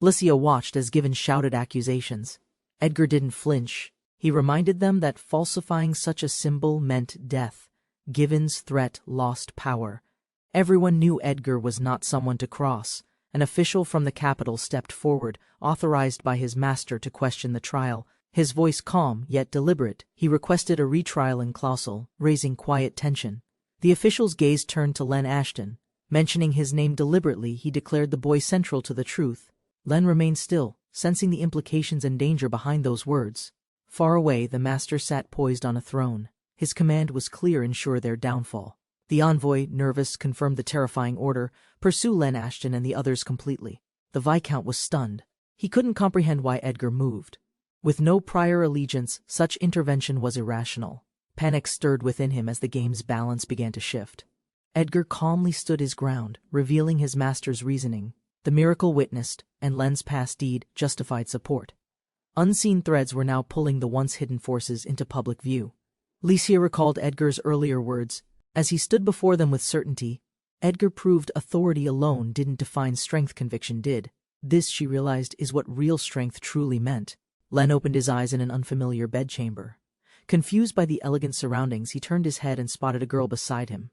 Lycia watched as Given shouted accusations. Edgar didn't flinch. He reminded them that falsifying such a symbol meant death. Given's threat lost power. Everyone knew Edgar was not someone to cross. An official from the capital stepped forward, authorized by his master to question the trial. His voice calm, yet deliberate, he requested a retrial in Clausel, raising quiet tension. The official's gaze turned to Len Ashton. Mentioning his name deliberately, he declared the boy central to the truth. Len remained still, sensing the implications and danger behind those words. Far away, the master sat poised on a throne. His command was clear: ensure their downfall. The envoy, nervous, confirmed the terrifying order: pursue Len Ashton and the others completely. The Viscount was stunned. He couldn't comprehend why Edgar moved. With no prior allegiance, such intervention was irrational. Panic stirred within him as the game's balance began to shift. Edgar calmly stood his ground, revealing his master's reasoning. The miracle witnessed, and Len's past deed justified support. Unseen threads were now pulling the once hidden forces into public view. Lycia recalled Edgar's earlier words. As he stood before them with certainty, Edgar proved authority alone didn't define strength, conviction did. This, she realized, is what real strength truly meant. Len opened his eyes in an unfamiliar bedchamber. Confused by the elegant surroundings, he turned his head and spotted a girl beside him.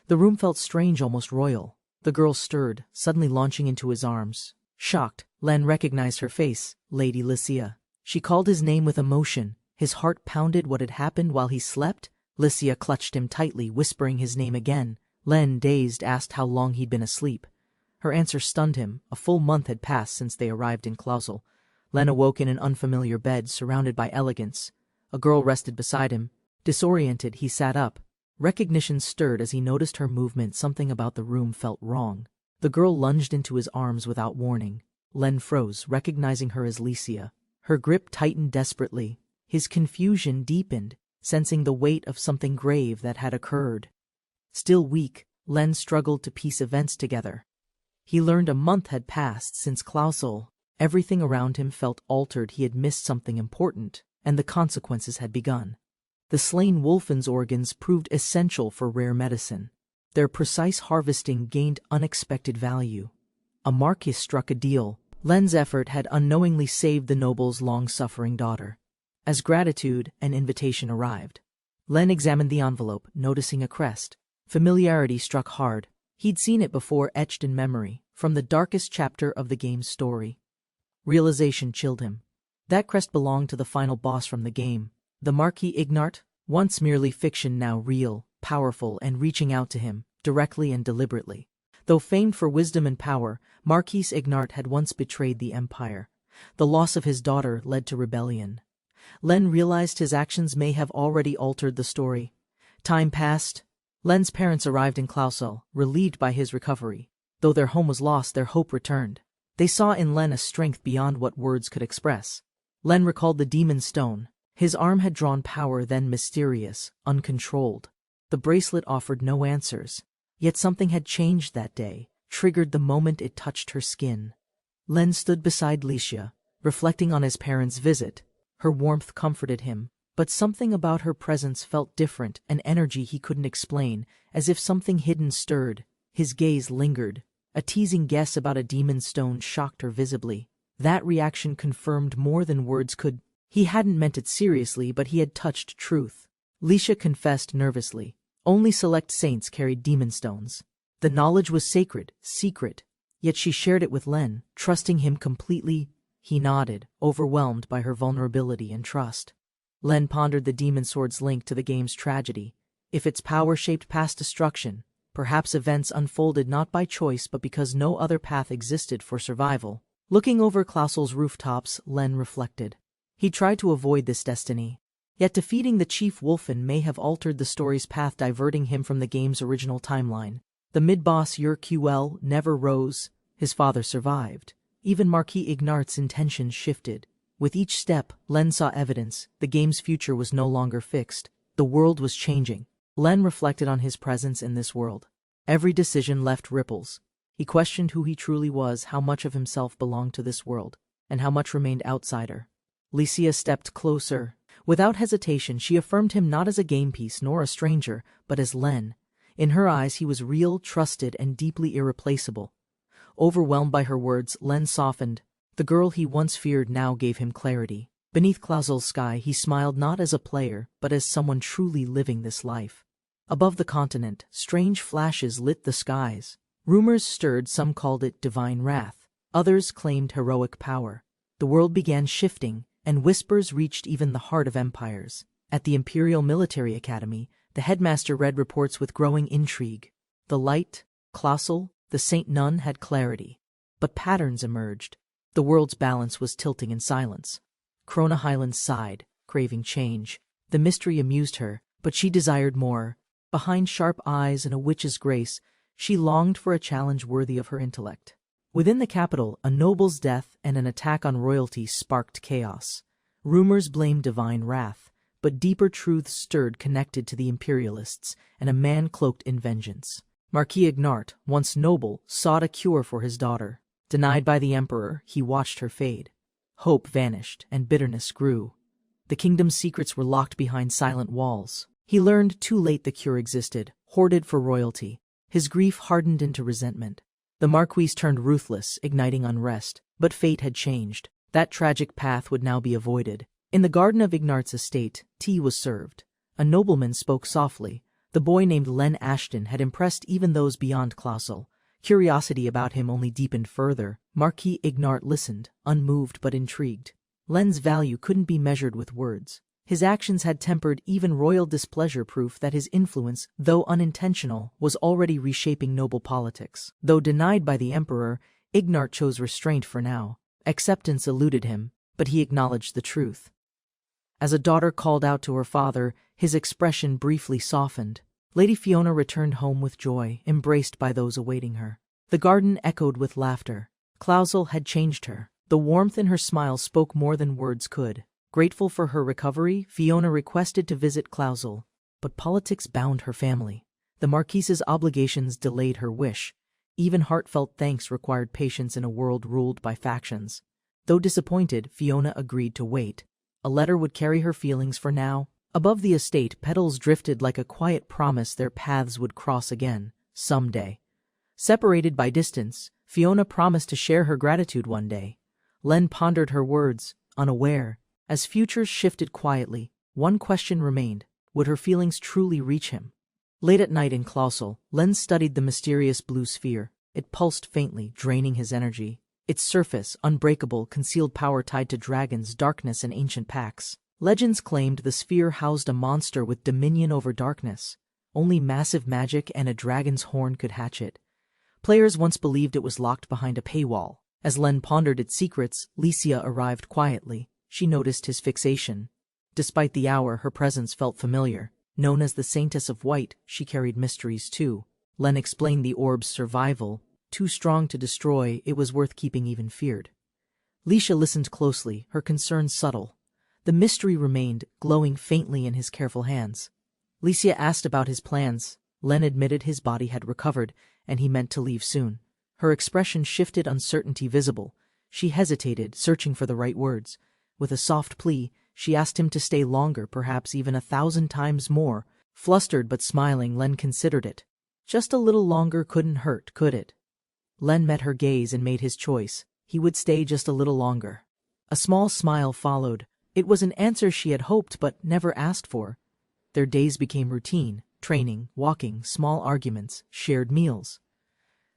The room felt strange, almost royal. The girl stirred, suddenly launching into his arms. Shocked, Len recognized her face, Lady Lycia. She called his name with emotion. His heart pounded. What had happened while he slept? Lycia clutched him tightly, whispering his name again. Len, dazed, asked how long he'd been asleep. Her answer stunned him. A full month had passed since they arrived in Clausel. Len awoke in an unfamiliar bed, surrounded by elegance. A girl rested beside him. Disoriented, he sat up. Recognition stirred as he noticed her movement. Something about the room felt wrong. The girl lunged into his arms without warning. Len froze, recognizing her as Lycia. Her grip tightened desperately. His confusion deepened, sensing the weight of something grave that had occurred. Still weak, Len struggled to piece events together. He learned a month had passed since Clausel. Everything around him felt altered. He had missed something important, and the consequences had begun. The slain wolfen's organs proved essential for rare medicine. Their precise harvesting gained unexpected value. A marquis struck a deal. Len's effort had unknowingly saved the noble's long-suffering daughter. As gratitude, an invitation arrived. Len examined the envelope, noticing a crest. Familiarity struck hard. He'd seen it before, etched in memory, from the darkest chapter of the game's story. Realization chilled him. That crest belonged to the final boss from the game, the Marquis Ignart, once merely fiction now real, powerful and reaching out to him, directly and deliberately. Though famed for wisdom and power, Marquis Ignart had once betrayed the Empire. The loss of his daughter led to rebellion. Len realized his actions may have already altered the story. Time passed. Len's parents arrived in Clausel, relieved by his recovery. Though their home was lost, their hope returned. They saw in Len a strength beyond what words could express. Len recalled the demon stone. His arm had drawn power then mysterious, uncontrolled. The bracelet offered no answers. Yet something had changed that day, triggered the moment it touched her skin. Len stood beside Licia, reflecting on his parents' visit. Her warmth comforted him, but something about her presence felt different, an energy he couldn't explain, as if something hidden stirred. His gaze lingered. A teasing guess about a demon stone shocked her visibly. That reaction confirmed more than words could. He hadn't meant it seriously, but he had touched truth. Licia confessed nervously. Only select saints carried demon stones. The knowledge was sacred, secret, yet she shared it with Len, trusting him completely. He nodded, overwhelmed by her vulnerability and trust. Len pondered the demon sword's link to the game's tragedy. If its power shaped past destruction, perhaps events unfolded not by choice but because no other path existed for survival. Looking over Klausel's rooftops, Len reflected. He tried to avoid this destiny. Yet defeating the Chief Wolfen may have altered the story's path, diverting him from the game's original timeline. The mid-boss Ur-QL never rose. His father survived. Even Marquis Ignart's intentions shifted. With each step, Len saw evidence. The game's future was no longer fixed. The world was changing. Len reflected on his presence in this world. Every decision left ripples. He questioned who he truly was, how much of himself belonged to this world, and how much remained outsider. Licia stepped closer. Without hesitation, she affirmed him not as a game piece nor a stranger, but as Len. In her eyes, he was real, trusted, and deeply irreplaceable. Overwhelmed by her words, Len softened. The girl he once feared now gave him clarity. Beneath Klausel's sky, he smiled not as a player, but as someone truly living this life. Above the continent, strange flashes lit the skies. Rumors stirred, some called it divine wrath. Others claimed heroic power. The world began shifting, and whispers reached even the heart of empires. At the Imperial Military Academy, the headmaster read reports with growing intrigue. The light, Klausel, the Saint Nun had clarity. But patterns emerged. The world's balance was tilting in silence. Krona Highland sighed, craving change. The mystery amused her, but she desired more. Behind sharp eyes and a witch's grace, she longed for a challenge worthy of her intellect. Within the capital, a noble's death and an attack on royalty sparked chaos. Rumors blamed divine wrath, but deeper truths stirred, connected to the imperialists, and a man cloaked in vengeance. Marquis Ignart, once noble, sought a cure for his daughter. Denied by the emperor, he watched her fade. Hope vanished, and bitterness grew. The kingdom's secrets were locked behind silent walls. He learned too late the cure existed, hoarded for royalty. His grief hardened into resentment. The Marquis turned ruthless, igniting unrest, but fate had changed. That tragic path would now be avoided. In the garden of Ignart's estate, tea was served. A nobleman spoke softly. The boy named Len Ashton had impressed even those beyond Klausel. Curiosity about him only deepened further. Marquis Ignart listened, unmoved but intrigued. Len's value couldn't be measured with words. His actions had tempered even royal displeasure, proof that his influence, though unintentional, was already reshaping noble politics. Though denied by the emperor, Ignart chose restraint for now. Acceptance eluded him, but he acknowledged the truth. As a daughter called out to her father, his expression briefly softened. Lady Fiona returned home with joy, embraced by those awaiting her. The garden echoed with laughter. Klausel had changed her. The warmth in her smile spoke more than words could. Grateful for her recovery, Fiona requested to visit Klausel, but politics bound her family. The Marquise's obligations delayed her wish. Even heartfelt thanks required patience in a world ruled by factions. Though disappointed, Fiona agreed to wait. A letter would carry her feelings for now. Above the estate, petals drifted like a quiet promise their paths would cross again, someday. Separated by distance, Fiona promised to share her gratitude one day. Len pondered her words, unaware. As futures shifted quietly, one question remained. Would her feelings truly reach him? Late at night in Klausel, Len studied the mysterious blue sphere. It pulsed faintly, draining his energy. Its surface, unbreakable, concealed power tied to dragons, darkness, and ancient pacts. Legends claimed the sphere housed a monster with dominion over darkness. Only massive magic and a dragon's horn could hatch it. Players once believed it was locked behind a paywall. As Len pondered its secrets, Licia arrived quietly. She noticed his fixation. Despite the hour, her presence felt familiar. Known as the Saintess of White, she carried mysteries too. Len explained the orb's survival. Too strong to destroy, it was worth keeping even feared. Licia listened closely, her concerns subtle. The mystery remained, glowing faintly in his careful hands. Licia asked about his plans. Len admitted his body had recovered, and he meant to leave soon. Her expression shifted, uncertainty visible. She hesitated, searching for the right words. With a soft plea, she asked him to stay longer, perhaps even 1,000 times more. Flustered but smiling, Len considered it. Just a little longer couldn't hurt, could it? Len met her gaze and made his choice. He would stay just a little longer. A small smile followed. It was an answer she had hoped but never asked for. Their days became routine. Training, walking, small arguments, shared meals.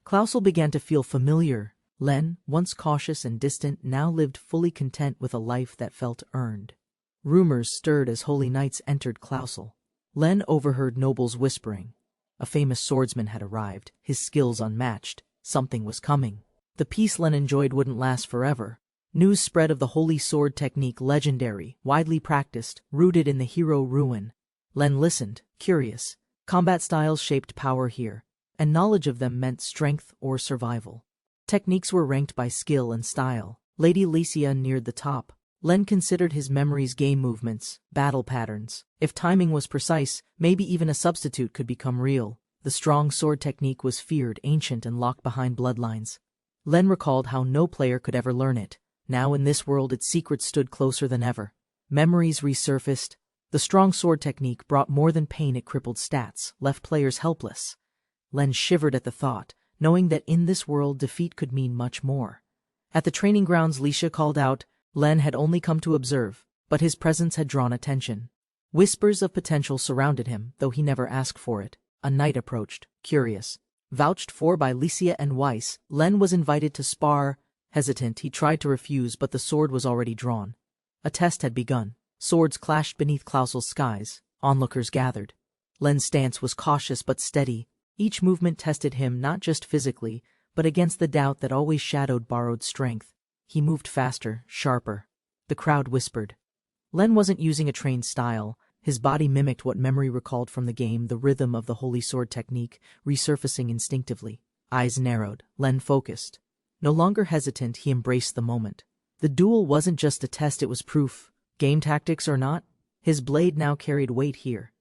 Klausel began to feel familiar. Len, once cautious and distant, now lived fully content with a life that felt earned. Rumors stirred as holy knights entered Klausel. Len overheard nobles whispering. A famous swordsman had arrived, his skills unmatched. Something was coming. The peace Len enjoyed wouldn't last forever. News spread of the holy sword technique, legendary, widely practiced, rooted in the hero ruin. Len listened, curious. Combat styles shaped power here, and knowledge of them meant strength or survival. Techniques were ranked by skill and style. Lady Licia neared the top. Len considered his memories, game movements, battle patterns. If timing was precise, maybe even a substitute could become real. The strong sword technique was feared, ancient, and locked behind bloodlines. Len recalled how no player could ever learn it. Now in this world, its secrets stood closer than ever. Memories resurfaced. The strong sword technique brought more than pain. It crippled stats, left players helpless. Len shivered at the thought, knowing that in this world defeat could mean much more. At the training grounds, Licia called out. Len had only come to observe, but his presence had drawn attention. Whispers of potential surrounded him, though he never asked for it. A knight approached, curious. Vouched for by Licia and Weiss, Len was invited to spar. Hesitant, he tried to refuse, but the sword was already drawn. A test had begun. Swords clashed beneath Klausel's skies. Onlookers gathered. Len's stance was cautious but steady. Each movement tested him not just physically, but against the doubt that always shadowed borrowed strength. He moved faster, sharper. The crowd whispered. Len wasn't using a trained style. His body mimicked what memory recalled from the game, the rhythm of the holy sword technique, resurfacing instinctively. Eyes narrowed. Len focused. No longer hesitant, he embraced the moment. The duel wasn't just a test, it was proof. Game tactics or not, his blade now carried weight here.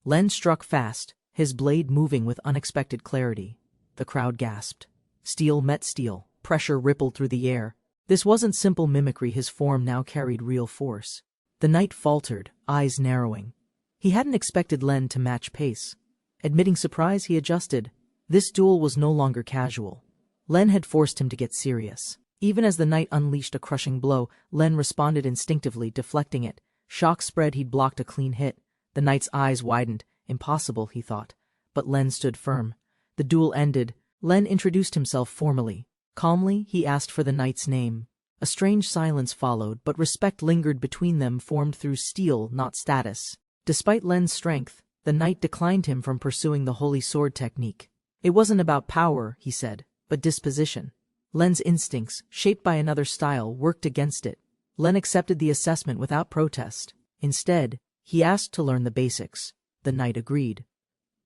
Len struck fast, his blade moving with unexpected clarity. The crowd gasped. Steel met steel. Pressure rippled through the air. This wasn't simple mimicry, his form now carried real force. The knight faltered, eyes narrowing. He hadn't expected Len to match pace. Admitting surprise, he adjusted. This duel was no longer casual. Len had forced him to get serious. Even as the knight unleashed a crushing blow, Len responded instinctively, deflecting it. Shock spread, he'd blocked a clean hit. The knight's eyes widened. Impossible, he thought. But Len stood firm. The duel ended. Len introduced himself formally. Calmly, he asked for the knight's name. A strange silence followed, but respect lingered between them, formed through steel, not status. Despite Len's strength, the knight declined him from pursuing the holy sword technique. It wasn't about power, he said, but disposition. Len's instincts, shaped by another style, worked against it. Len accepted the assessment without protest. Instead, he asked to learn the basics. The knight agreed.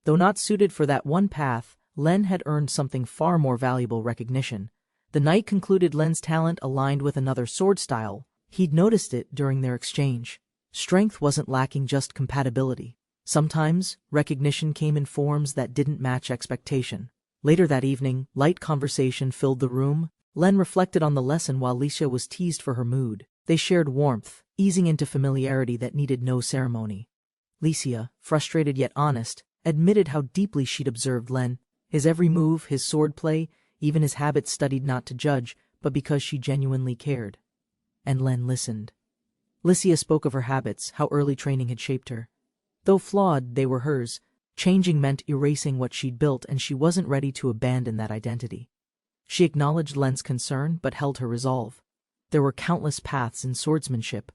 Though not suited for that one path, Len had earned something far more valuable: recognition. The knight concluded Len's talent aligned with another sword style. He'd noticed it during their exchange. Strength wasn't lacking, just compatibility. Sometimes, recognition came in forms that didn't match expectation. Later that evening, light conversation filled the room. Len reflected on the lesson while Licia was teased for her mood. They shared warmth, easing into familiarity that needed no ceremony. Licia, frustrated yet honest, admitted how deeply she'd observed Len. His every move, his swordplay, even his habits, studied not to judge, but because she genuinely cared. And Len listened. Licia spoke of her habits, how early training had shaped her. Though flawed, they were hers. Changing meant erasing what she'd built, and she wasn't ready to abandon that identity. She acknowledged Len's concern but held her resolve. There were countless paths in swordsmanship.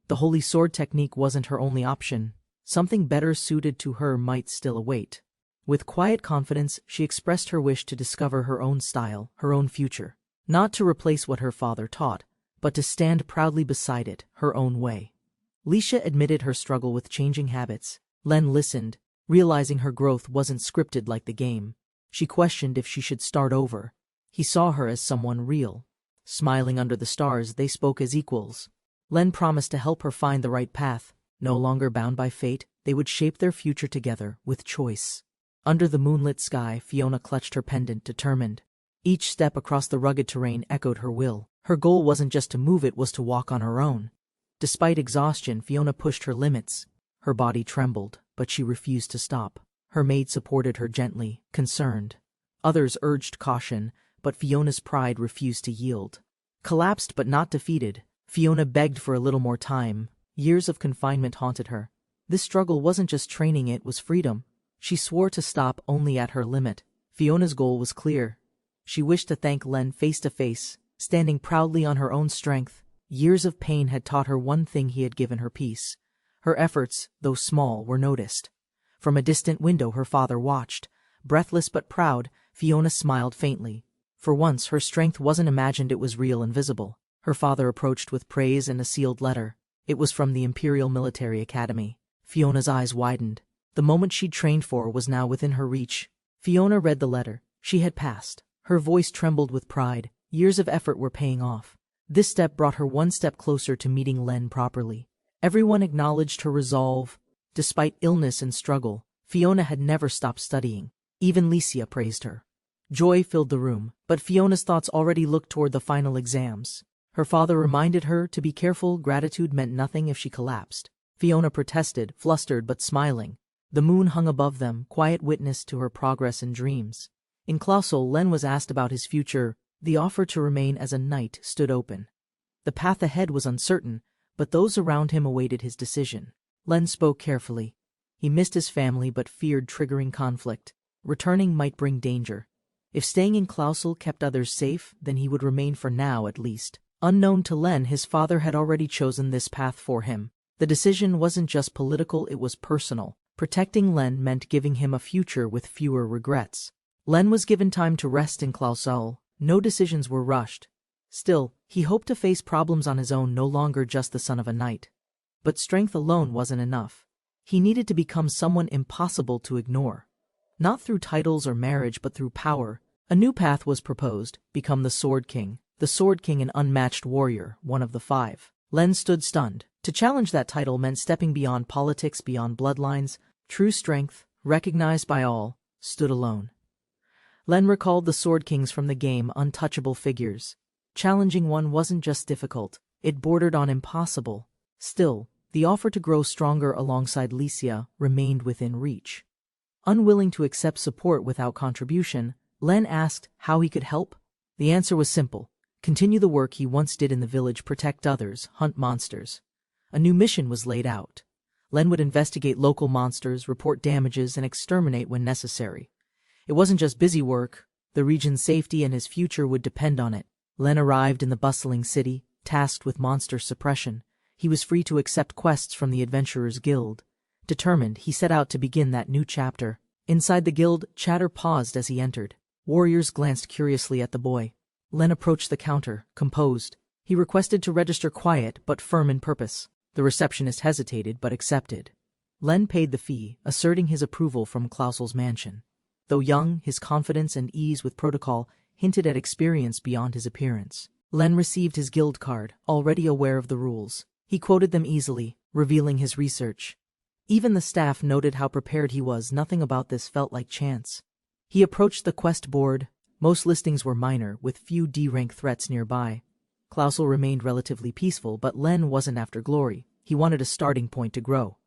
The holy sword technique wasn't her only option. Something better suited to her might still await. With quiet confidence, she expressed her wish to discover her own style, her own future. Not to replace what her father taught, but to stand proudly beside it, her own way. Licia admitted her struggle with changing habits. Len listened, realizing her growth wasn't scripted like the game. She questioned if she should start over. He saw her as someone real. Smiling under the stars, they spoke as equals. Len promised to help her find the right path. No longer bound by fate, they would shape their future together, with choice. Under the moonlit sky, Fiona clutched her pendant, determined. Each step across the rugged terrain echoed her will. Her goal wasn't just to move, it was to walk on her own. Despite exhaustion, Fiona pushed her limits. Her body trembled, but she refused to stop. Her maid supported her gently, concerned. Others urged caution, but Fiona's pride refused to yield. Collapsed but not defeated, Fiona begged for a little more time. Years of confinement haunted her. This struggle wasn't just training, it was freedom. She swore to stop only at her limit. Fiona's goal was clear. She wished to thank Len face to face, standing proudly on her own strength. Years of pain had taught her one thing: he had given her peace. Her efforts, though small, were noticed. From a distant window her father watched. Breathless but proud, Fiona smiled faintly. For once her strength wasn't imagined, it was real and visible. Her father approached with praise and a sealed letter. It was from the Imperial Military Academy. Fiona's eyes widened. The moment she'd trained for was now within her reach. Fiona read the letter. She had passed. Her voice trembled with pride. Years of effort were paying off. This step brought her one step closer to meeting Len properly. Everyone acknowledged her resolve. Despite illness and struggle, Fiona had never stopped studying. Even Licia praised her. Joy filled the room, but Fiona's thoughts already looked toward the final exams. Her father reminded her to be careful. Gratitude meant nothing if she collapsed. Fiona protested, flustered but smiling. The moon hung above them, quiet witness to her progress and dreams. In Clausel, Len was asked about his future. The offer to remain as a knight stood open. The path ahead was uncertain, but those around him awaited his decision. Len spoke carefully. He missed his family but feared triggering conflict. Returning might bring danger. If staying in Clausel kept others safe, then he would remain for now at least. Unknown to Len, his father had already chosen this path for him. The decision wasn't just political, it was personal. Protecting Len meant giving him a future with fewer regrets. Len was given time to rest in Clausel. No decisions were rushed. Still, he hoped to face problems on his own, no longer just the son of a knight. But strength alone wasn't enough. He needed to become someone impossible to ignore. Not through titles or marriage, but through power. A new path was proposed: become the Sword King. The Sword King, an unmatched warrior, one of the five. Len stood stunned. To challenge that title meant stepping beyond politics, beyond bloodlines. True strength, recognized by all, stood alone. Len recalled the Sword Kings from the game, untouchable figures. Challenging one wasn't just difficult, it bordered on impossible. Still, the offer to grow stronger alongside Licia remained within reach. Unwilling to accept support without contribution, Len asked how he could help. The answer was simple: continue the work he once did in the village, protect others, hunt monsters. A new mission was laid out. Len would investigate local monsters, report damages, and exterminate when necessary. It wasn't just busy work. The region's safety and his future would depend on it. Len arrived in the bustling city, tasked with monster suppression. He was free to accept quests from the Adventurers Guild. Determined, he set out to begin that new chapter. Inside the guild, chatter paused as he entered. Warriors glanced curiously at the boy. Len approached the counter, composed. He requested to register, quiet but firm in purpose. The receptionist hesitated but accepted. Len paid the fee, asserting his approval from Clausel's mansion. Though young, his confidence and ease with protocol hinted at experience beyond his appearance. Len received his guild card, already aware of the rules. He quoted them easily, revealing his research. Even the staff noted how prepared he was. Nothing about this felt like chance. He approached the quest board. Most listings were minor, with few D-rank threats nearby. Clausel remained relatively peaceful, but Len wasn't after glory. He wanted a starting point to grow.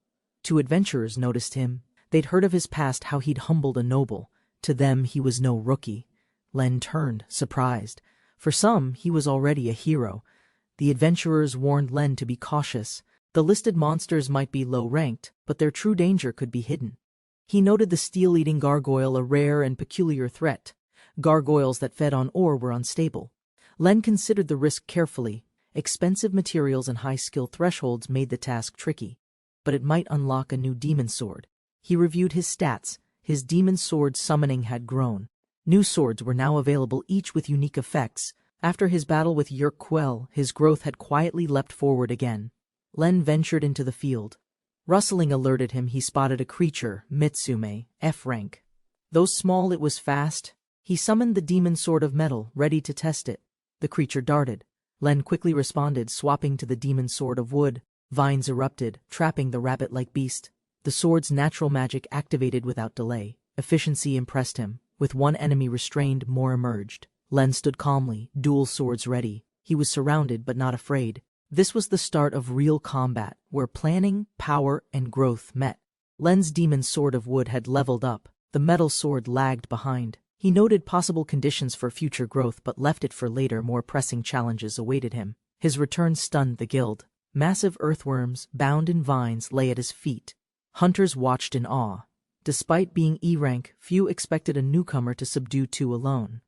Two adventurers noticed him. They'd heard of his past, how he'd humbled a noble. To them, he was no rookie. Len turned, surprised. For some, he was already a hero. The adventurers warned Len to be cautious. The listed monsters might be low-ranked, but their true danger could be hidden. He noted the steel-eating gargoyle, a rare and peculiar threat. Gargoyles that fed on ore were unstable. Len considered the risk carefully. Expensive materials and high skill thresholds made the task tricky. But it might unlock a new demon sword. He reviewed his stats. His demon sword summoning had grown. New swords were now available, each with unique effects. After his battle with Yerquel, his growth had quietly leapt forward again. Len ventured into the field. Rustling alerted him he spotted a creature, Mitsume, F rank. Though small, it was fast. He summoned the demon sword of metal, ready to test it. The creature darted. Len quickly responded, swapping to the demon sword of wood. Vines erupted, trapping the rabbit-like beast. The sword's natural magic activated without delay. Efficiency impressed him. With one enemy restrained, more emerged. Len stood calmly, dual swords ready. He was surrounded but not afraid. This was the start of real combat, where planning, power, and growth met. Len's demon sword of wood had leveled up. The metal sword lagged behind. He noted possible conditions for future growth but left it for later. More pressing challenges awaited him. His return stunned the guild. Massive earthworms, bound in vines, lay at his feet. Hunters watched in awe. Despite being E-rank, few expected a newcomer to subdue two alone.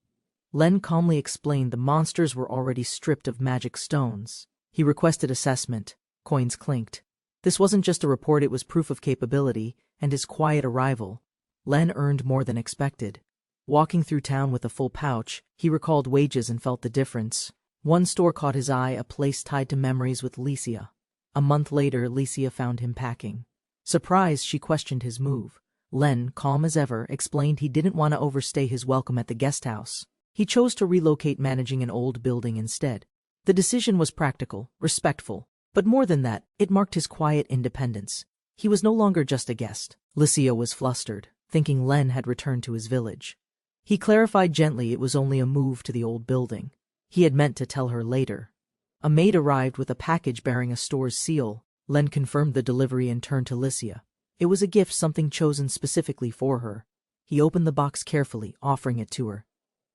Len calmly explained the monsters were already stripped of magic stones. He requested assessment. Coins clinked. This wasn't just a report, it was proof of capability, and his quiet arrival. Len earned more than expected. Walking through town with a full pouch, he recalled wages and felt the difference. One store caught his eye, a place tied to memories with Licia. A month later, Licia found him packing. Surprised, she questioned his move. Len, calm as ever, explained he didn't want to overstay his welcome at the guest house. He chose to relocate, managing an old building instead. The decision was practical, respectful, but more than that, it marked his quiet independence. He was no longer just a guest. Licia was flustered, thinking Len had returned to his village. He clarified gently it was only a move to the old building. He had meant to tell her later. A maid arrived with a package bearing a store's seal. Len confirmed the delivery and turned to Licia. It was a gift, something chosen specifically for her. He opened the box carefully, offering it to her.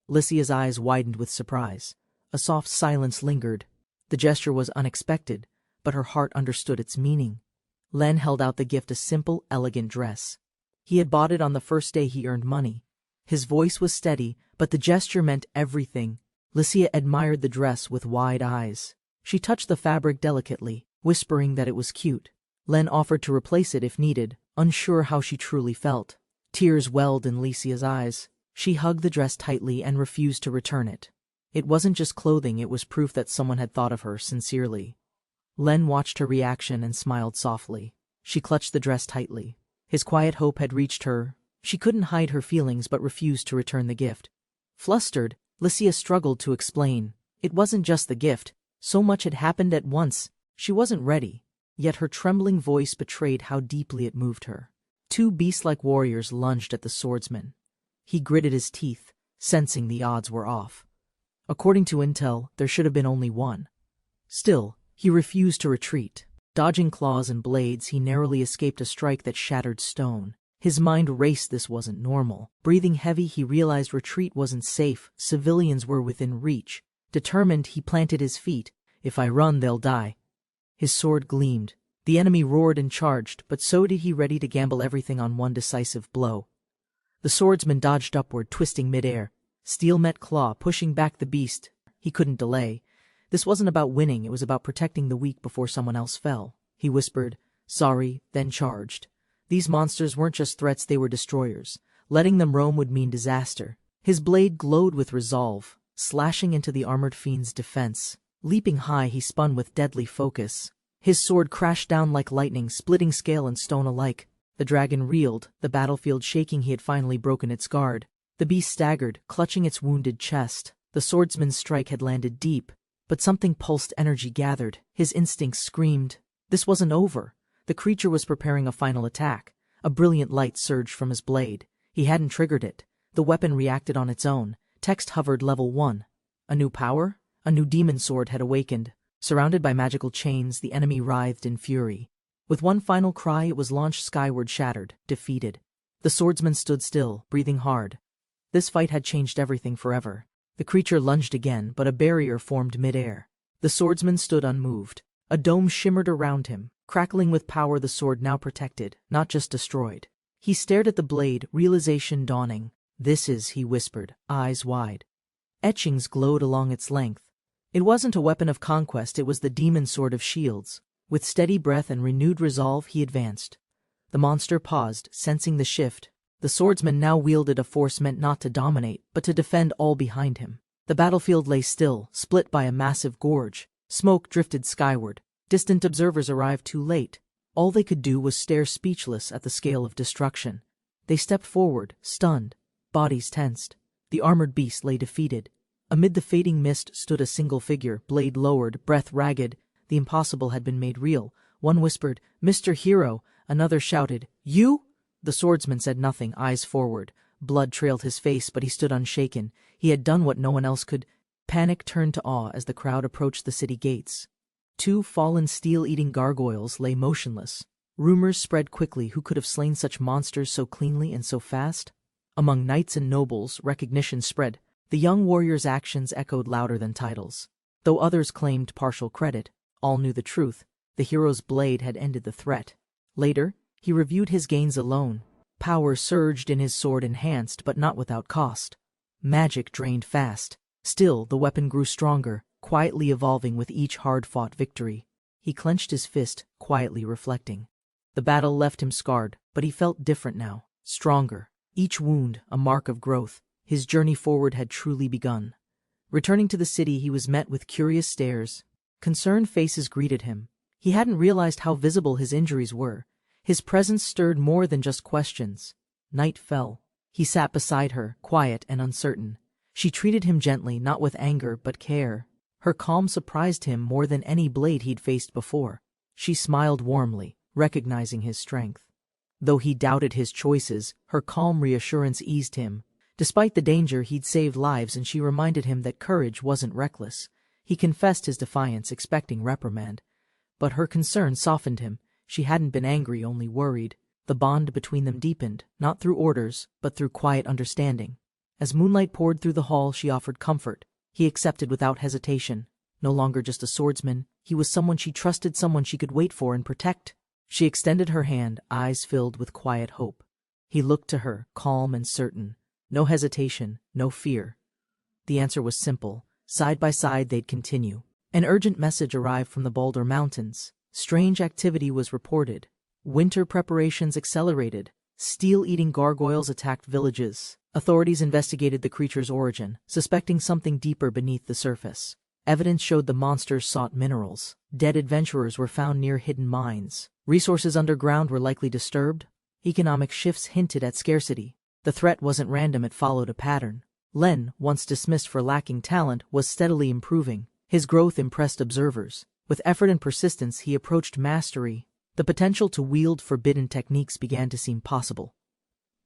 Licia's eyes widened with surprise. A soft silence lingered. The gesture was unexpected, but her heart understood its meaning. Len held out the gift, a simple, elegant dress. He had bought it on the first day he earned money. His voice was steady, but the gesture meant everything. Licia admired the dress with wide eyes. She touched the fabric delicately, whispering that it was cute. Len offered to replace it if needed, unsure how she truly felt. Tears welled in Licia's eyes. She hugged the dress tightly and refused to return it. It wasn't just clothing, it was proof that someone had thought of her sincerely. Len watched her reaction and smiled softly. She clutched the dress tightly. His quiet hope had reached her. She couldn't hide her feelings but refused to return the gift. Flustered, Licia struggled to explain. It wasn't just the gift. So much had happened at once. She wasn't ready. Yet her trembling voice betrayed how deeply it moved her. Two beast-like warriors lunged at the swordsman. He gritted his teeth, sensing the odds were off. According to intel, there should have been only one. Still, he refused to retreat. Dodging claws and blades, he narrowly escaped a strike that shattered stone. His mind raced. This wasn't normal. Breathing heavy, he realized retreat wasn't safe. Civilians were within reach. Determined, he planted his feet. If I run, they'll die. His sword gleamed. The enemy roared and charged, but so did he, ready to gamble everything on one decisive blow. The swordsman dodged upward, twisting midair. Steel met claw, pushing back the beast. He couldn't delay. This wasn't about winning, it was about protecting the weak before someone else fell. He whispered, "Sorry," then charged. These monsters weren't just threats, they were destroyers. Letting them roam would mean disaster. His blade glowed with resolve, slashing into the armored fiend's defense. Leaping high, he spun with deadly focus. His sword crashed down like lightning, splitting scale and stone alike. The dragon reeled, the battlefield shaking. He had finally broken its guard. The beast staggered, clutching its wounded chest. The swordsman's strike had landed deep, but something pulsed. Energy gathered. His instincts screamed. This wasn't over. The creature was preparing a final attack. A brilliant light surged from his blade. He hadn't triggered it. The weapon reacted on its own. Text hovered, level 1. A new power? A new demon sword had awakened. Surrounded by magical chains, the enemy writhed in fury. With one final cry, it was launched skyward, shattered, defeated. The swordsman stood still, breathing hard. This fight had changed everything forever. The creature lunged again, but a barrier formed midair. The swordsman stood unmoved. A dome shimmered around him, crackling with power. The sword now protected, not just destroyed. He stared at the blade, realization dawning. "This is," he whispered, eyes wide. Etchings glowed along its length. It wasn't a weapon of conquest, it was the demon sword of shields. With steady breath and renewed resolve, he advanced. The monster paused, sensing the shift. The swordsman now wielded a force meant not to dominate, but to defend all behind him. The battlefield lay still, split by a massive gorge. Smoke drifted skyward. Distant observers arrived too late. All they could do was stare speechless at the scale of destruction. They stepped forward, stunned, bodies tensed. The armored beast lay defeated. Amid the fading mist stood a single figure, blade lowered, breath ragged. The impossible had been made real. One whispered, "Mr. Hero." Another shouted, "You?" The swordsman said nothing, eyes forward. Blood trailed his face, but he stood unshaken. He had done what no one else could. Panic turned to awe as the crowd approached the city gates. 2 fallen steel-eating gargoyles lay motionless. Rumors spread quickly. Who could have slain such monsters so cleanly and so fast? Among knights and nobles, recognition spread. The young warrior's actions echoed louder than titles. Though others claimed partial credit, all knew the truth. The hero's blade had ended the threat. Later, he reviewed his gains alone. Power surged in his sword, enhanced, but not without cost. Magic drained fast. Still, the weapon grew stronger, quietly evolving with each hard-fought victory. He clenched his fist, quietly reflecting. The battle left him scarred, but he felt different now, stronger. Each wound, a mark of growth. His journey forward had truly begun. Returning to the city, he was met with curious stares. Concerned faces greeted him. He hadn't realized how visible his injuries were. His presence stirred more than just questions. Night fell. He sat beside her, quiet and uncertain. She treated him gently, not with anger, but care. Her calm surprised him more than any blade he'd faced before. She smiled warmly, recognizing his strength. Though he doubted his choices, her calm reassurance eased him. Despite the danger, he'd saved lives, and she reminded him that courage wasn't reckless. He confessed his defiance, expecting reprimand. But her concern softened him. She hadn't been angry, only worried. The bond between them deepened, not through orders, but through quiet understanding. As moonlight poured through the hall, she offered comfort. He accepted without hesitation. No longer just a swordsman, he was someone she trusted, someone she could wait for and protect. She extended her hand, eyes filled with quiet hope. He looked to her, calm and certain. No hesitation, no fear. The answer was simple. Side by side they'd continue. An urgent message arrived from the Boulder Mountains. Strange activity was reported. Winter preparations accelerated. Steel-eating gargoyles attacked villages. Authorities investigated the creature's origin, suspecting something deeper beneath the surface. Evidence showed the monsters sought minerals. Dead adventurers were found near hidden mines. Resources underground were likely disturbed. Economic shifts hinted at scarcity. The threat wasn't random, it followed a pattern. Len, once dismissed for lacking talent, was steadily improving. His growth impressed observers. With effort and persistence, he approached mastery. The potential to wield forbidden techniques began to seem possible.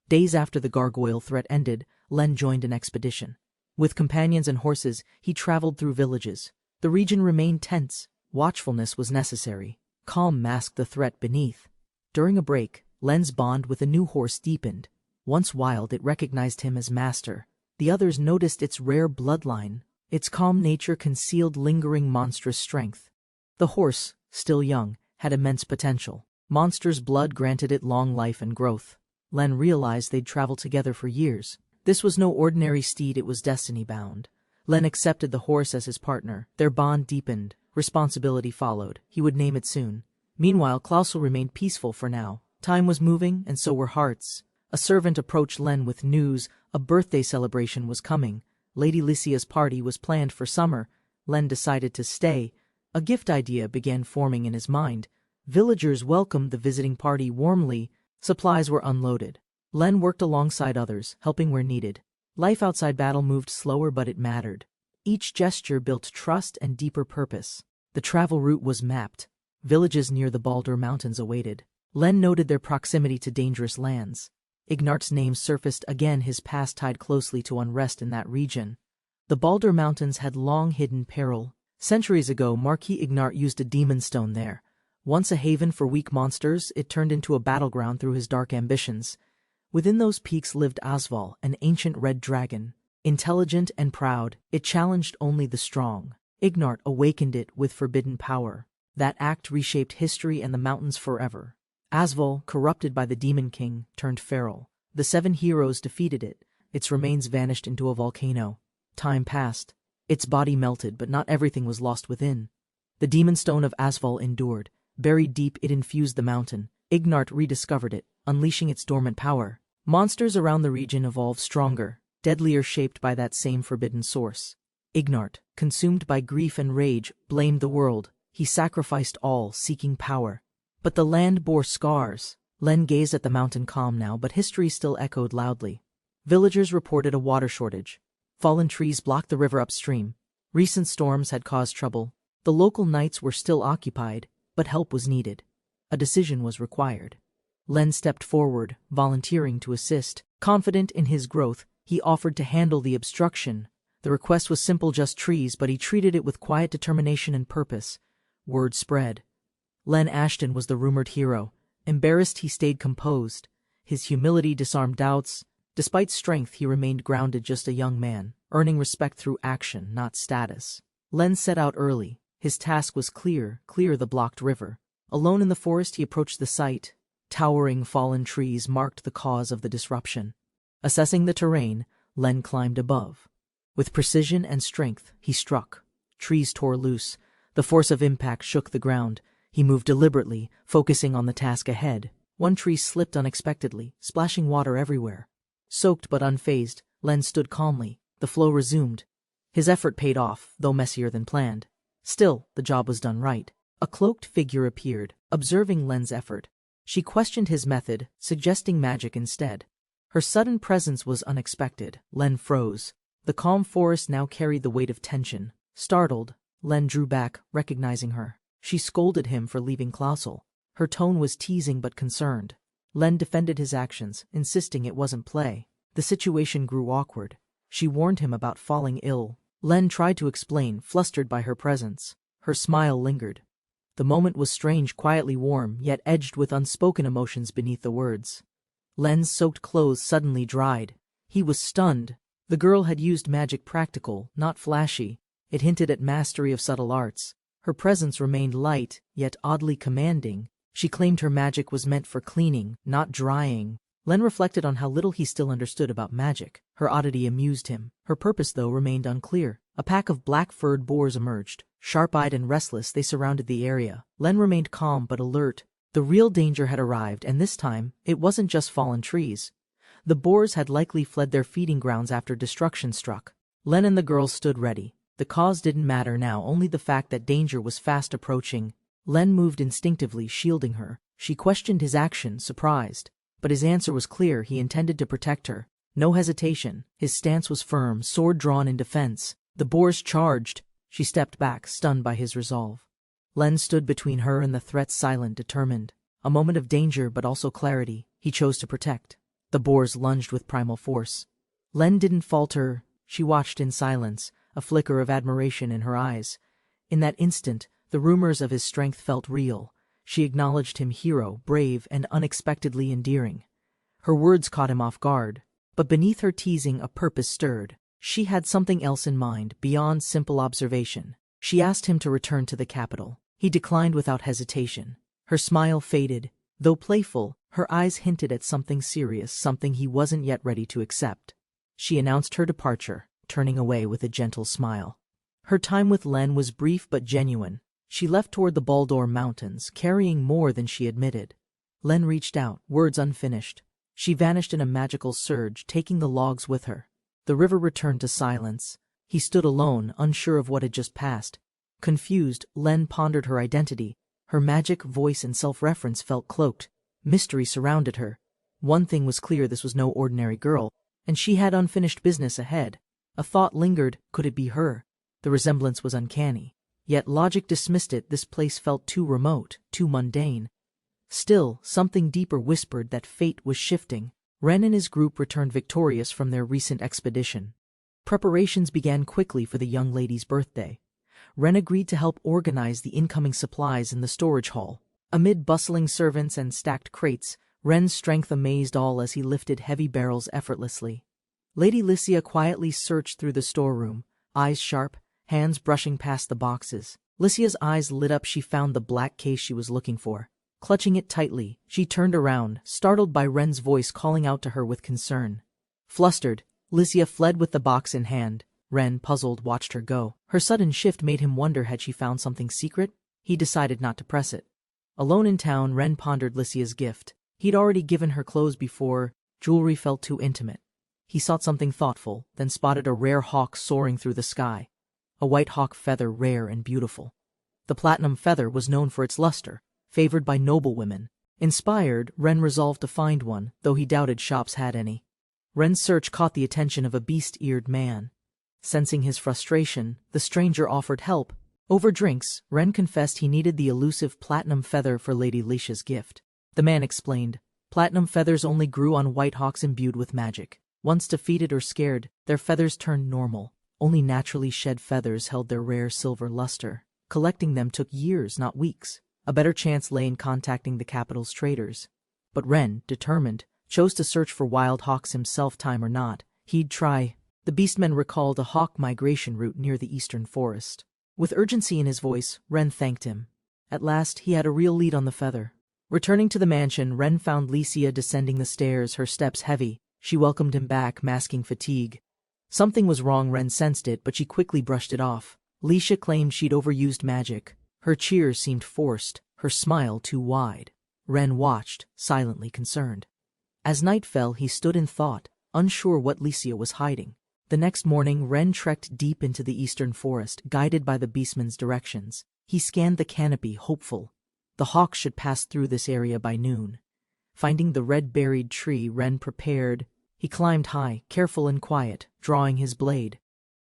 Days after the gargoyle threat ended, Len joined an expedition. With companions and horses, he traveled through villages. The region remained tense. Watchfulness was necessary. Calm masked the threat beneath. During a break, Len's bond with a new horse deepened. Once wild, it recognized him as master. The others noticed its rare bloodline. Its calm nature concealed lingering monstrous strength. The horse, still young, had immense potential. Monster's blood granted it long life and growth. Len realized they'd travel together for years. This was no ordinary steed, it was destiny-bound. Len accepted the horse as his partner. Their bond deepened. Responsibility followed. He would name it soon. Meanwhile, Klausel remained peaceful for now. Time was moving, and so were hearts. A servant approached Len with news. A birthday celebration was coming. Lady Lycia's party was planned for summer. Len decided to stay. A gift idea began forming in his mind. Villagers welcomed the visiting party warmly. Supplies were unloaded. Len worked alongside others, helping where needed. Life outside battle moved slower, but it mattered. Each gesture built trust and deeper purpose. The travel route was mapped. Villages near the Boulder Mountains awaited. Len noted their proximity to dangerous lands. Ignart's name surfaced again, his past tied closely to unrest in that region. The Boulder Mountains had long hidden peril. Centuries ago, Marquis Ignart used a demon stone there. Once a haven for weak monsters, it turned into a battleground through his dark ambitions. Within those peaks lived Asval, an ancient red dragon. Intelligent and proud, it challenged only the strong. Ignart awakened it with forbidden power. That act reshaped history and the mountains forever. Asval, corrupted by the Demon King, turned feral. The 7 heroes defeated it. its remains vanished into a volcano. Time passed. Its body melted, but not everything was lost within. The demon stone of Asphalt endured. Buried deep, it infused the mountain. Ignart rediscovered it, unleashing its dormant power. Monsters around the region evolved stronger, deadlier, shaped by that same forbidden source. Ignart, consumed by grief and rage, blamed the world. He sacrificed all, seeking power. But the land bore scars. Len gazed at the mountain, calm now, but history still echoed loudly. Villagers reported a water shortage. Fallen trees blocked the river upstream. Recent storms had caused trouble. The local knights were still occupied, but help was needed. A decision was required. Len stepped forward, volunteering to assist. Confident in his growth, he offered to handle the obstruction. The request was simple, just trees, but he treated it with quiet determination and purpose. Word spread. Len Ashton was the rumored hero. Embarrassed, he stayed composed. His humility disarmed doubts. Despite strength, he remained grounded, just a young man, earning respect through action, not status. Len set out early. His task was clear the blocked river. Alone in the forest, he approached the site. Towering fallen trees marked the cause of the disruption. Assessing the terrain, Len climbed above. With precision and strength, he struck. Trees tore loose. The force of impact shook the ground. He moved deliberately, focusing on the task ahead. One tree slipped unexpectedly, splashing water everywhere. Soaked but unfazed, Len stood calmly. The flow resumed. His effort paid off, though messier than planned. Still, the job was done right. A cloaked figure appeared, observing Len's effort. She questioned his method, suggesting magic instead. Her sudden presence was unexpected. Len froze. The calm forest now carried the weight of tension. Startled, Len drew back, recognizing her. She scolded him for leaving Clausel. Her tone was teasing but concerned. Len defended his actions, insisting it wasn't play. The situation grew awkward. She warned him about falling ill. Len tried to explain, flustered by her presence. Her smile lingered. The moment was strange, quietly warm, yet edged with unspoken emotions beneath the words. Len's soaked clothes suddenly dried. He was stunned. The girl had used magic practical, not flashy. It hinted at mastery of subtle arts. Her presence remained light, yet oddly commanding. She claimed her magic was meant for cleaning, not drying. Len reflected on how little he still understood about magic. Her oddity amused him. Her purpose, though, remained unclear. A pack of black-furred boars emerged. Sharp-eyed and restless, they surrounded the area. Len remained calm but alert. The real danger had arrived, and this time, it wasn't just fallen trees. The boars had likely fled their feeding grounds after destruction struck. Len and the girls stood ready. The cause didn't matter now, only the fact that danger was fast approaching. Len moved instinctively, shielding her. She questioned his action, surprised. But his answer was clear, he intended to protect her. No hesitation. His stance was firm, sword drawn in defense. The boars charged. She stepped back, stunned by his resolve. Len stood between her and the threat, silent, determined. A moment of danger, but also clarity. He chose to protect. The boars lunged with primal force. Len didn't falter. She watched in silence, a flicker of admiration in her eyes. In that instant, the rumors of his strength felt real. She acknowledged him hero, brave, and unexpectedly endearing. Her words caught him off guard. But beneath her teasing, a purpose stirred. She had something else in mind, beyond simple observation. She asked him to return to the capital. He declined without hesitation. Her smile faded. Though playful, her eyes hinted at something serious, something he wasn't yet ready to accept. She announced her departure, turning away with a gentle smile. Her time with Len was brief but genuine. She left toward the Baldur Mountains, carrying more than she admitted. Len reached out, words unfinished. She vanished in a magical surge, taking the logs with her. The river returned to silence. He stood alone, unsure of what had just passed. Confused, Len pondered her identity. Her magic, voice, and self-reference felt cloaked. Mystery surrounded her. One thing was clear, this was no ordinary girl, and she had unfinished business ahead. A thought lingered, could it be her? The resemblance was uncanny. Yet logic dismissed it, this place felt too remote, too mundane. Still, something deeper whispered that fate was shifting. Ren and his group returned victorious from their recent expedition. Preparations began quickly for the young lady's birthday. Ren agreed to help organize the incoming supplies in the storage hall. Amid bustling servants and stacked crates, Ren's strength amazed all as he lifted heavy barrels effortlessly. Lady Lycia quietly searched through the storeroom, eyes sharp, hands brushing past the boxes. Lycia's eyes lit up, she found the black case she was looking for. Clutching it tightly, she turned around, startled by Ren's voice calling out to her with concern. Flustered, Licia fled with the box in hand. Ren, puzzled, watched her go. Her sudden shift made him wonder, had she found something secret? He decided not to press it. Alone in town, Ren pondered Licia's gift. He'd already given her clothes before. Jewelry felt too intimate. He sought something thoughtful, then spotted a rare hawk soaring through the sky. A white hawk feather, rare and beautiful. The platinum feather was known for its luster, favored by noble women. Inspired, Ren resolved to find one, though he doubted shops had any. Ren's search caught the attention of a beast-eared man. Sensing his frustration, the stranger offered help. Over drinks, Ren confessed he needed the elusive platinum feather for Lady Licia's gift. The man explained, platinum feathers only grew on white hawks imbued with magic. Once defeated or scared, their feathers turned normal. Only naturally shed feathers held their rare silver luster. Collecting them took years, not weeks. A better chance lay in contacting the capital's traders. But Ren, determined, chose to search for wild hawks himself. Time or not, he'd try. The beastman recalled a hawk migration route near the eastern forest. With urgency in his voice, Ren thanked him. At last, he had a real lead on the feather. Returning to the mansion, Ren found Licia descending the stairs, her steps heavy. She welcomed him back, masking fatigue. Something was wrong. Ren sensed it, but she quickly brushed it off. Licia claimed she'd overused magic. Her cheers seemed forced, her smile too wide. Ren watched, silently concerned. As night fell, he stood in thought, unsure what Licia was hiding. The next morning, Ren trekked deep into the eastern forest, guided by the beastman's directions. He scanned the canopy, hopeful. The hawks should pass through this area by noon. Finding the red-berried tree, Ren prepared. He climbed high, careful and quiet, drawing his blade.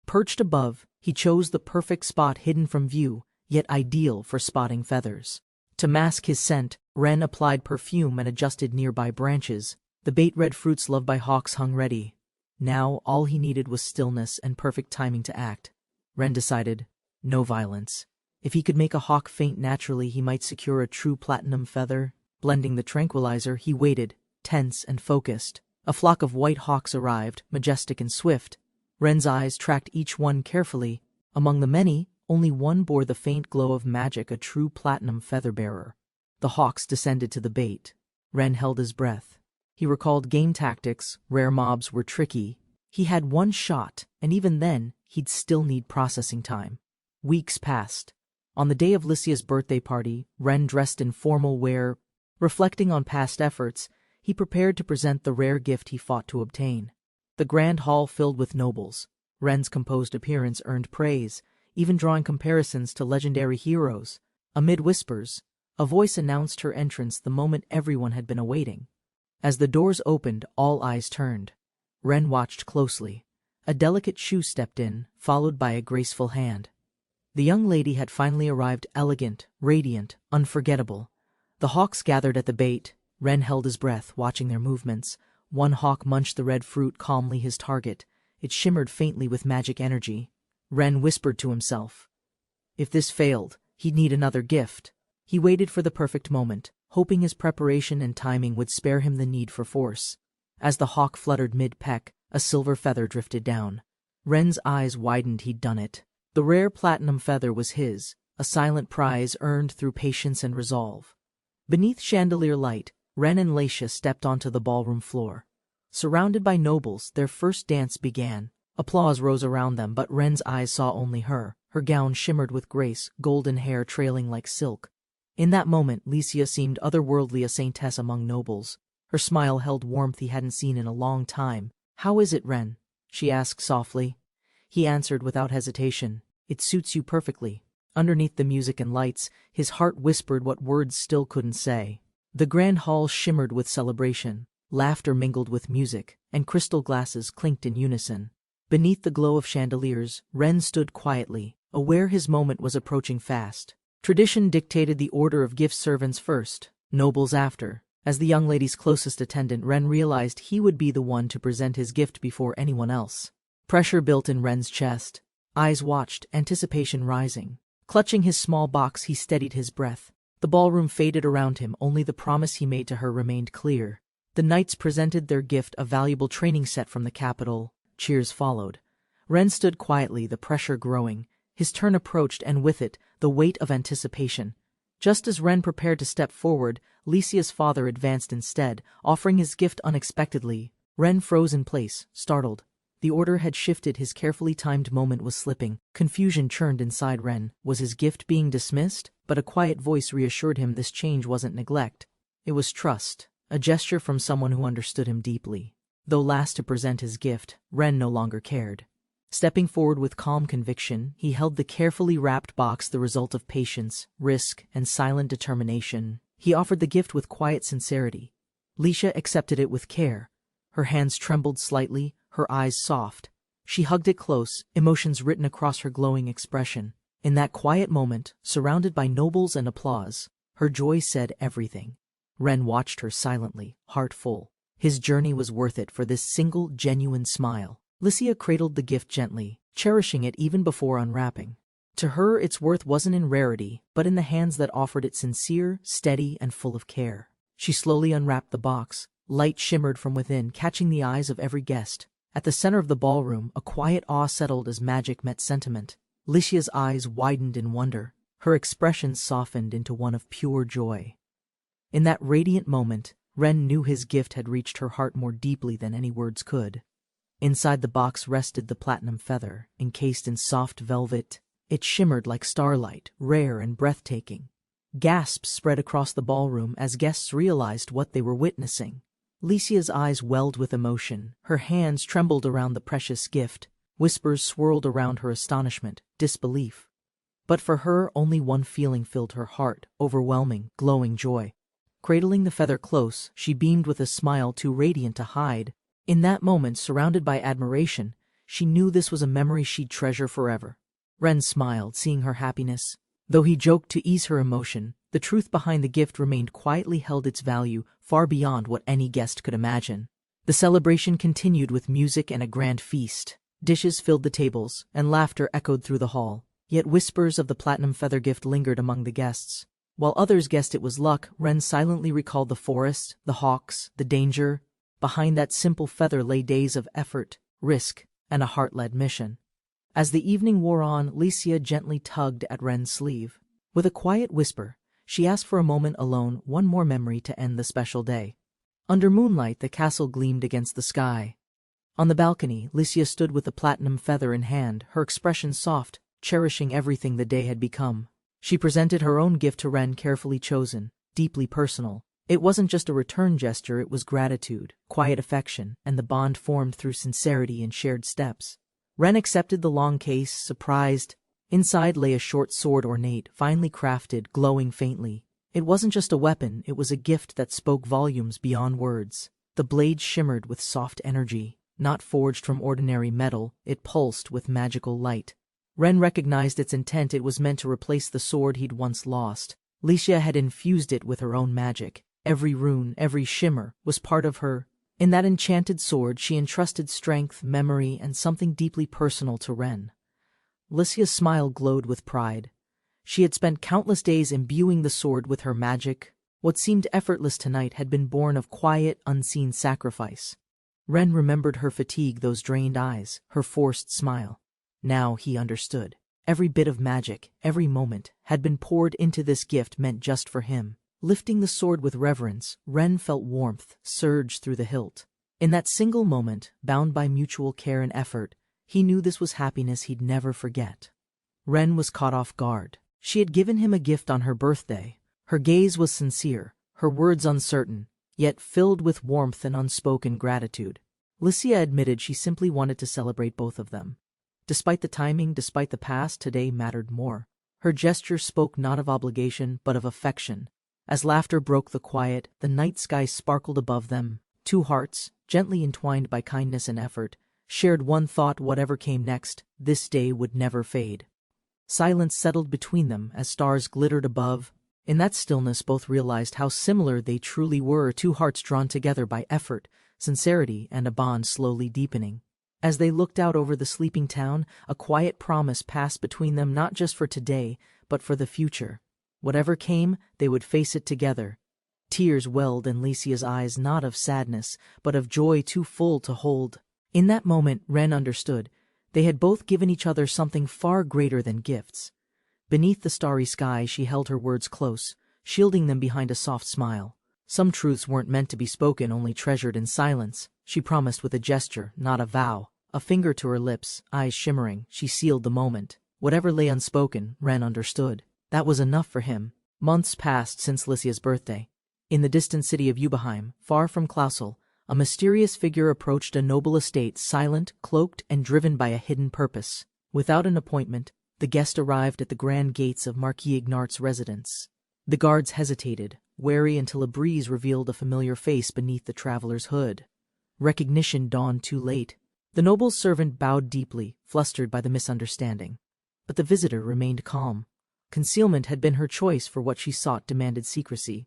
Perched above, he chose the perfect spot, hidden from view, yet ideal for spotting feathers. To mask his scent, Ren applied perfume and adjusted nearby branches. The bait-red fruits loved by hawks hung ready. Now, all he needed was stillness and perfect timing to act. Ren decided, no violence. If he could make a hawk faint naturally, he might secure a true platinum feather. Blending the tranquilizer, he waited, tense and focused. A flock of white hawks arrived, majestic and swift. Ren's eyes tracked each one carefully. Among the many, only one bore the faint glow of magic, a true platinum feather-bearer. The hawks descended to the bait. Ren held his breath. He recalled game tactics. Rare mobs were tricky. He had one shot, and even then, he'd still need processing time. Weeks passed. On the day of Licia's birthday party, Ren dressed in formal wear. Reflecting on past efforts, he prepared to present the rare gift he fought to obtain. The grand hall filled with nobles. Ren's composed appearance earned praise, even drawing comparisons to legendary heroes. Amid whispers, a voice announced her entrance, the moment everyone had been awaiting. As the doors opened, all eyes turned. Ren watched closely. A delicate shoe stepped in, followed by a graceful hand. The young lady had finally arrived, elegant, radiant, unforgettable. The hawks gathered at the bait. Ren held his breath, watching their movements. One hawk munched the red fruit, calmly his target. It shimmered faintly with magic energy. Ren whispered to himself. If this failed, he'd need another gift. He waited for the perfect moment, hoping his preparation and timing would spare him the need for force. As the hawk fluttered mid-peck, a silver feather drifted down. Ren's eyes widened. He'd done it. The rare platinum feather was his, a silent prize earned through patience and resolve. Beneath chandelier light, Ren and Licia stepped onto the ballroom floor. Surrounded by nobles, their first dance began. Applause rose around them, but Ren's eyes saw only her. Her gown shimmered with grace, golden hair trailing like silk. In that moment, Licia seemed otherworldly, a saintess among nobles. Her smile held warmth he hadn't seen in a long time. "How is it, Ren?" she asked softly. He answered without hesitation, "It suits you perfectly." Underneath the music and lights, his heart whispered what words still couldn't say. The grand hall shimmered with celebration. Laughter mingled with music, and crystal glasses clinked in unison. Beneath the glow of chandeliers, Ren stood quietly, aware his moment was approaching fast. Tradition dictated the order of gift: servants first, nobles after. As the young lady's closest attendant, Ren realized he would be the one to present his gift before anyone else. Pressure built in Ren's chest. Eyes watched, anticipation rising. Clutching his small box, he steadied his breath. The ballroom faded around him, only the promise he made to her remained clear. The knights presented their gift, a valuable training set from the capital. Cheers followed. Ren stood quietly, the pressure growing. His turn approached, and with it, the weight of anticipation. Just as Ren prepared to step forward, Licia's father advanced instead, offering his gift unexpectedly. Ren froze in place, startled. The order had shifted, his carefully timed moment was slipping. Confusion churned inside Ren. Was his gift being dismissed? But a quiet voice reassured him this change wasn't neglect. It was trust, a gesture from someone who understood him deeply. Though last to present his gift, Ren no longer cared. Stepping forward with calm conviction, he held the carefully wrapped box, the result of patience, risk, and silent determination. He offered the gift with quiet sincerity. Licia accepted it with care. Her hands trembled slightly, her eyes soft. She hugged it close, emotions written across her glowing expression. In that quiet moment, surrounded by nobles and applause, her joy said everything. Ren watched her silently, heart full. His journey was worth it for this single, genuine smile. Licia cradled the gift gently, cherishing it even before unwrapping. To her, its worth wasn't in rarity, but in the hands that offered it, sincere, steady, and full of care. She slowly unwrapped the box. Light shimmered from within, catching the eyes of every guest. At the center of the ballroom, a quiet awe settled as magic met sentiment. Licia's eyes widened in wonder. Her expression softened into one of pure joy. In that radiant moment, Ren knew his gift had reached her heart more deeply than any words could. Inside the box rested the platinum feather, encased in soft velvet. It shimmered like starlight, rare and breathtaking. Gasps spread across the ballroom as guests realized what they were witnessing. Licia's eyes welled with emotion. Her hands trembled around the precious gift. Whispers swirled around her astonishment, disbelief. But for her, only one feeling filled her heart, overwhelming, glowing joy. Cradling the feather close, she beamed with a smile too radiant to hide. In that moment, surrounded by admiration, she knew this was a memory she'd treasure forever. Ren smiled, seeing her happiness. Though he joked to ease her emotion, the truth behind the gift remained quietly held, its value far beyond what any guest could imagine. The celebration continued with music and a grand feast. Dishes filled the tables, and laughter echoed through the hall. Yet whispers of the platinum feather gift lingered among the guests. While others guessed it was luck, Ren silently recalled the forest, the hawks, the danger. Behind that simple feather lay days of effort, risk, and a heart-led mission. As the evening wore on, Licia gently tugged at Ren's sleeve. With a quiet whisper, she asked for a moment alone, one more memory to end the special day. Under moonlight, the castle gleamed against the sky. On the balcony, Licia stood with the platinum feather in hand, her expression soft, cherishing everything the day had become. She presented her own gift to Ren, carefully chosen, deeply personal. It wasn't just a return gesture, it was gratitude, quiet affection, and the bond formed through sincerity and shared steps. Ren accepted the long case, surprised. Inside lay a short sword, ornate, finely crafted, glowing faintly. It wasn't just a weapon, it was a gift that spoke volumes beyond words. The blade shimmered with soft energy. Not forged from ordinary metal, it pulsed with magical light. Ren recognized its intent. It was meant to replace the sword he'd once lost. Licia had infused it with her own magic. Every rune, every shimmer, was part of her. In that enchanted sword, she entrusted strength, memory, and something deeply personal to Ren. Licia's smile glowed with pride. She had spent countless days imbuing the sword with her magic. What seemed effortless tonight had been born of quiet, unseen sacrifice. Ren remembered her fatigue, those drained eyes, her forced smile. Now he understood. Every bit of magic, every moment, had been poured into this gift meant just for him. Lifting the sword with reverence, Ren felt warmth surge through the hilt. In that single moment, bound by mutual care and effort, he knew this was happiness he'd never forget. Ren was caught off guard. She had given him a gift on her birthday. Her gaze was sincere, her words uncertain, yet filled with warmth and unspoken gratitude. Licia admitted she simply wanted to celebrate both of them. Despite the timing, despite the past, today mattered more. Her gesture spoke not of obligation, but of affection. As laughter broke the quiet, the night sky sparkled above them. Two hearts, gently entwined by kindness and effort, shared one thought: whatever came next, this day would never fade. Silence settled between them as stars glittered above. In that stillness, both realized how similar they truly were, two hearts drawn together by effort, sincerity, and a bond slowly deepening. As they looked out over the sleeping town, a quiet promise passed between them, not just for today, but for the future. Whatever came, they would face it together. Tears welled in Licia's eyes, not of sadness, but of joy too full to hold. In that moment, Ren understood. They had both given each other something far greater than gifts. Beneath the starry sky, she held her words close, shielding them behind a soft smile. Some truths weren't meant to be spoken, only treasured in silence. She promised with a gesture, not a vow, a finger to her lips, eyes shimmering. She sealed the moment. Whatever lay unspoken, Ren understood. That was enough for him. Months passed since Lycia's birthday. In the distant city of Ubeheim, far from Klausel, a mysterious figure approached a noble estate, silent, cloaked, and driven by a hidden purpose. Without an appointment, the guest arrived at the grand gates of Marquis Ignart's residence. The guards hesitated, wary until a breeze revealed a familiar face beneath the traveler's hood. Recognition dawned too late. The noble's servant bowed deeply, flustered by the misunderstanding. But the visitor remained calm. Concealment had been her choice, for what she sought demanded secrecy.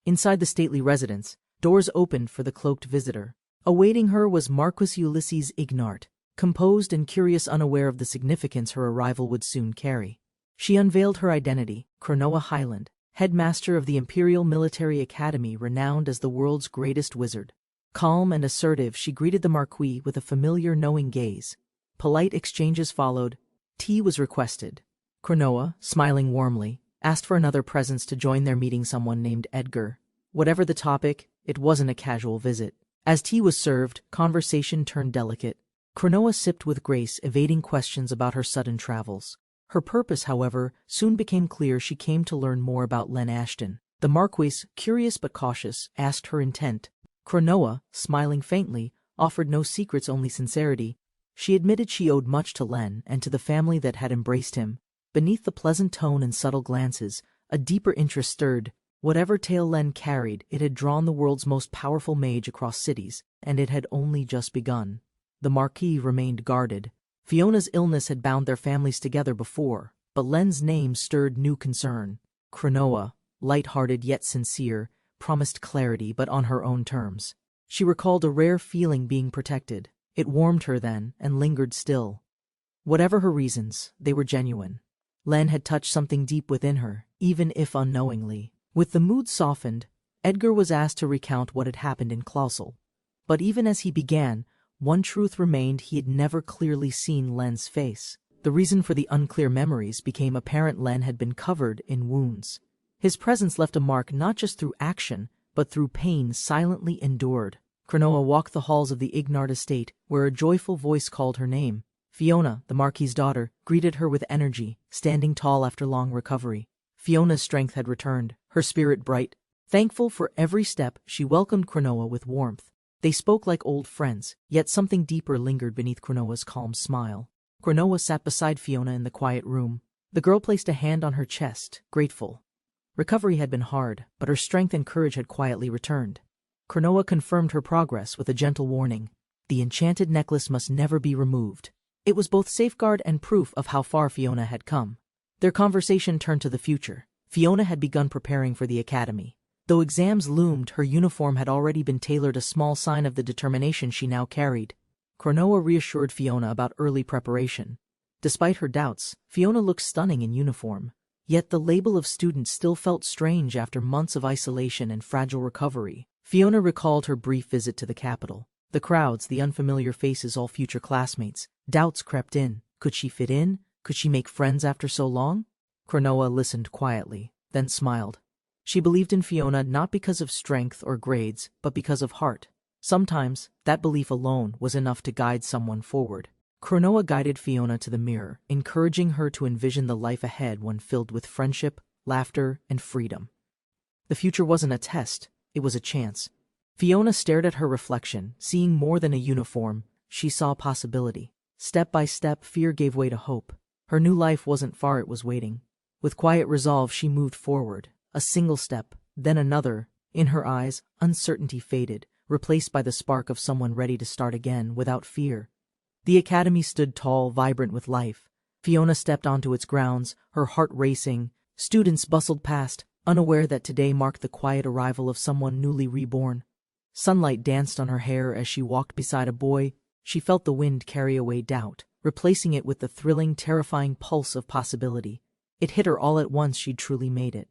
Inside the stately residence, doors opened for the cloaked visitor. Awaiting her was Marquis Ulysses Ignart, composed and curious, unaware of the significance her arrival would soon carry. She unveiled her identity, Cronoa Highland, headmaster of the Imperial Military Academy, renowned as the world's greatest wizard. Calm and assertive, she greeted the Marquis with a familiar, knowing gaze. Polite exchanges followed. Tea was requested. Cronoa, smiling warmly, asked for another presence to join their meeting, someone named Edgar. Whatever the topic, it wasn't a casual visit. As tea was served, conversation turned delicate. Cronoa sipped with grace, evading questions about her sudden travels. Her purpose, however, soon became clear. She came to learn more about Len Ashton. The Marquis, curious but cautious, asked her intent. Cronoa, smiling faintly, offered no secrets, only sincerity. She admitted she owed much to Len and to the family that had embraced him. Beneath the pleasant tone and subtle glances, a deeper interest stirred. Whatever tale Len carried, it had drawn the world's most powerful mage across cities, and it had only just begun. The Marquis remained guarded. Fiona's illness had bound their families together before, but Len's name stirred new concern. Cronoa, light-hearted yet sincere, promised clarity, but on her own terms. She recalled a rare feeling, being protected. It warmed her then, and lingered still. Whatever her reasons, they were genuine. Len had touched something deep within her, even if unknowingly. With the mood softened, Edgar was asked to recount what had happened in Klausel. But even as he began, one truth remained: he had never clearly seen Len's face. The reason for the unclear memories became apparent. Len had been covered in wounds. His presence left a mark not just through action, but through pain silently endured. Cronoa walked the halls of the Ignart estate, where a joyful voice called her name. Fiona, the Marquis's daughter, greeted her with energy, standing tall after long recovery. Fiona's strength had returned, her spirit bright. Thankful for every step, she welcomed Cronoa with warmth. They spoke like old friends, yet something deeper lingered beneath Cronoa's calm smile. Cronoa sat beside Fiona in the quiet room. The girl placed a hand on her chest, grateful. Recovery had been hard, but her strength and courage had quietly returned. Cronoa confirmed her progress with a gentle warning. The enchanted necklace must never be removed. It was both safeguard and proof of how far Fiona had come. Their conversation turned to the future. Fiona had begun preparing for the academy. Though exams loomed, her uniform had already been tailored, a small sign of the determination she now carried. Cronoa reassured Fiona about early preparation. Despite her doubts, Fiona looked stunning in uniform. Yet the label of student still felt strange after months of isolation and fragile recovery. Fiona recalled her brief visit to the capital. The crowds, the unfamiliar faces, all future classmates. Doubts crept in. Could she fit in? Could she make friends after so long? Cronoa listened quietly, then smiled. She believed in Fiona not because of strength or grades, but because of heart. Sometimes, that belief alone was enough to guide someone forward. Cronoa guided Fiona to the mirror, encouraging her to envision the life ahead, one filled with friendship, laughter, and freedom. The future wasn't a test, it was a chance. Fiona stared at her reflection, seeing more than a uniform. She saw possibility. Step by step, fear gave way to hope. Her new life wasn't far, it was waiting. With quiet resolve, she moved forward. A single step, then another. In her eyes, uncertainty faded, replaced by the spark of someone ready to start again, without fear. The academy stood tall, vibrant with life. Fiona stepped onto its grounds, her heart racing. Students bustled past, unaware that today marked the quiet arrival of someone newly reborn. Sunlight danced on her hair as she walked beside a boy. She felt the wind carry away doubt, replacing it with the thrilling, terrifying pulse of possibility. It hit her all at once: she'd truly made it.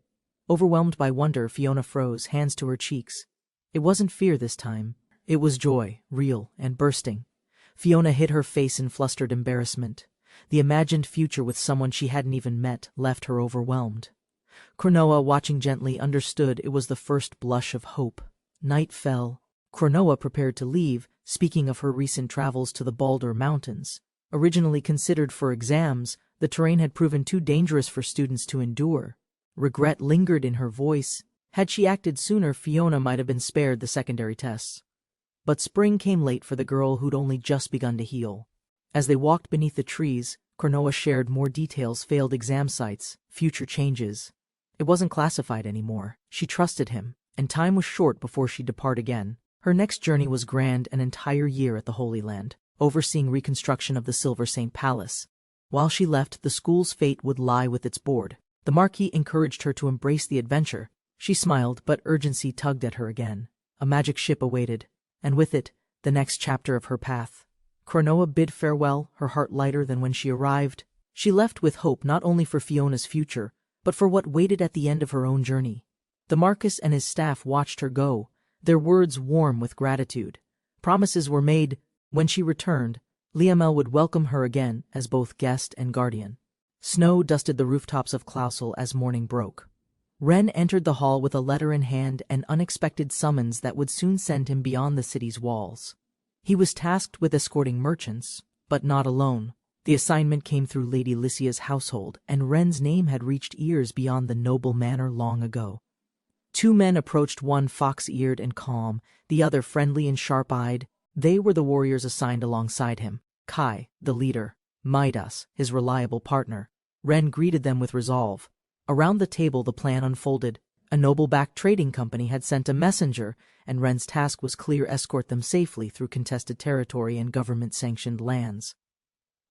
Overwhelmed by wonder, Fiona froze, hands to her cheeks. It wasn't fear this time. It was joy, real and bursting. Fiona hid her face in flustered embarrassment. The imagined future with someone she hadn't even met left her overwhelmed. Cronoa, watching gently, understood it was the first blush of hope. Night fell. Cronoa prepared to leave, speaking of her recent travels to the Baldur Mountains. Originally considered for exams, the terrain had proven too dangerous for students to endure. Regret lingered in her voice. Had she acted sooner, Fiona might have been spared the secondary tests. But spring came late for the girl who'd only just begun to heal. As they walked beneath the trees, Kuromaku shared more details: failed exam sites, future changes. It wasn't classified anymore. She trusted him, and time was short before she'd depart again. Her next journey was grand: an entire year at the Holy Land, overseeing reconstruction of the Silver Saint Palace. While she left, the school's fate would lie with its board. The Marquis encouraged her to embrace the adventure. She smiled, but urgency tugged at her again. A magic ship awaited, and with it, the next chapter of her path. Kuromaku bid farewell, her heart lighter than when she arrived. She left with hope not only for Fiona's future, but for what waited at the end of her own journey. The Marquis and his staff watched her go, their words warm with gratitude. Promises were made. When she returned, Liamel would welcome her again as both guest and guardian. Snow dusted the rooftops of Clausel as morning broke. Ren entered the hall with a letter in hand, an unexpected summons that would soon send him beyond the city's walls. He was tasked with escorting merchants, but not alone. The assignment came through Lady Lycia's household, and Ren's name had reached ears beyond the noble manor long ago. Two men approached, one fox-eared and calm, the other friendly and sharp-eyed. They were the warriors assigned alongside him. Kai, the leader; Midas, his reliable partner. Ren greeted them with resolve. Around the table the plan unfolded. A noble-backed trading company had sent a messenger, and Ren's task was clear: escort them safely through contested territory and government-sanctioned lands.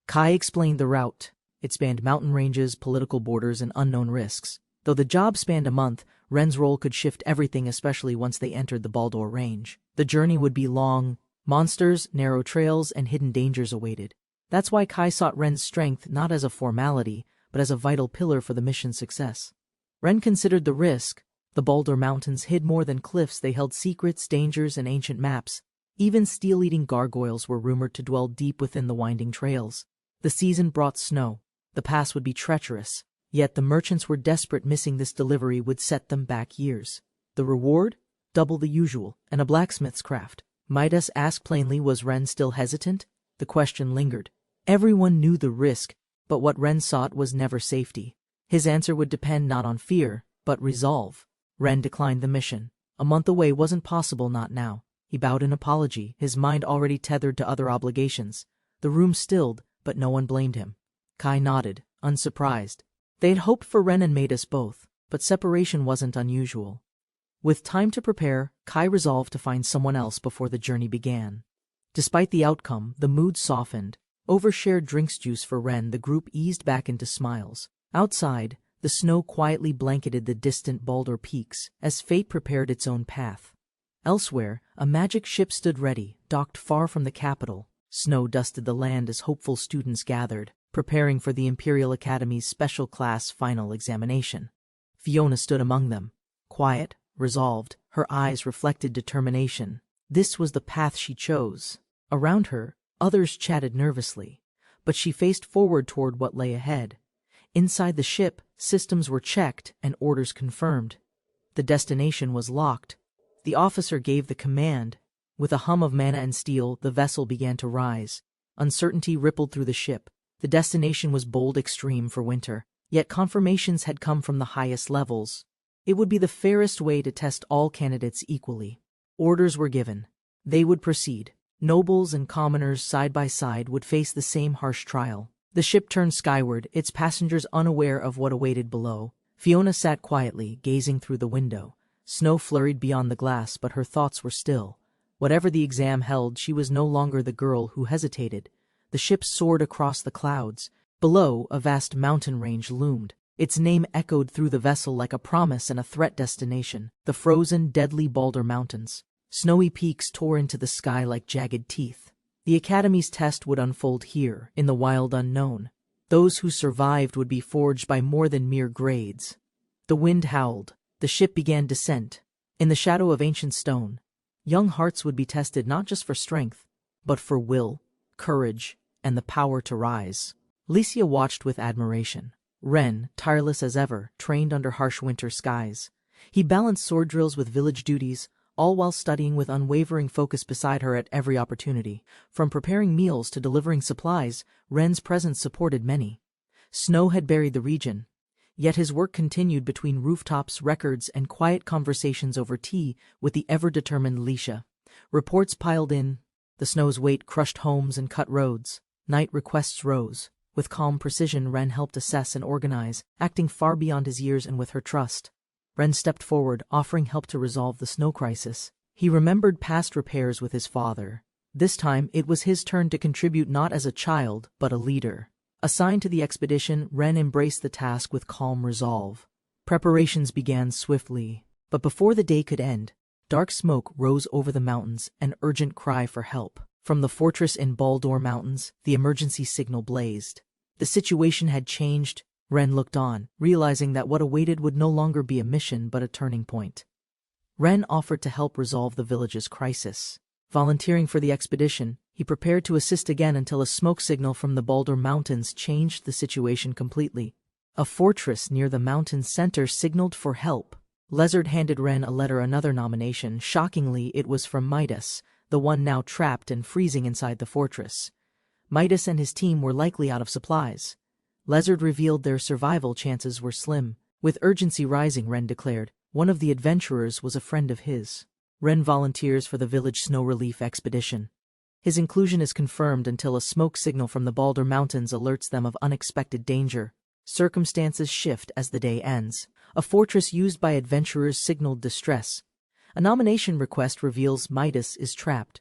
Kai explained the route. It spanned mountain ranges, political borders, and unknown risks. Though the job spanned a month, Ren's role could shift everything, especially once they entered the Baldur range. The journey would be long. Monsters, narrow trails, and hidden dangers awaited. That's why Kai sought Ren's strength not as a formality, but as a vital pillar for the mission's success. Ren considered the risk. The Baldur Mountains hid more than cliffs. They held secrets, dangers, and ancient maps. Even steel-eating gargoyles were rumored to dwell deep within the winding trails. The season brought snow. The pass would be treacherous. Yet the merchants were desperate. Missing this delivery would set them back years. The reward? Double the usual, and a blacksmith's craft. Midas asked plainly. Was Ren still hesitant? The question lingered. Everyone knew the risk, but what Ren sought was never safety. His answer would depend not on fear, but resolve. Ren declined the mission. A month away wasn't possible, not now. He bowed in apology, his mind already tethered to other obligations. The room stilled, but no one blamed him. Kai nodded, unsurprised. They had hoped for Ren and Midas both, but separation wasn't unusual. With time to prepare, Kai resolved to find someone else before the journey began. Despite the outcome, the mood softened. Over shared drinks juice for Ren, the group eased back into smiles. Outside, the snow quietly blanketed the distant Baldur peaks as fate prepared its own path. Elsewhere, a magic ship stood ready, docked far from the capital. Snow dusted the land as hopeful students gathered, preparing for the Imperial Academy's special class final examination. Fiona stood among them, quiet, resolved, her eyes reflected determination. This was the path she chose. Around her, others chatted nervously, but she faced forward toward what lay ahead. Inside the ship, systems were checked and orders confirmed. The destination was locked. The officer gave the command. With a hum of mana and steel, the vessel began to rise. Uncertainty rippled through the ship. The destination was bold extreme for winter, yet confirmations had come from the highest levels. It would be the fairest way to test all candidates equally. Orders were given. They would proceed. Nobles and commoners side by side would face the same harsh trial. The ship turned skyward, its passengers unaware of what awaited below. Fiona sat quietly, gazing through the window. Snow flurried beyond the glass, but her thoughts were still. Whatever the exam held, she was no longer the girl who hesitated. The ship soared across the clouds. Below, a vast mountain range loomed. Its name echoed through the vessel like a promise and a threat: destination. The frozen, deadly Baldur Mountains. Snowy peaks tore into the sky like jagged teeth. The Academy's test would unfold here, in the wild unknown. Those who survived would be forged by more than mere grades. The wind howled. The ship began descent. In the shadow of ancient stone, young hearts would be tested not just for strength, but for will, courage, and the power to rise. Lycia watched with admiration. Ren, tireless as ever, trained under harsh winter skies. He balanced sword drills with village duties, all while studying with unwavering focus beside her at every opportunity. From preparing meals to delivering supplies, Ren's presence supported many. Snow had buried the region, yet his work continued between rooftops, records, and quiet conversations over tea with the ever-determined Licia. Reports piled in. The snow's weight crushed homes and cut roads. Night requests rose. With calm precision, Ren helped assess and organize, acting far beyond his years and with her trust. Ren stepped forward, offering help to resolve the snow crisis. He remembered past repairs with his father. This time, it was his turn to contribute, not as a child, but a leader. Assigned to the expedition, Ren embraced the task with calm resolve. Preparations began swiftly, but before the day could end, dark smoke rose over the mountains, an urgent cry for help. From the fortress in Baldur Mountains, the emergency signal blazed. The situation had changed. Ren looked on, realizing that what awaited would no longer be a mission but a turning point. Ren offered to help resolve the village's crisis. Volunteering for the expedition, he prepared to assist again until a smoke signal from the Baldur Mountains changed the situation completely. A fortress near the mountain's center signaled for help. Lezard handed Ren a letter, another nomination. Shockingly, it was from Midas, the one now trapped and freezing inside the fortress. Midas and his team were likely out of supplies. Lezard revealed their survival chances were slim. With urgency rising, Ren declared, one of the adventurers was a friend of his. Ren volunteers for the village snow relief expedition. His inclusion is confirmed until a smoke signal from the Baldur Mountains alerts them of unexpected danger. Circumstances shift as the day ends. A fortress used by adventurers signaled distress. A nomination request reveals Midas is trapped.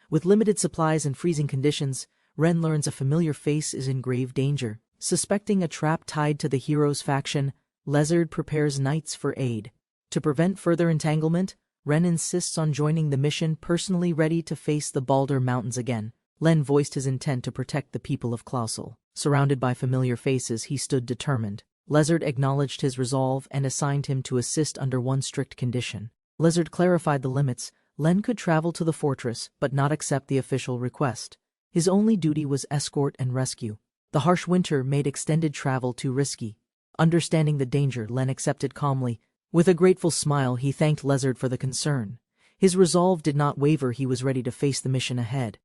With limited supplies and freezing conditions, Ren learns a familiar face is in grave danger. Suspecting a trap tied to the hero's faction, Lezard prepares knights for aid. To prevent further entanglement, Ren insists on joining the mission, personally ready to face the Baldur Mountains again. Len voiced his intent to protect the people of Klausel. Surrounded by familiar faces, he stood determined. Lezard acknowledged his resolve and assigned him to assist under one strict condition. Lezard clarified the limits. Len could travel to the fortress, but not accept the official request. His only duty was escort and rescue. The harsh winter made extended travel too risky. Understanding the danger, Len accepted calmly. With a grateful smile, he thanked Lezard for the concern. His resolve did not waver. He was ready to face the mission ahead.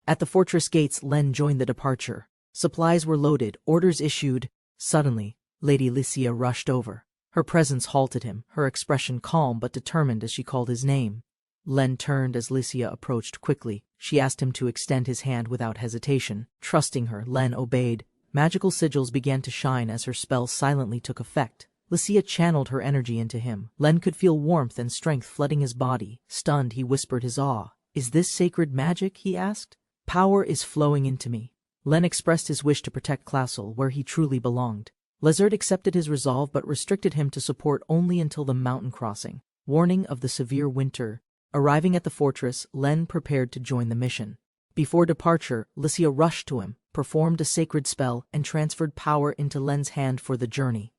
At the fortress gates, Len joined the departure. Supplies were loaded, orders issued. Suddenly, Lady Licia rushed over. Her presence halted him, her expression calm but determined as she called his name. Len turned as Licia approached quickly. She asked him to extend his hand without hesitation. Trusting her, Len obeyed. Magical sigils began to shine as her spell silently took effect. Licia channeled her energy into him. Len could feel warmth and strength flooding his body. Stunned, he whispered his awe. "Is this sacred magic?" he asked. "Power is flowing into me." Len expressed his wish to protect Klausel, where he truly belonged. Lezard accepted his resolve but restricted him to support only until the mountain crossing. Warning of the severe winter. Arriving at the fortress, Len prepared to join the mission. Before departure, Licia rushed to him, performed a sacred spell, and transferred power into Len's hand for the journey.